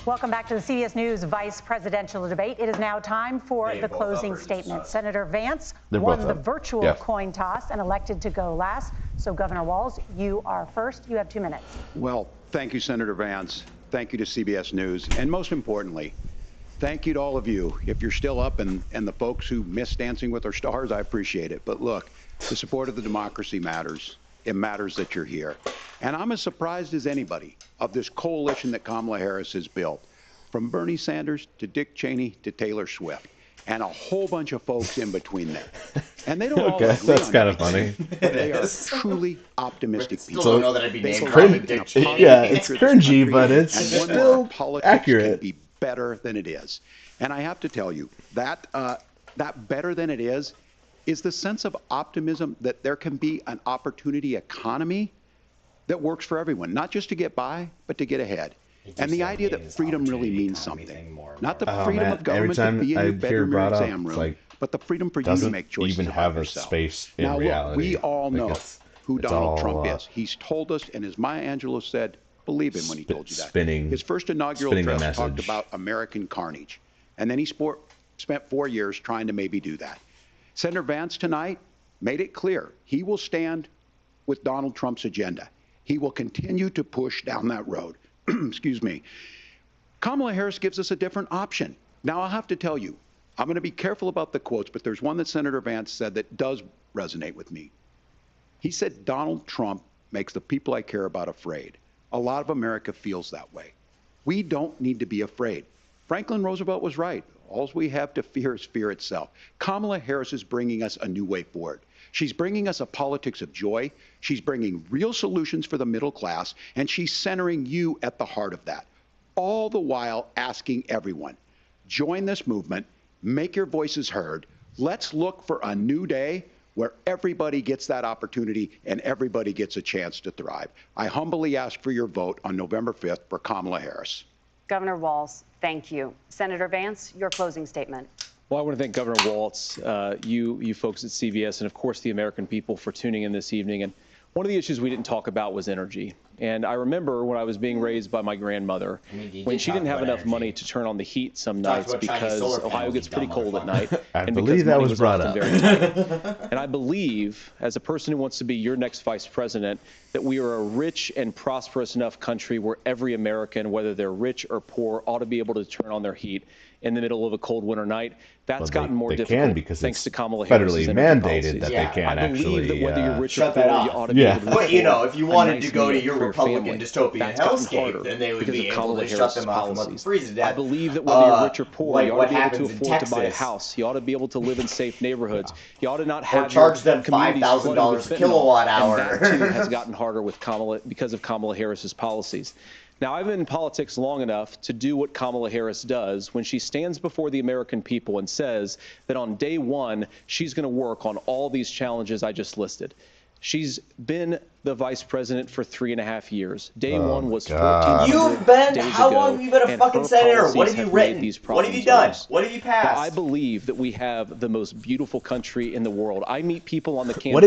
Welcome back to the CBS News Vice Presidential Debate. It is now time for the closing statement. Senator Vance won the virtual coin toss and elected to go last. So, Governor Walz, you are first. You have 2 minutes. Well, thank you, Senator Vance. Thank you to CBS News. And most importantly, thank you to all of you. If you're still up and the folks who miss Dancing with Our Stars, I appreciate it. But look, the support of the democracy matters. It matters that you're here. And I'm as surprised as anybody of this coalition that Kamala Harris has built, from Bernie Sanders to Dick Cheney to Taylor Swift, and a whole bunch of folks in between there. And they don't all agree that's on kind of funny. But they are truly optimistic people. Still don't know that I'd be named Dick Cheney. Yeah, it's cringy, but it's still accurate. Can be better than it is. And I have to tell you, that better than it is the sense of optimism that there can be an opportunity economy that works for everyone, not just to get by, but to get ahead. And the idea that freedom really means something. Not the freedom of government to be in your bedroom or exam room, but the freedom for you to make choices even have a space in now, reality. Look, we all know who Donald Trump is. He's told us, and as Maya Angelou said, believe him when he told you that. His first inaugural address talked about American carnage. And then he spent 4 years trying to maybe do that. Senator Vance tonight made it clear he will stand with Donald Trump's agenda. He will continue to push down that road. Excuse me. Kamala Harris gives us a different option. Now, I'll have to tell you, I'm going to be careful about the quotes, but there's one that Senator Vance said that does resonate with me. He said, Donald Trump makes the people I care about afraid. A lot of America feels that way. We don't need to be afraid. Franklin Roosevelt was right. All we have to fear is fear itself. Kamala Harris is bringing us a new way forward. She's bringing us a politics of joy. She's bringing real solutions for the middle class, and she's centering you at the heart of that. All the while asking everyone, join this movement, make your voices heard. Let's look for a new day where everybody gets that opportunity and everybody gets a chance to thrive. I humbly ask for your vote on November 5th for Kamala Harris. Governor Walz, thank you. Senator Vance, your closing statement. Well, I want to thank Governor Walz, you folks at CBS, and of course the American people for tuning in this evening. And One of the issues we didn't talk about was energy. And I remember when I was being raised by my grandmother, when she didn't have enough money to turn on the heat some nights because Ohio gets pretty cold at night. I believe that was brought up. And I believe, as a person who wants to be your next vice president, that we are a rich and prosperous enough country where every American, whether they're rich or poor, ought to be able to turn on their heat in the middle of a cold winter night. That's gotten more difficult thanks to Kamala Harris's federally mandated policies. that they can't I believe actually that whether you're rich shut or that poor, off. you ought to be able to But, you know, if you wanted nice to go to meal your for Republican family. dystopian That's gotten hellscape, harder then they would because be of able Kamala to shut Harris's them off and let them policies. freeze to death. I believe that whether you're rich or poor, like you ought what to be able to happens in afford to buy a Texas. house. You ought to be able to live in safe neighborhoods. You ought to not Or have charge your them communities flooded $5,000 with a fentanyl. kilowatt hour. And that too has gotten harder with Kamala because of Kamala Harris's policies. Now, I've been in politics long enough to do what Kamala Harris does when she stands before the American people and says that on day one, she's going to work on all these challenges I just listed. She's been the vice president for 3.5 years. Day one was 1,400 You've been, days how ago, long have you been a and fucking her senator? What policies have you made written? these What have you problems done? worse. What have you Now, passed? I believe that we have the most beautiful country in the world. I meet people on the campaign What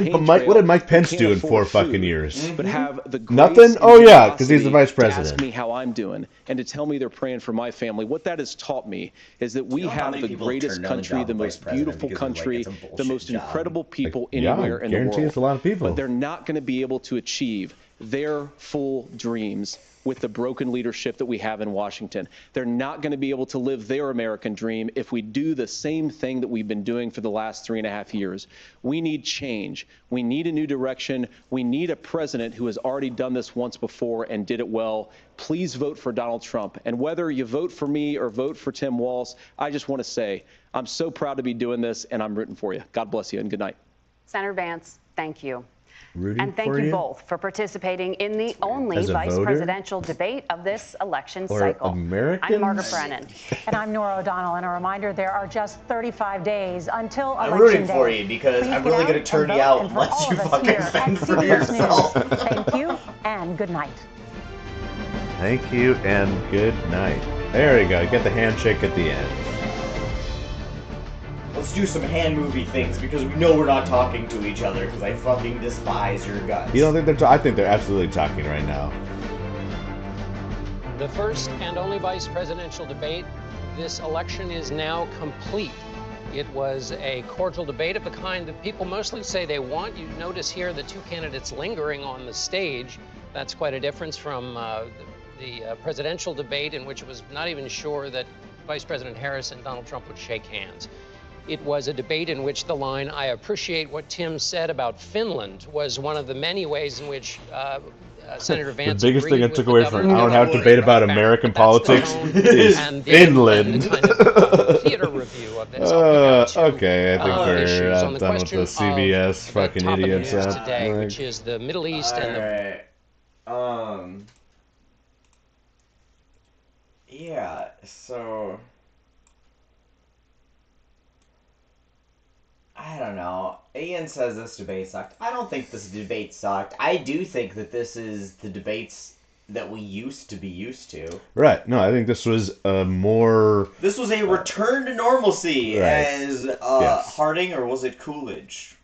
did Mike Pence do in 4 food, fucking years? But have the Nothing? Oh yeah, because he's the vice president. To ask me how I'm doing and to tell me they're praying for my family. What that has taught me is that we have the greatest country, the most beautiful country, the most incredible people anywhere in the world. Guarantee it's a lot of people. But they're not going to be able to achieve their full dreams with the broken leadership that we have in Washington. They're not going to be able to live their American dream if we do the same thing that we've been doing for the last 3.5 years. We need change. We need a new direction. We need a president who has already done this once before and did it well. Please vote for Donald Trump. And whether you vote for me or vote for Tim Walz, I just want to say I'm so proud to be doing this, and I'm rooting for you. God bless you, and good night. Senator Vance, thank you. Rooting and thank for you both for participating in the only vice presidential debate of this election cycle. Americans? I'm Margaret Brennan. And I'm Nora O'Donnell. And a reminder, there are just 35 days until I'm election rooting for you because I'm really going to turn you out unless you fucking fend for yourself. Thank you and good night. Thank you and good night. There you go. Get the handshake at the end. Let's do some hand movie things because we know we're not talking to each other because I fucking despise your guts. You don't think they're I think they're absolutely talking right now. The first and only vice presidential debate. This election is now complete. It was a cordial debate of the kind that people mostly say they want. You notice here the two candidates lingering on the stage. That's quite a difference from the presidential debate in which it was not even sure that Vice President Harris and Donald Trump would shake hands. It was a debate in which the line, "I appreciate what Tim said about Finland," was one of the many ways in which Senator Vance the biggest thing I took away from an hour-and-a-half debate about American politics is Finland. Theater review of this. Okay, I think we're done with the CBS fucking idiots today, which is the Middle East and yeah, so I don't know. Ian says this debate sucked. I don't think this debate sucked. I do think that this is the debates that we used to be used to. Right. No, I think this was a more... This was a return to normalcy, right. as Yes. Harding, or was it Coolidge?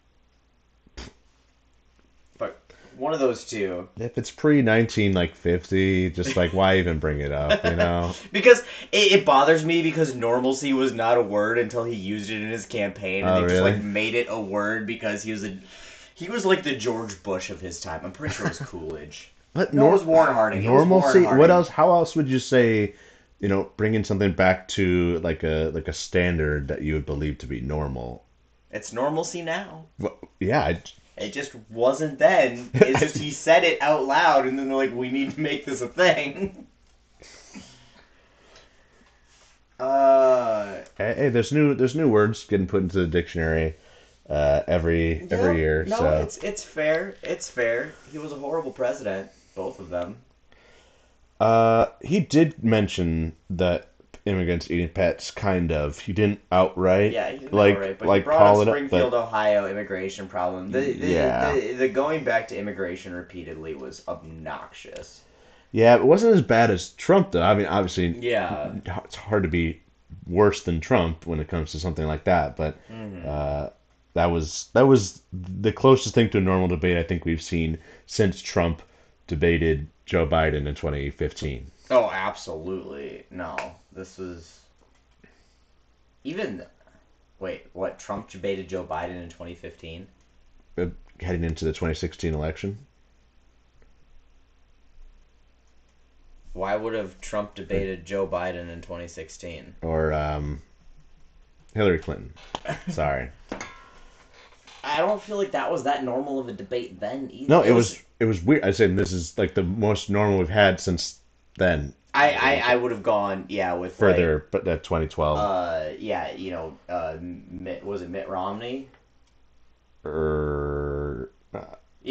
But one of those two. If it's pre-1950, just like, why even bring it up, you know? Because it bothers me because normalcy was not a word until he used it in his campaign, and they just like made it a word because he was like the George Bush of his time. I'm pretty sure it was Coolidge. But no, it was Warren Harding. Normalcy. What else? How else would you say? You know, bringing something back to like a standard that you would believe to be normal. It's normalcy now. Well, yeah. It just wasn't then. It's just he said it out loud, and then they're like, "We need to make this a thing." Hey, there's new words getting put into the dictionary every year. No, so it's fair. It's fair. He was a horrible president, both of them. He did mention that immigrants eating pets, kind of. He didn't outright. Yeah, he didn't like outright, but like he brought call up it Springfield, up, Ohio immigration problem. The going back to immigration repeatedly was obnoxious. Yeah, it wasn't as bad as Trump, though. I mean, obviously, yeah, it's hard to be worse than Trump when it comes to something like that. But That was the closest thing to a normal debate I think we've seen since Trump debated Joe Biden in 2015. Oh, absolutely. No, this was even. Wait, what? Trump debated Joe Biden in 2015? Heading into the 2016 election. Why would have Trump debated Joe Biden in 2016? Or Hillary Clinton. Sorry. I don't feel like that was that normal of a debate then either. No, it was weird. I said this is like the most normal we've had since then. I would have gone with further, like, but that 2012. Was it Mitt Romney? It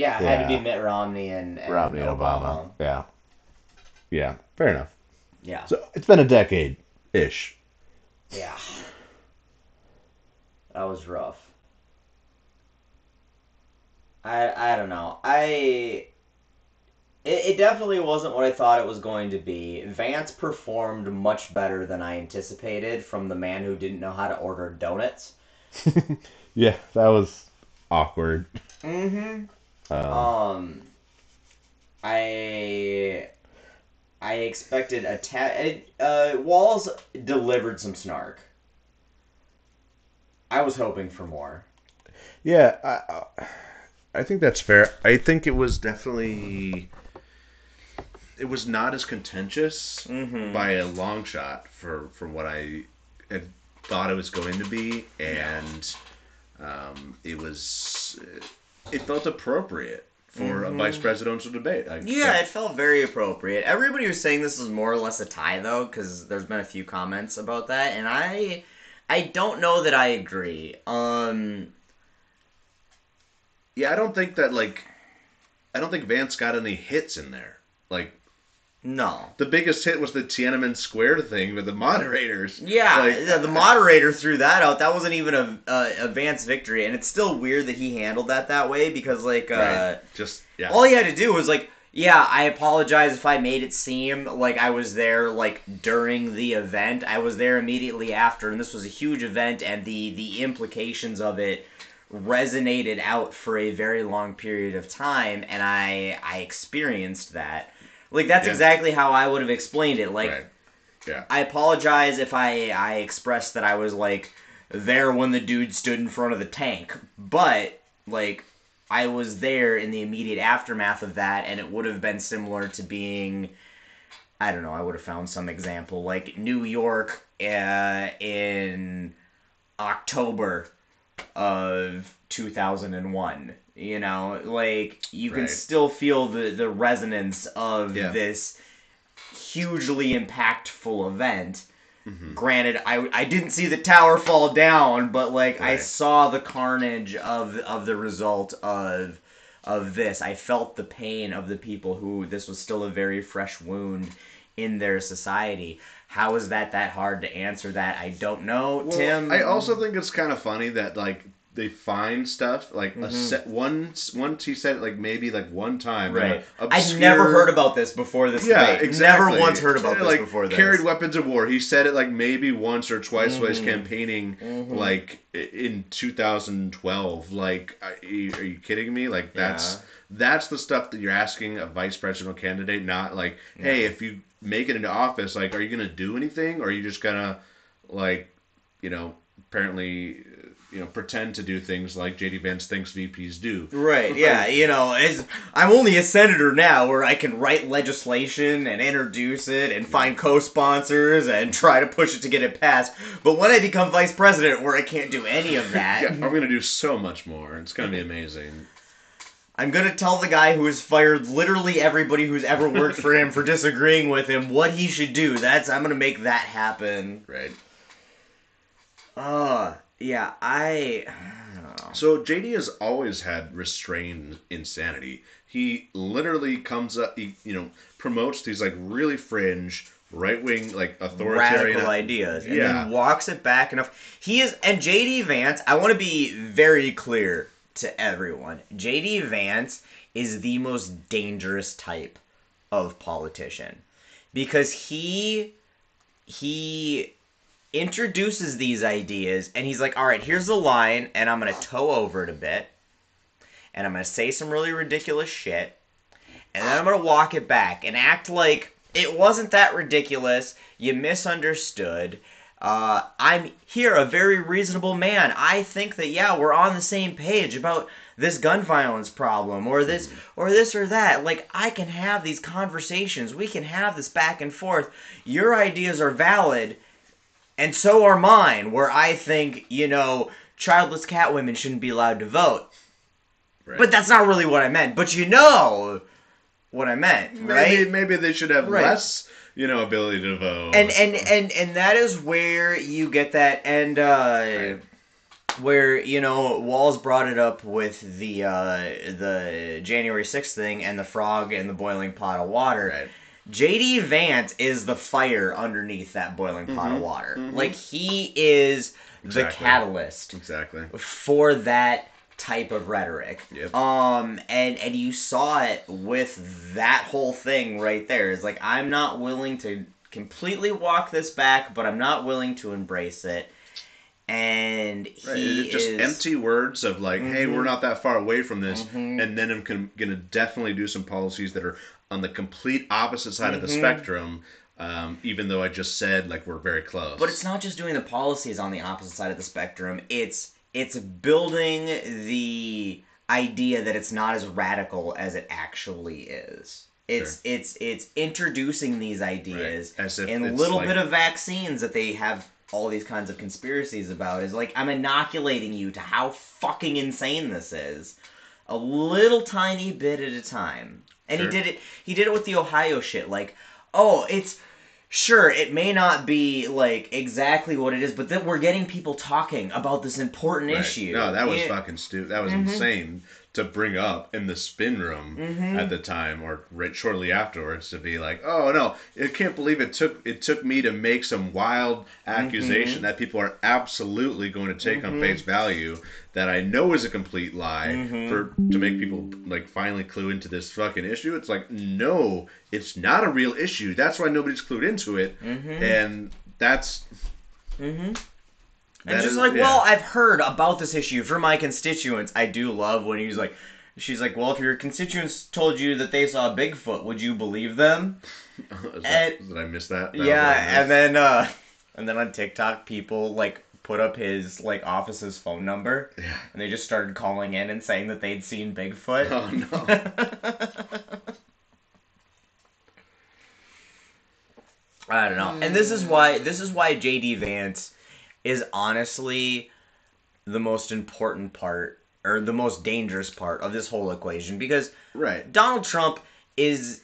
had to be Mitt Romney and Romney and Obama. Yeah, fair enough. Yeah. So it's been a decade-ish. Yeah. That was rough. I don't know. It definitely wasn't what I thought it was going to be. Vance performed much better than I anticipated from the man who didn't know how to order donuts. Yeah, that was awkward. Mm-hmm. I expected Walls delivered some snark. I was hoping for more. Yeah, I think that's fair. I think it was definitely... It was not as contentious by a long shot from what I had thought it was going to be, and it felt appropriate for a vice presidential debate. It felt very appropriate. Everybody was saying this was more or less a tie, though, because there's been a few comments about that, and I don't know that I agree. Yeah, I don't think Vance got any hits in there. No. The biggest hit was the Tiananmen Square thing with the moderators. Yeah, the moderator threw that out. That wasn't even a Vance victory, and it's still weird that he handled that way because, all he had to do was, I apologize if I made it seem like I was there, during the event. I was there immediately after, and this was a huge event, and the implications of it resonated out for a very long period of time, and I experienced that. That's exactly how I would have explained it. I apologize if I expressed that I was, there when the dude stood in front of the tank. But, I was there in the immediate aftermath of that, and it would have been similar to being... I don't know, I would have found some example. New York in October of 2001. You know, you can still feel the resonance of this hugely impactful event. Mm-hmm. Granted, I didn't see the tower fall down, but I saw the carnage of the result of this. I felt the pain of the people who this was still a very fresh wound in their society. How is that hard to answer that? I don't know, Tim. I also think it's kind of funny that they find stuff once he said it maybe one time. Right. I'd never heard about this before this debate. Exactly. Never once heard about this before this. Carried weapons of war. He said it maybe once or twice while he's campaigning in 2012. Are you kidding me? That's the stuff that you're asking a vice presidential candidate, not hey, if you make it into office, are you gonna do anything, or are you just gonna apparently pretend to do things like J.D. Vance thinks VPs do. Right, yeah, I'm only a senator now where I can write legislation and introduce it and find co-sponsors and try to push it to get it passed. But when I become vice president where I can't do any of that... I'm going to do so much more. It's going to be amazing. I'm going to tell the guy who has fired literally everybody who's ever worked for him for disagreeing with him what he should do. I'm going to make that happen. Right. Yeah, I don't know. So JD has always had restrained insanity. He literally comes up, promotes these really fringe, right-wing, authoritarian... radical ideas. And then walks it back enough. And JD Vance, I want to be very clear to everyone. JD Vance is the most dangerous type of politician. Because he introduces these ideas, and he's like, all right, here's the line, and I'm going to toe over it a bit, and I'm going to say some really ridiculous shit, and then I'm going to walk it back and act like it wasn't that ridiculous, you misunderstood, I'm here, a very reasonable man. I think that, yeah, we're on the same page about this gun violence problem, or this or that. Like, I can have these conversations. We can have this back and forth. Your ideas are valid, and so are mine, where I think, childless cat women shouldn't be allowed to vote. Right. But that's not really what I meant. But you know what I meant, right? Maybe they should have less, ability to vote. And that is where you get that, and where, Walls brought it up with the January 6th thing and the frog and the boiling pot of water. Right. J.D. Vance is the fire underneath that boiling pot of water. Mm-hmm. Like, he is the catalyst for that type of rhetoric. Yep. And you saw it with that whole thing right there. It's like, I'm not willing to completely walk this back, but I'm not willing to embrace it. And he just empty words of like, hey, we're not that far away from this, and then I'm gonna definitely do some policies that are on the complete opposite side of the spectrum, even though I just said like we're very close. But it's not just doing the policies on the opposite side of the spectrum. It's building the idea that it's not as radical as it actually is. It's introducing these ideas in a little bit of vaccines that they have all these kinds of conspiracies about. Is like, I'm inoculating you to how fucking insane this is, a little tiny bit at a time. And he did it with the Ohio shit. Like, oh, it's sure, it may not be like exactly what it is, but then we're getting people talking about this important issue. No, that was fucking stupid. That was insane to bring up in the spin room at the time, or shortly afterwards, to be like, oh no, I can't believe it took me to make some wild accusation that people are absolutely going to take on face value, that I know is a complete lie, to make people like finally clue into this fucking issue. It's like, no, it's not a real issue. That's why nobody's clued into it, and that's. And just well, I've heard about this issue from my constituents. I do love when she's like, well, if your constituents told you that they saw Bigfoot, would you believe them? Did I miss that? And then on TikTok, people like put up his like office's phone number, and they just started calling in and saying that they'd seen Bigfoot. Oh no. I don't know. And this is why J.D. Vance is honestly the most important part, or the most dangerous part of this whole equation, because Donald Trump is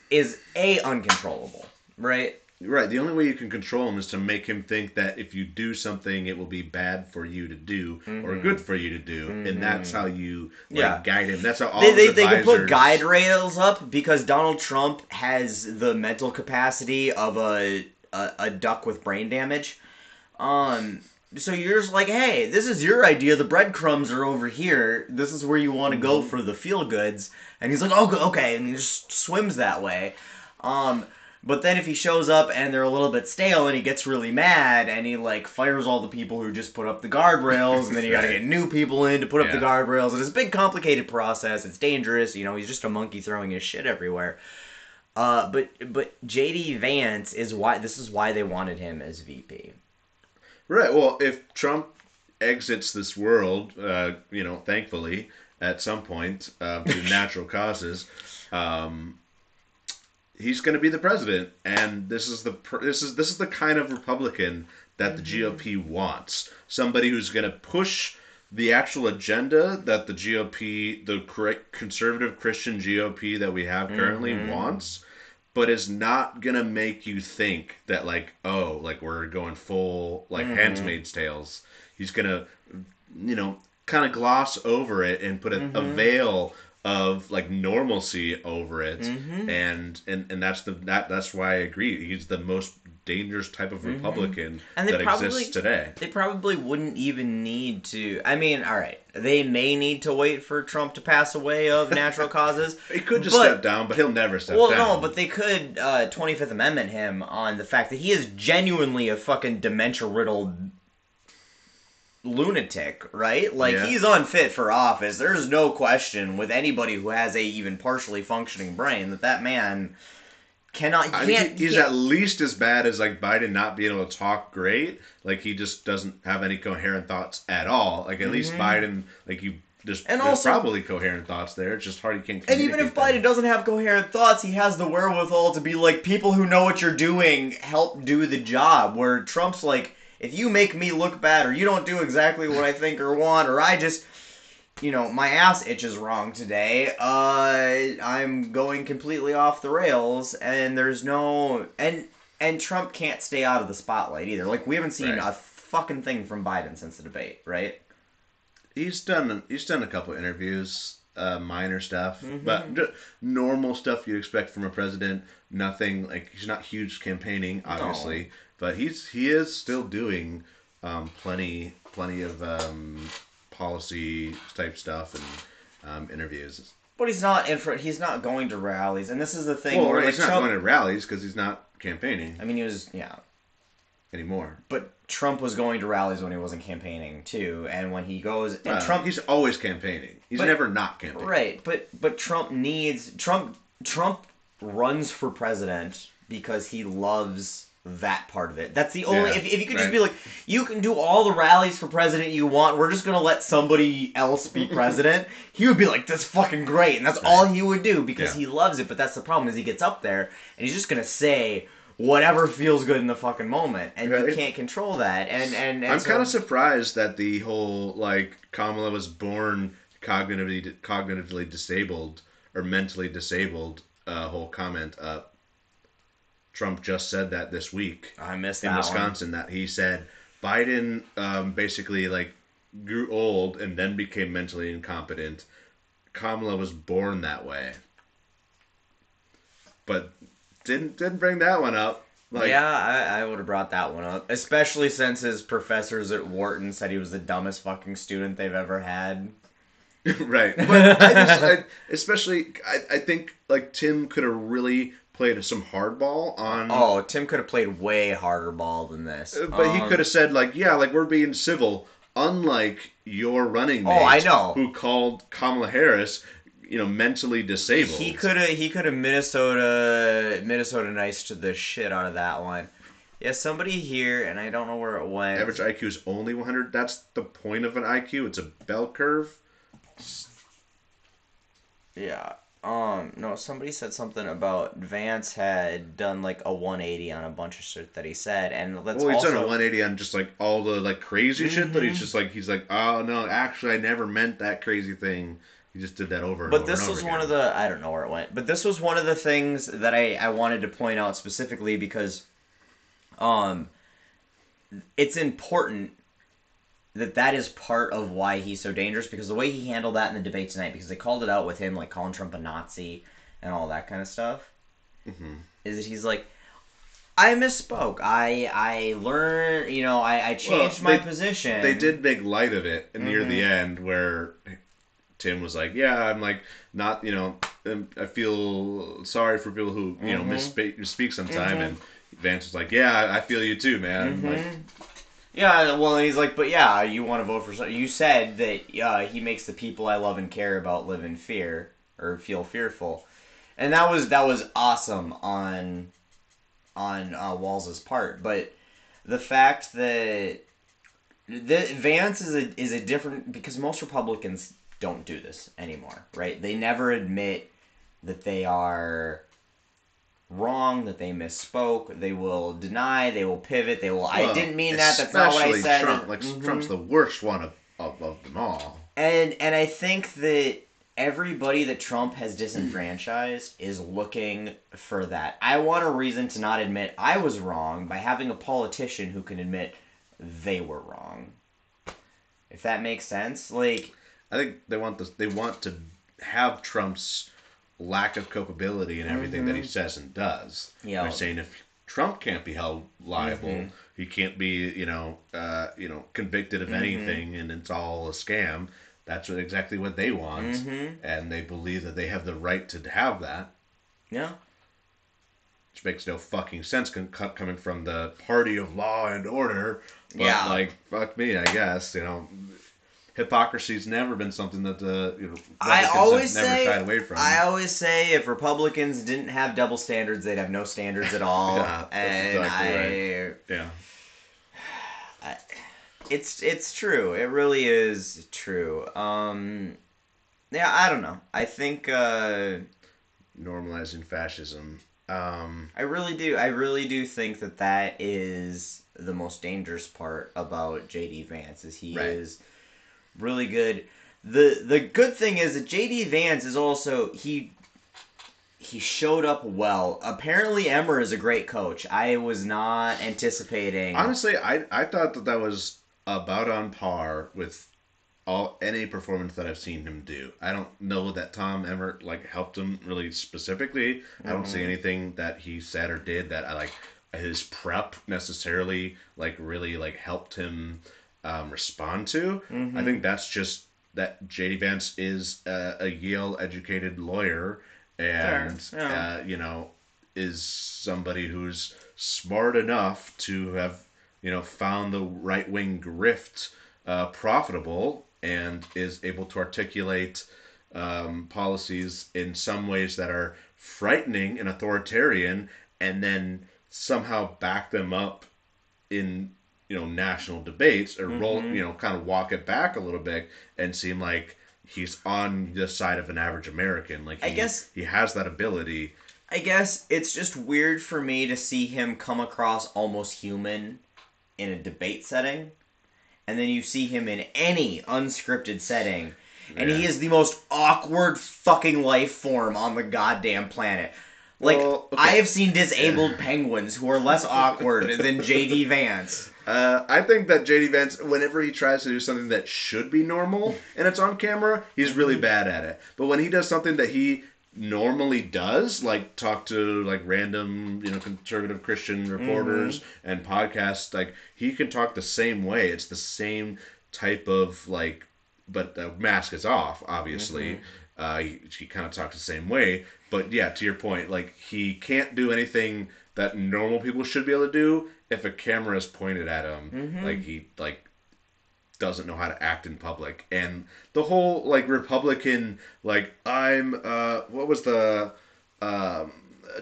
uncontrollable, right? Right. The only way you can control him is to make him think that if you do something, it will be bad for you to do or good for you to do, and that's how you guide him. That's how all they can put guide rails up, because Donald Trump has the mental capacity of a duck with brain damage. So you're just like, hey, this is your idea. The breadcrumbs are over here. This is where you want to go for the feel goods. And he's like, oh, okay, and he just swims that way. But then if he shows up and they're a little bit stale, and he gets really mad, and he like fires all the people who just put up the guardrails, and then you got to get new people in to put up the guardrails. And it's a big, complicated process. It's dangerous. He's just a monkey throwing his shit everywhere. But J.D. Vance is why they wanted him as VP. Right. Well, if Trump exits this world, thankfully at some point to natural causes, he's going to be the president, and this is the kind of Republican that the GOP wants. Somebody who's going to push the actual agenda that the GOP, the correct conservative Christian GOP that we have currently wants, but is not going to make you think that like, oh, like we're going full like Handmaid's Tales. He's going to, kind of gloss over it and put a veil of like normalcy over it, and that's why I agree. He's the most dangerous type of Republican and that exists today. They probably wouldn't even need to. I mean, all right, they may need to wait for Trump to pass away of natural causes. He could just step down, but he'll never step down. Well, no, but they could 25th Amendment him on the fact that he is genuinely a fucking dementia-riddled lunatic, right? Like, he's unfit for office. There's no question with anybody who has a even partially functioning brain that man cannot. He's at least as bad as like Biden not being able to talk great. Like he just doesn't have any coherent thoughts at all. Like at least Biden, like there's probably coherent thoughts there. It's just hard you can't. And even if Biden doesn't have coherent thoughts, he has the wherewithal to be like, people who know what you're doing help do the job. Where Trump's like, if you make me look bad, or you don't do exactly what I think or want, or I just, my ass itches wrong today, I'm going completely off the rails, and there's no... And Trump can't stay out of the spotlight either. Like, we haven't seen a fucking thing from Biden since the debate, right? He's done a couple interviews, minor stuff, but just normal stuff you'd expect from a president. Nothing, like, he's not huge campaigning, obviously. No. But he is still doing plenty of policy type stuff and interviews. But he's not he's not going to rallies, and this is the thing. Well, he's not going to rallies because he's not campaigning. I mean, he was anymore. But Trump was going to rallies when he wasn't campaigning too, and when he goes and Trump, he's always campaigning. He's never not campaigning. Right, but Trump runs for president because he loves that part of it. That's the only... If you could just be like, you can do all the rallies for president you want, we're just going to let somebody else be president, he would be like, that's fucking great. And that's all he would do because he loves it. But that's the problem is he gets up there and he's just going to say whatever feels good in the fucking moment. And you can't control that. And I'm kind of surprised that the whole, like, Kamala was born cognitively disabled or mentally disabled whole comment Trump just said that this week. I missed in Wisconsin. That he said Biden basically like grew old and then became mentally incompetent. Kamala was born that way, but didn't bring that one up. Like, I would have brought that one up, especially since his professors at Wharton said he was the dumbest fucking student they've ever had. Right, but I think like Tim could have really played some hardball on... Oh, Tim could have played way harder ball than this. But he could have said, like, we're being civil, unlike your running mate. Oh, I know. Who called Kamala Harris, mentally disabled. He could have Minnesota nice to the shit out of that one. Yeah, somebody here, and I don't know where it went. Average IQ is only 100. That's the point of an IQ. It's a bell curve. Yeah. No, somebody said something about Vance had done like a 180 on a bunch of shit that he said, and that's he's done a 180 on just like all the like crazy shit that he's like, oh no, actually I never meant that crazy thing. He just did that over and over. But this was one of the, I don't know where it went, but this was one of the things that I wanted to point out specifically because, it's important that is part of why he's so dangerous, because the way he handled that in the debate tonight, because they called it out with him, like calling Trump a Nazi and all that kind of stuff, is that he's like, I misspoke. I learned, I changed my position. They did make light of it near the end where Tim was like, I'm like, not, I feel sorry for people who, misspeak sometime, and Vance was like, I feel you too, man. Like, yeah, well, and he's like, but you want to vote for something. You said that he makes the people I love and care about live in fear or feel fearful, and that was awesome on Walz's part. But the fact that Vance is a different, because most Republicans don't do this anymore, right? They never admit that they are wrong, that they misspoke. They will deny, they will pivot, they will, I didn't mean that, that's not what I said. Trump, Trump's the worst one of them all. And I think that everybody that Trump has disenfranchised is looking for that. I want a reason to not admit I was wrong by having a politician who can admit they were wrong. If that makes sense. Like, I think they want to have Trump's lack of culpability in everything that he says and does. Yeah. By saying if Trump can't be held liable. Mm-hmm. He can't be, convicted of anything, and it's all a scam. That's exactly what they want, and they believe that they have the right to have that. Yeah. Which makes no fucking sense coming from the party of law and order. But, like, fuck me, I guess, hypocrisy's never been something that Republicans have never shied away from. I always say if Republicans didn't have double standards, they'd have no standards at all. Yeah, that's exactly right. Yeah. It's true. It really is true. Yeah, I don't know. I think normalizing fascism. I really do. I really do think that is the most dangerous part about JD Vance. Is he is really good. The good thing is that JD Vance is also he showed up well. Apparently, Emmer is a great coach. I was not anticipating. Honestly, I thought that was about on par with any performance that I've seen him do. I don't know that Tom Emmer helped him really specifically. I don't see anything that he said or did that his prep necessarily really helped him respond to. I think that's just that JD Vance is a Yale educated lawyer and is somebody who's smart enough to have found the right wing grift profitable and is able to articulate policies in some ways that are frightening and authoritarian, and then somehow back them up in national debates or roll kind of walk it back a little bit and seem like he's on the side of an average American. I guess he has that ability. I guess it's just weird for me to see him come across almost human in a debate setting. And then you see him in any unscripted setting, and he is the most awkward fucking life form on the goddamn planet. I have seen disabled penguins who are less awkward than JD Vance. I think that JD Vance, whenever he tries to do something that should be normal and it's on camera, he's really bad at it. But when he does something that he normally does, like talk to random conservative Christian reporters and podcasts, he can talk the same way. It's the same type of but the mask is off, obviously. He kind of talks the same way, but yeah, to your point, he can't do anything that normal people should be able to do if a camera is pointed at him. He doesn't know how to act in public. And the whole Republican I'm what was the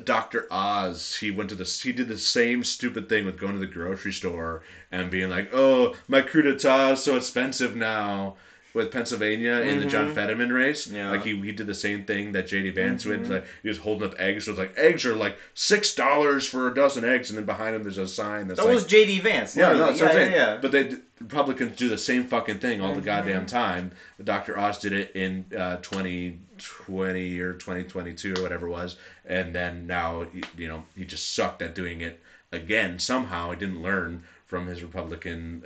Dr. Oz, he did the same stupid thing with going to the grocery store and being like, oh, my coup d'etat is so expensive now with Pennsylvania in the John Fetterman race. Yeah. He did the same thing that JD Vance did. He was holding up eggs. So it's eggs are $6 for a dozen eggs, and then behind him there's a sign that's that was JD Vance. Yeah, no, yeah. But Republicans do the same fucking thing all the goddamn time. Dr. Oz did it in 2020 or 2022 or whatever it was, and then now he just sucked at doing it again. Somehow he didn't learn from his Republican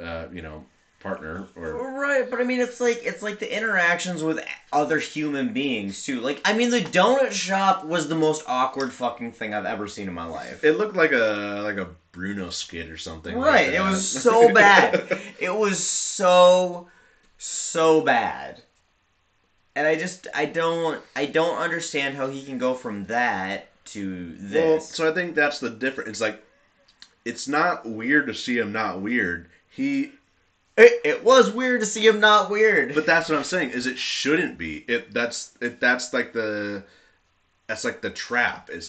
partner right, but I mean it's like the interactions with other human beings too. The donut shop was the most awkward fucking thing I've ever seen in my life. It looked like a Bruno skit or something. Right, it was so bad. It was so bad. And I don't understand how he can go from that to this. Well, so I think that's the difference. It's not weird to see him not weird. It was weird to see him not weird. But that's what I'm saying, is it shouldn't be. That's the trap. It's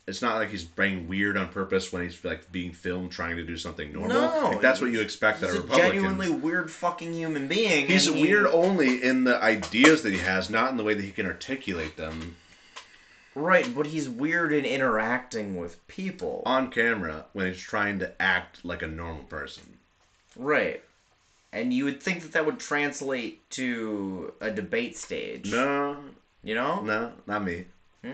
it's not like he's being weird on purpose when he's being filmed trying to do something normal. No, that's what you expect out of Republicans. He's a genuinely weird fucking human being. He's weird only in the ideas that he has, not in the way that he can articulate them. Right, but he's weird in interacting with people. On camera, when he's trying to act like a normal person. Right. And you would think that would translate to a debate stage. No. No, not me. I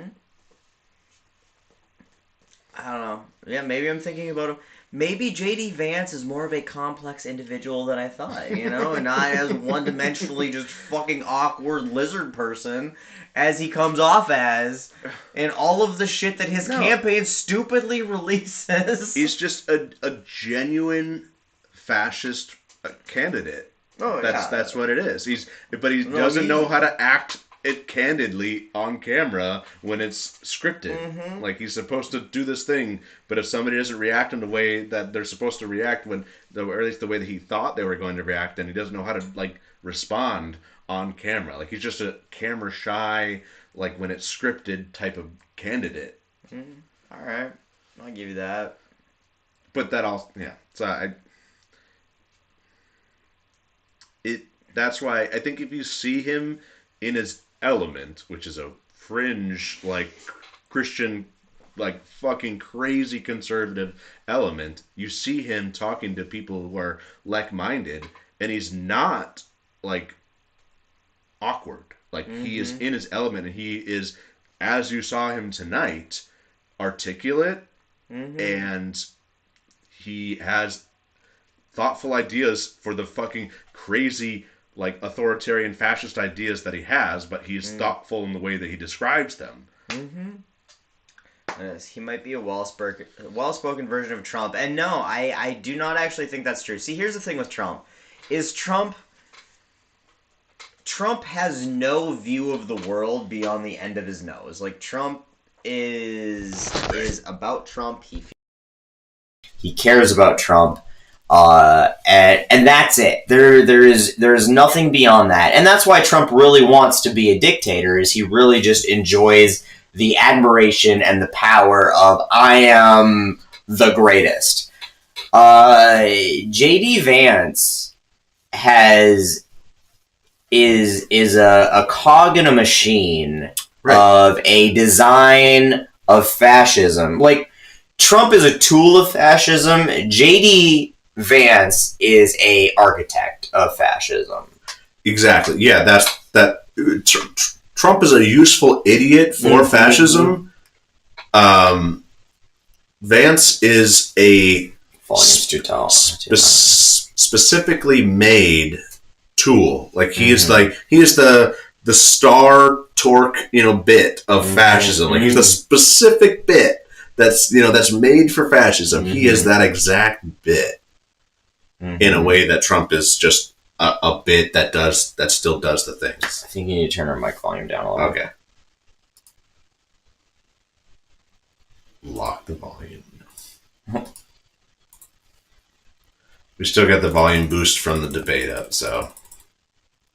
don't know. Yeah, maybe I'm thinking about him. maybe J.D. Vance is more of a complex individual than I thought, you know, and not as one-dimensionally just fucking awkward lizard person as he comes off as, and all of the shit that his campaign stupidly releases. He's just a genuine fascist candidate. Oh, that's what it is. He doesn't know how to act it candidly on camera when it's scripted. Mm-hmm. Like, he's supposed to do this thing, but if somebody doesn't react in the way that they're supposed to react, or at least the way that he thought they were going to react, then he doesn't know how to like respond on camera. Like, he's just a camera shy, like when it's scripted type of candidate. All right, I'll give you that. But that also, so that's why I think if you see him in his element, which is a fringe, like, Christian, like, fucking crazy conservative element, you see him talking to people who are like-minded, and he's not, like, awkward. Like, he is in his element, and he is, as you saw him tonight, articulate, and he has thoughtful ideas for the fucking crazy, like, authoritarian fascist ideas that he has, but he's thoughtful in the way that he describes them. Yes, he might be a well-spoken version of Trump. And no, I do not actually think that's true. See, here's the thing with Trump. Trump has no view of the world beyond the end of his nose. Like, Trump is about Trump. He cares about Trump. And that's it. There is nothing beyond that. And that's why Trump really wants to be a dictator, is he really just enjoys the admiration and the power of, I am the greatest. J.D. Vance is a cog in a machine of a design of fascism. Like, Trump is a tool of fascism. J.D. Vance is a architect of fascism. Exactly. Yeah, Trump is a useful idiot for fascism. Vance is a specifically made tool. Like, he is the Star Torque, bit of fascism. Like, he's the specific bit that's made for fascism. He is that exact bit. In a way that Trump is just a bit that still does the things. I think you need to turn our mic volume down a little. Okay. Lock the volume. We still got the volume boost from the debate up, so.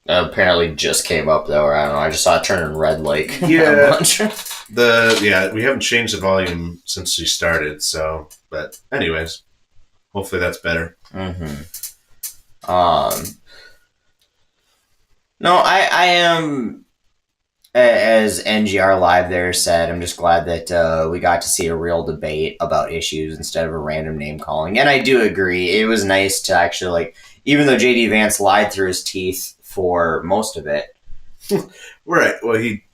Apparently just came up, though, or I don't know. I just saw it turn red, like, yeah. We haven't changed the volume since we started, so. But anyways, hopefully that's better. No, I am, as NGR Live there said, I'm just glad that we got to see a real debate about issues instead of a random name calling. And I do agree, it was nice to actually, like, even though J.D. Vance lied through his teeth for most of it. Right. Well, he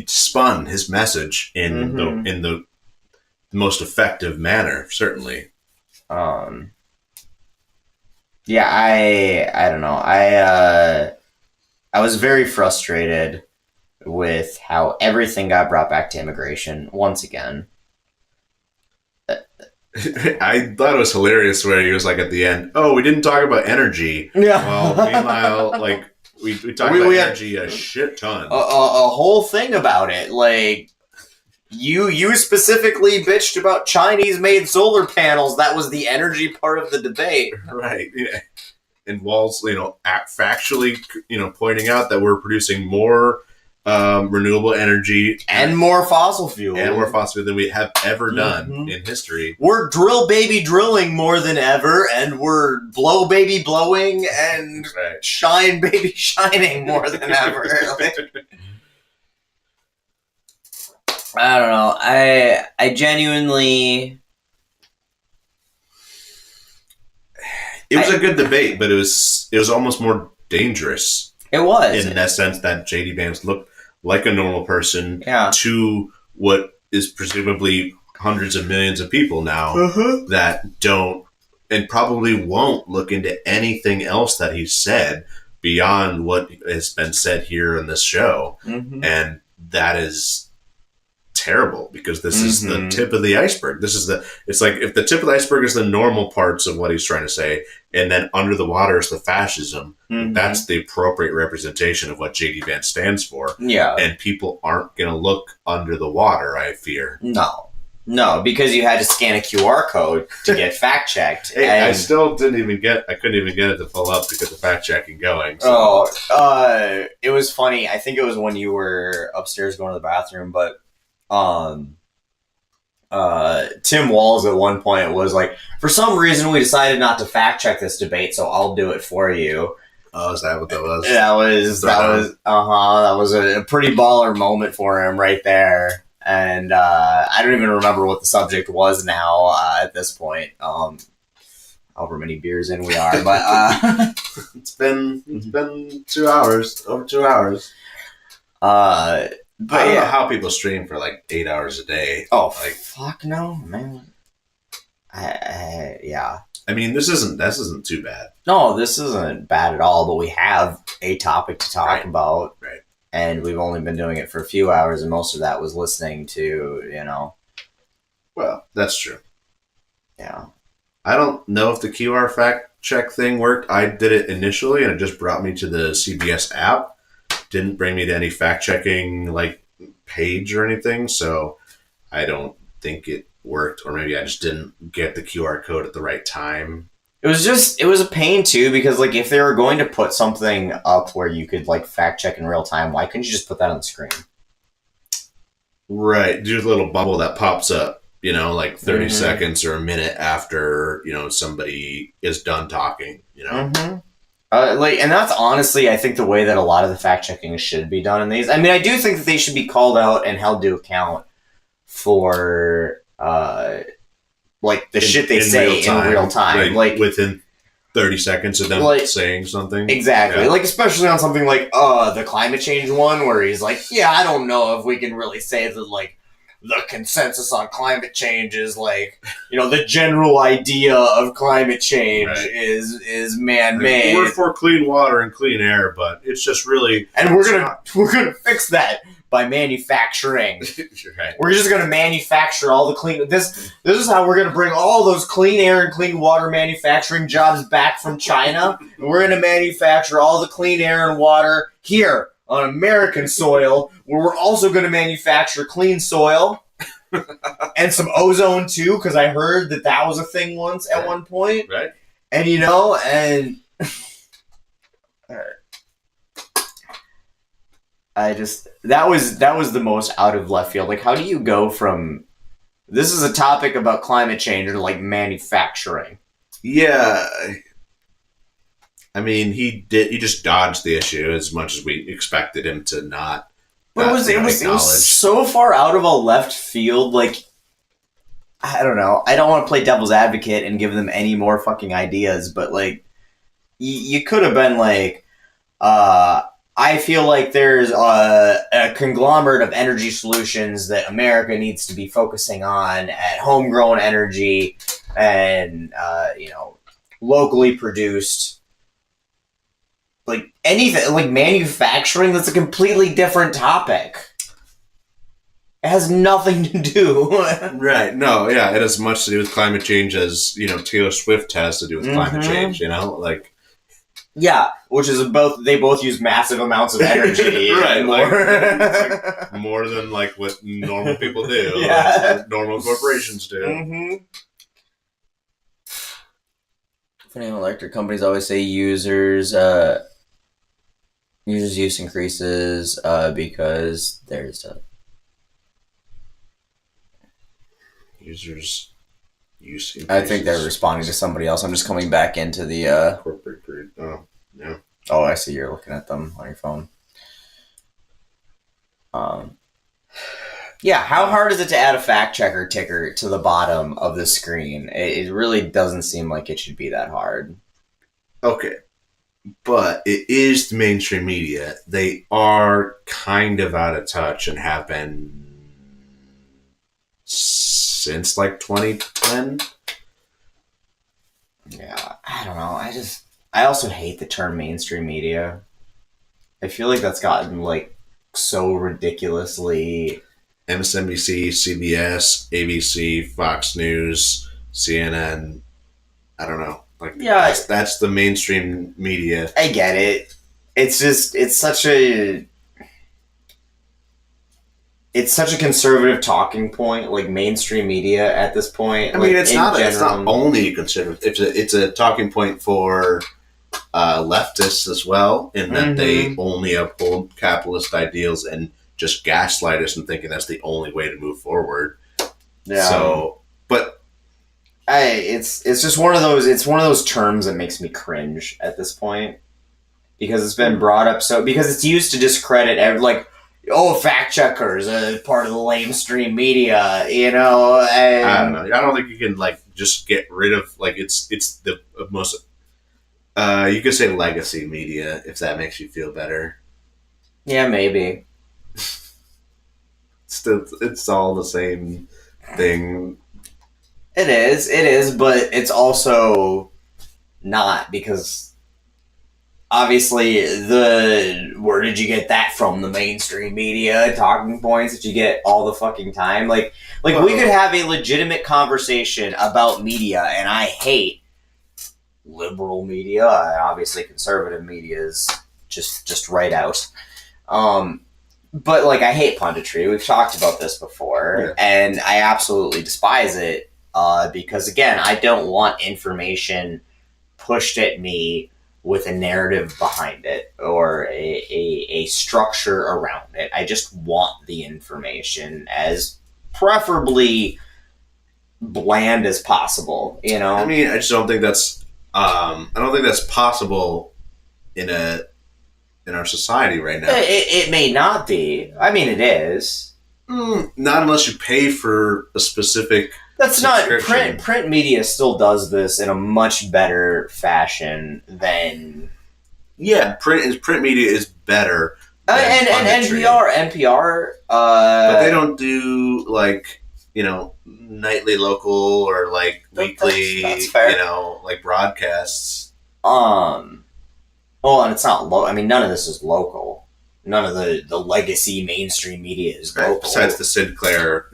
spun his message in the most effective manner, certainly. Yeah, I don't know. I was very frustrated with how everything got brought back to immigration once again. I thought it was hilarious where he was like at the end, "Oh, we didn't talk about energy." Yeah. Well, meanwhile, like we talked about energy a shit ton. A whole thing about it, like. You specifically bitched about Chinese-made solar panels. That was the energy part of the debate. Right. Yeah. And Walls, factually, pointing out that we're producing more renewable energy and more fossil fuel than we have ever done in history. We're drill baby drilling more than ever, and we're blow baby blowing and shine baby shining more than ever. I don't know. I genuinely. It was a good debate, but it was almost more dangerous. It was in that sense that J.D. Vance looked like a normal person Yeah. to what is presumably hundreds of millions of people now that don't and probably won't look into anything else that he said beyond what has been said here in this show. And that is terrible because this is the tip of the iceberg. It's like if the tip of the iceberg is the normal parts of what he's trying to say, and then under the water is the fascism, that's the appropriate representation of what JD Vance stands for. Yeah. And people aren't going to look under the water, I fear. No, because you had to scan a QR code to get fact checked. Hey, I still couldn't even get it to pull up because of fact checking going. So. It was funny. I think it was when you were upstairs going to the bathroom, but Tim Walz at one point was like, for some reason we decided not to fact check this debate, so I'll do it for you. Oh, is that what that was? That was a pretty baller moment for him right there. And I don't even remember what the subject was now at this point. However many beers in we are, but it's been 2 hours, over 2 hours. But I don't know how people stream for like 8 hours a day. Oh, fuck no, man. Yeah. I mean, this isn't too bad. No, this isn't bad at all. But we have a topic to talk about, right? And we've only been doing it for a few hours, and most of that was listening to, Well, that's true. Yeah. I don't know if the QR fact check thing worked. I did it initially, and it just brought me to the CBS app. Didn't bring me to any fact checking page or anything, so I don't think it worked, or maybe I just didn't get the QR code at the right time. It was a pain too, because if they were going to put something up where you could fact check in real time, why couldn't you just put that on the screen? Right, do a little bubble that pops up, 30 seconds or a minute after somebody is done talking, and that's honestly, I think, the way that a lot of the fact checking should be done in these. I mean, I do think that they should be called out and held to account for the shit they say in real time, within 30 seconds of them saying something. Exactly, especially on something like the climate change one, where he's like, yeah, I don't know if we can really say that the consensus on climate change is the general idea of climate change is man-made. We're for clean water and clean air, but it's just really, and we're gonna fix that by manufacturing. Right. We're just gonna manufacture all the clean. This is how we're gonna bring all those clean air and clean water manufacturing jobs back from China, and we're gonna manufacture all the clean air and water here on American soil, where we're also going to manufacture clean soil and some ozone too, because I heard that was a thing once at one point. Right. And I just that was the most out of left field. How do you go from this is a topic about climate change to manufacturing? Yeah. I mean, he just dodged the issue as much as we expected him to not. But it was so far out of a left field. I don't know. I don't want to play devil's advocate and give them any more fucking ideas, but you could have been I feel like there's a conglomerate of energy solutions that America needs to be focusing on at homegrown energy and locally produced. Anything, manufacturing, that's a completely different topic. It has nothing to do. Right. No, yeah, it has as much to do with climate change as, Taylor Swift has to do with climate change, Yeah, which is they both use massive amounts of energy. Right. More than what normal people do. Yeah. Normal corporations do. Mm-hmm. Electric companies always say users use increases because there's users use increases. I think they're responding to somebody else. I'm just coming back into the corporate grid. Oh, yeah. Oh, I see. You're looking at them on your phone. Yeah, how hard is it to add a fact checker ticker to the bottom of the screen? It really doesn't seem like it should be that hard. Okay. But it is the mainstream media. They are kind of out of touch and have been since like 2010. Yeah, I don't know. I also hate the term mainstream media. I feel like that's gotten like so ridiculously. MSNBC, CBS, ABC, Fox News, CNN. I don't know. Like, yeah, that's the mainstream media. I get it. It's just it's such a conservative talking point, like mainstream media at this point. I mean, like, it's not only conservative. It's a talking point for leftists as well, in that they only uphold capitalist ideals and just gaslight us and thinking that's the only way to move forward. Yeah. So, but it's just one of those. It's one of those terms that makes me cringe at this point because it's been brought up because it's used to discredit fact checkers are part of the lamestream media, and I don't know. I don't think you can just get rid of it's the most. You could say legacy media if that makes you feel better. Yeah, maybe. It's all the same thing. It is, but it's also not, because obviously where did you get that from? The mainstream media talking points that you get all the fucking time. Like we could have a legitimate conversation about media, and I hate liberal media. Obviously conservative media is just right out. But I hate punditry. We've talked about this before, and I absolutely despise it because, again, I don't want information pushed at me with a narrative behind it or a structure around it. I just want the information as preferably bland as possible. I mean, I just don't think that's. I don't think that's possible in our society right now. It may not be. I mean, it is. Not unless you pay for a specific. That's not print media still does this in a much better fashion than. Yeah, print media is better. And NPR. But they don't do nightly local or weekly. That's fair. Broadcasts. And it's not local. I mean, none of this is local. None of the legacy mainstream media is local. Besides the Sinclair,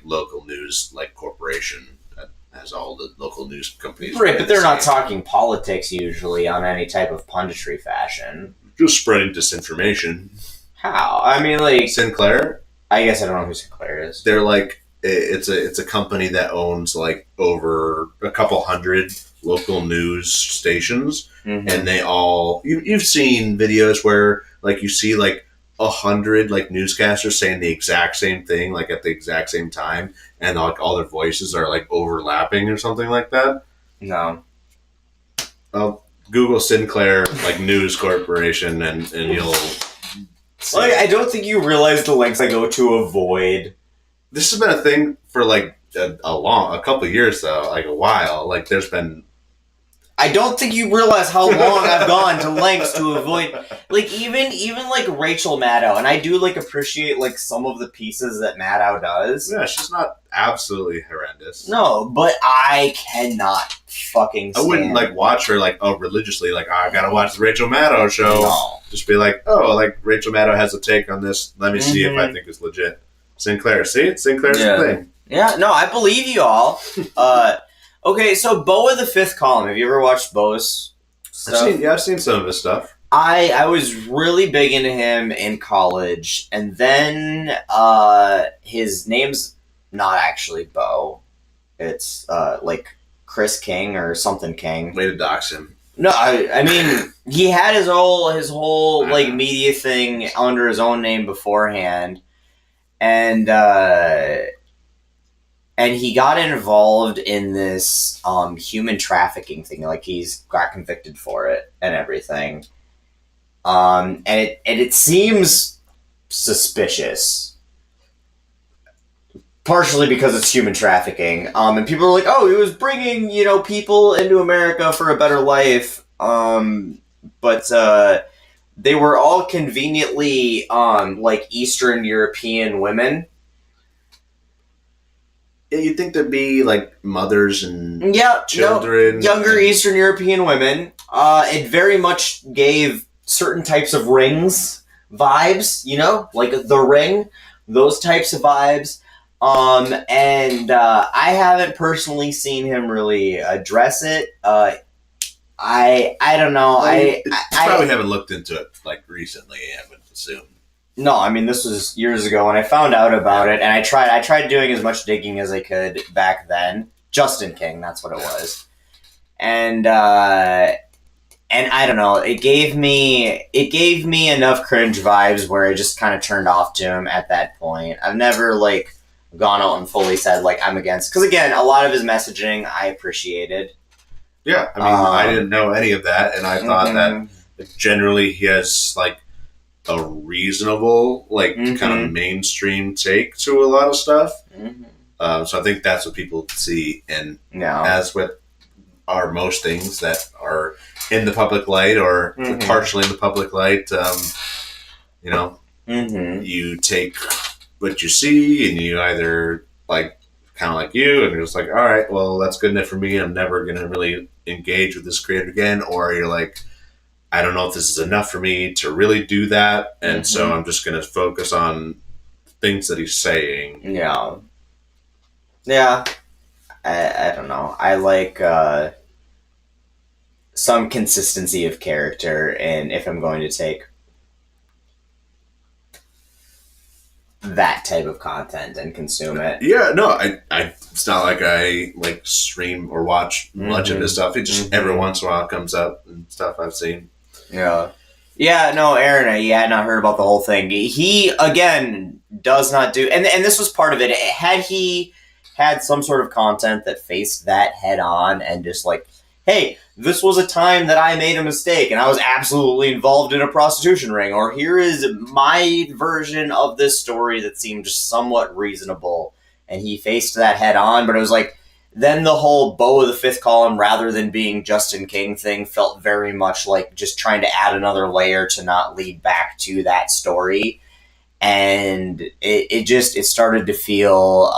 local news, corporation that has all the local news companies. Right, but they're not talking politics usually on any type of punditry fashion. Just spreading disinformation. How? I mean, Sinclair? I guess I don't know who Sinclair is. They're it's a company that owns over a couple hundred local news stations, and they all you've seen videos where you see 100 newscasters saying the exact same thing at the exact same time, and all their voices are overlapping or something like that. No. Google Sinclair News Corporation and you'll see. I don't think you realize the lengths I go to avoid. This has been a thing for a couple of years though, a while. There's been. I don't think you realize how long I've gone to lengths to avoid, even Rachel Maddow, and I do appreciate some of the pieces that Maddow does. Yeah, she's not absolutely horrendous. No, but I cannot fucking stand. I wouldn't watch her religiously. I gotta watch the Rachel Maddow show. No. Just be Rachel Maddow has a take on this. Let me see if I think it's legit. Sinclair, see? Sinclair's the thing. Yeah, no, I believe you all. Okay, so Boa the Fifth Column. Have you ever watched Boa's stuff? I've seen some of his stuff. I was really big into him in college, and then his name's not actually Bo. It's Chris King or something King. Way to dox him. No, I mean he had his whole media thing under his own name beforehand, and he got involved in this human trafficking thing. He's got convicted for it and everything. And it seems suspicious. Partially because it's human trafficking. And people are oh, he was bringing, people into America for a better life. But they were all conveniently, Eastern European women. you'd think there'd be like mothers and No, children, younger Eastern European women. It very much gave certain types of Rings vibes, you know, like The Ring, those types of vibes. And I haven't personally seen him really address it. I don't know. I probably haven't looked into it like recently. I would assume. No, I mean this was years ago when I found out about it, and I tried doing as much digging as I could back then. Justin King, that's what it was, and I don't know. It gave me enough cringe vibes where I just kind of turned off to him at that point. I've never like gone out and fully said like I'm against, because again, a lot of his messaging I appreciated. Yeah, I mean, I didn't know any of that, and I thought that generally he has like a reasonable, like kind of mainstream take to a lot of stuff. So I think that's what people see, and as with most things that are in the public light or partially in the public light, you know, you take what you see and you either like kind of like you and you're just like, all right, well, that's good enough for me. I'm never going to really engage with this creator again. Or you're like, I don't know if this is enough for me to really do that. And so I'm just going to focus on things that he's saying. Yeah. Yeah. I don't know. I like some consistency of character, and if I'm going to take that type of content and consume it. Yeah, no, I it's not like I like stream or watch much of his stuff. It just every once in a while comes up and stuff I've seen. Yeah. Yeah, no, Aaron, I had not heard about the whole thing. He, again, does not do... And this was part of it. Had he had some sort of content that faced that head on and just like, hey, this was a time that I made a mistake and I was absolutely involved in a prostitution ring, or here is my version of this story that seemed somewhat reasonable, and he faced that head on, but it was like, then the whole Beau of the Fifth Column, rather than being Justin King thing, felt very much like just trying to add another layer to not lead back to that story. And it started to feel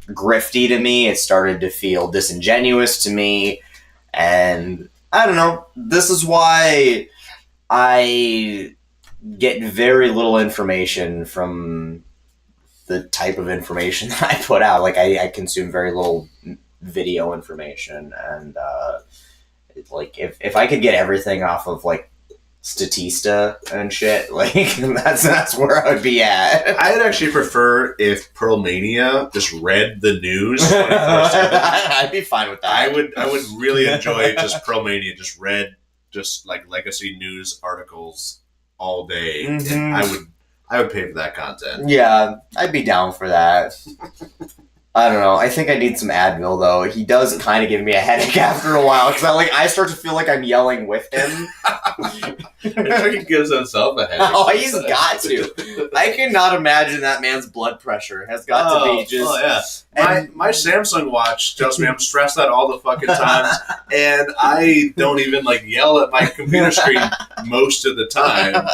grifty to me. It started to feel disingenuous to me. And I don't know. This is why I get very little information from the type of information that I put out. Like I consume very little video information, and like if I could get everything off of like Statista and shit, like that's where I would be at. I'd actually prefer if Pearl Mania just read the news. I'd be fine with that. I would really enjoy just Pearl Mania just read just like legacy news articles all day, and I would pay for that content. Yeah, I'd be down for that. I don't know. I think I need some Advil, though. He does kind of give me a headache after a while, because I start to feel like I'm yelling with him. He gives himself a headache. Oh, he's got to. I cannot imagine that man's blood pressure has got to be just... Oh, yeah. My Samsung watch tells me I'm stressed out all the fucking times, and I don't even, like, yell at my computer screen most of the time.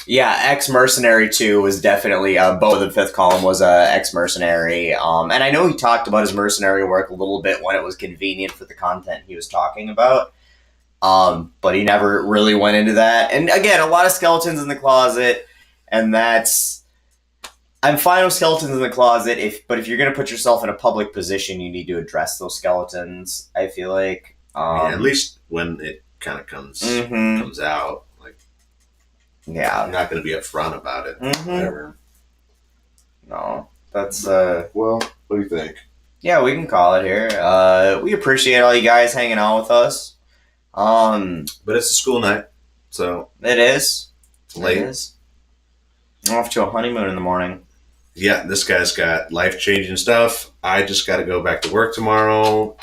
Yeah, Ex-Mercenary 2 was definitely, Beau of the Fifth Column was Ex-Mercenary, and I know he talked about his mercenary work a little bit when it was convenient for the content he was talking about, but he never really went into that. And again, a lot of skeletons in the closet, and I'm fine with skeletons in the closet, but if you're going to put yourself in a public position, you need to address those skeletons, I feel like. Yeah, at least when it kind of comes out. Yeah. I'm not going to be upfront about it. Whatever. No. That's, well, what do you think? Yeah, we can call it here. We appreciate all you guys hanging out with us. But it's a school night, so... It is. It's late. It is. I'm off to a honeymoon in the morning. Yeah, this guy's got life-changing stuff. I just got to go back to work tomorrow.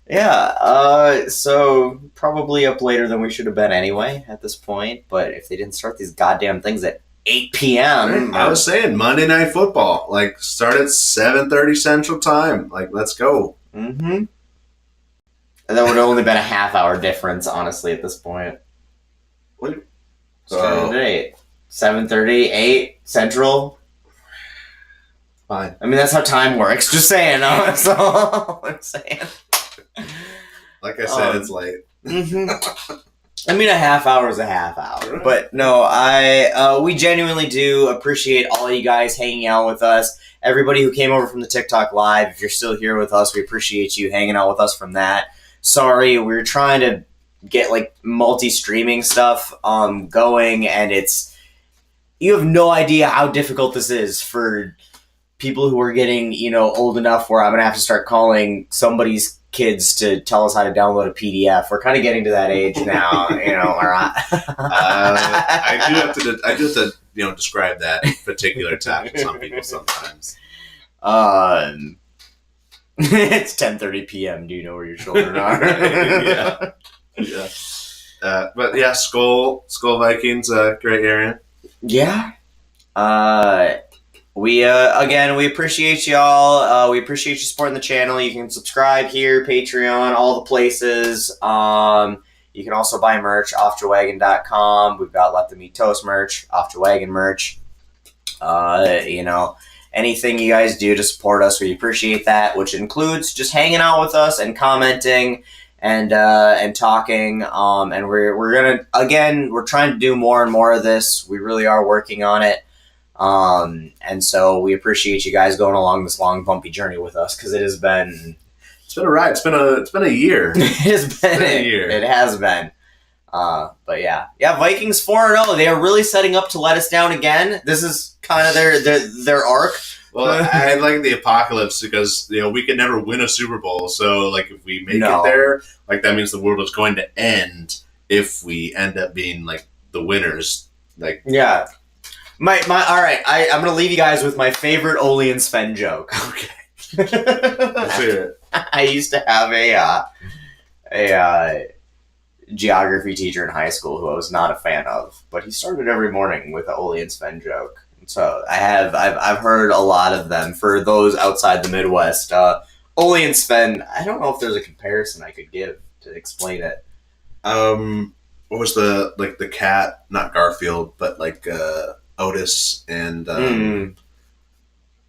Yeah, so probably up later than we should have been anyway at this point, but if they didn't start these goddamn things at 8 p.m. Right. I was saying, Monday Night Football, like, start at 7:30 Central Time. Like, let's go. And that would have only been a half-hour difference, honestly, at this point. What? at 8. 7:30, 8 Central. Fine. I mean, that's how time works. Just saying. No? That's all I'm saying. Like I said, it's late. I mean, a half hour is a half hour. But no, we genuinely do appreciate all you guys hanging out with us. Everybody who came over from the TikTok Live, if you're still here with us, we appreciate you hanging out with us from that. Sorry, we were trying to get like multi-streaming stuff going, and you have no idea how difficult this is for people who are getting, old enough where I'm going to have to start calling somebody's kids to tell us how to download a PDF. We're kind of getting to that age now, I do have to, describe that particular tab to some people sometimes. It's 10:30 p.m. Do you know where your children are? Yeah. But yeah, Skull Vikings, great area. Yeah. We appreciate y'all. We appreciate you supporting the channel. You can subscribe here, Patreon, all the places. You can also buy merch, offthewagon.com. We've got Let Them Eat Toast merch, Off the Wagon merch. Anything you guys do to support us, we appreciate that, which includes just hanging out with us and commenting and talking. And we're trying to do more and more of this. We really are working on it. And so we appreciate you guys going along this long, bumpy journey with us, because it's been a ride. It's been a year. It's been a year. It has been. But yeah, Vikings 4-0. They are really setting up to let us down again. This is kind of their arc. Well, I like the apocalypse because we could never win a Super Bowl. So like if we make it there, like that means the world is going to end if we end up being like the winners. Like yeah. All right, I'm going to leave you guys with my favorite Ole and Sven joke. Okay. Let's hear it. I used to have a geography teacher in high school who I was not a fan of, but he started every morning with an Ole and Sven joke. So I've heard a lot of them. For those outside the Midwest, Ole and Sven, I don't know if there's a comparison I could give to explain it. What was the cat, not Garfield, but like Otis and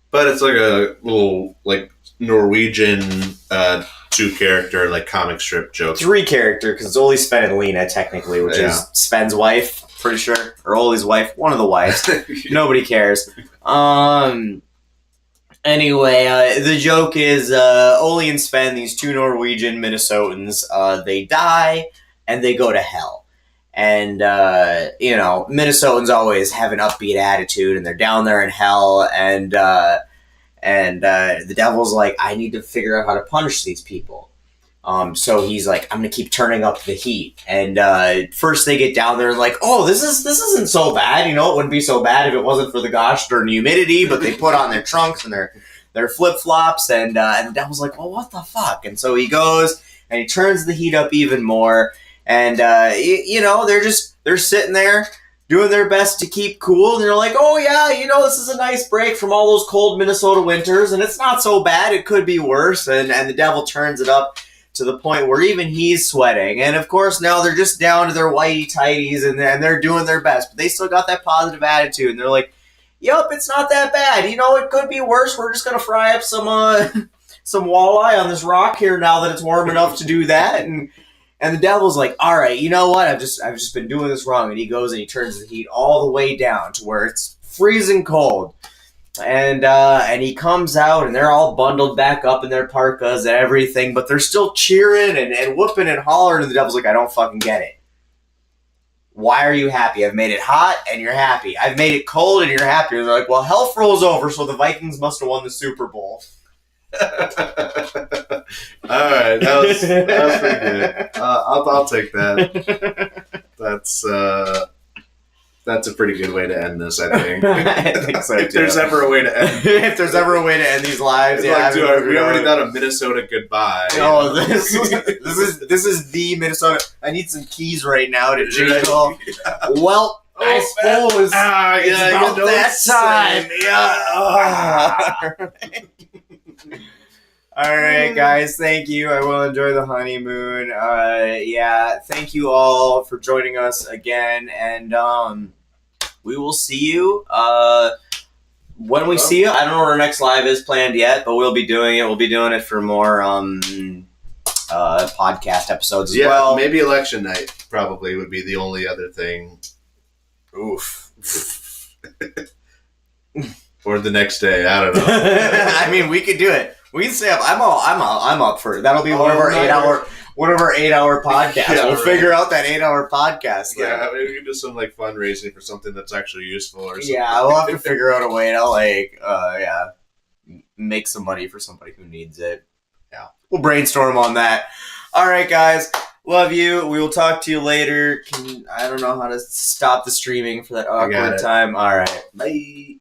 but it's like a little like Norwegian 2-character like comic strip joke. 3-character because it's Ole, Sven, and Lena technically, which is Sven's wife, pretty sure, or Ole's wife, one of the wives. Nobody cares. Anyway, the joke is Ole and Sven, these 2 Norwegian Minnesotans, they die and they go to hell. And, Minnesotans always have an upbeat attitude, and they're down there in hell, and the devil's like, I need to figure out how to punish these people. So he's like, I'm going to keep turning up the heat. And first they get down there and like, oh, this isn't so bad. It wouldn't be so bad if it wasn't for the gosh darn humidity, but they put on their trunks and their flip-flops, and the devil's like, well, what the fuck? And so he goes, and he turns the heat up even more. And, they're sitting there doing their best to keep cool. And they're like, oh, yeah, this is a nice break from all those cold Minnesota winters. And it's not so bad. It could be worse. And the devil turns it up to the point where even he's sweating. And, of course, now they're just down to their whitey-tighties and they're doing their best. But they still got that positive attitude. And they're like, yep, it's not that bad. It could be worse. We're just going to fry up some walleye on this rock here now that it's warm enough to do that. And the devil's like, all right, you know what? I've just been doing this wrong. And he goes and he turns the heat all the way down to where it's freezing cold. And he comes out, and they're all bundled back up in their parkas and everything, but they're still cheering and whooping and hollering. And the devil's like, I don't fucking get it. Why are you happy? I've made it hot, and you're happy. I've made it cold, and you're happy. And they're like, well, hell froze over, so the Vikings must have won the Super Bowl. All right, that was pretty good. I'll take that. That's a pretty good way to end this, I think. I think so, if there's ever a way to end, if there's ever a way to end these lives, we already done a Minnesota goodbye. Oh, this is the Minnesota. I need some keys right now to jingle. Well. I suppose it's about that time. Yeah. All right, guys. Thank you. I will enjoy the honeymoon. Thank you all for joining us again. And we will see you. When we see you, I don't know where our next live is planned yet, but we'll be doing it. We'll be doing it for more podcast episodes as well. Maybe election night probably would be the only other thing. Oof. Or the next day, I don't know. I mean, we could do it. We can stay up. I'm up for it. That'll be one of our 8-hour podcasts. Yeah, we'll figure out that 8-hour podcast thing. Yeah, maybe we can do some like fundraising for something that's actually useful or something. Yeah, we'll have to figure out a way to make some money for somebody who needs it. Yeah, we'll brainstorm on that. All right, guys. Love you. We will talk to you later. I don't know how to stop the streaming for that awkward time. All right. Bye.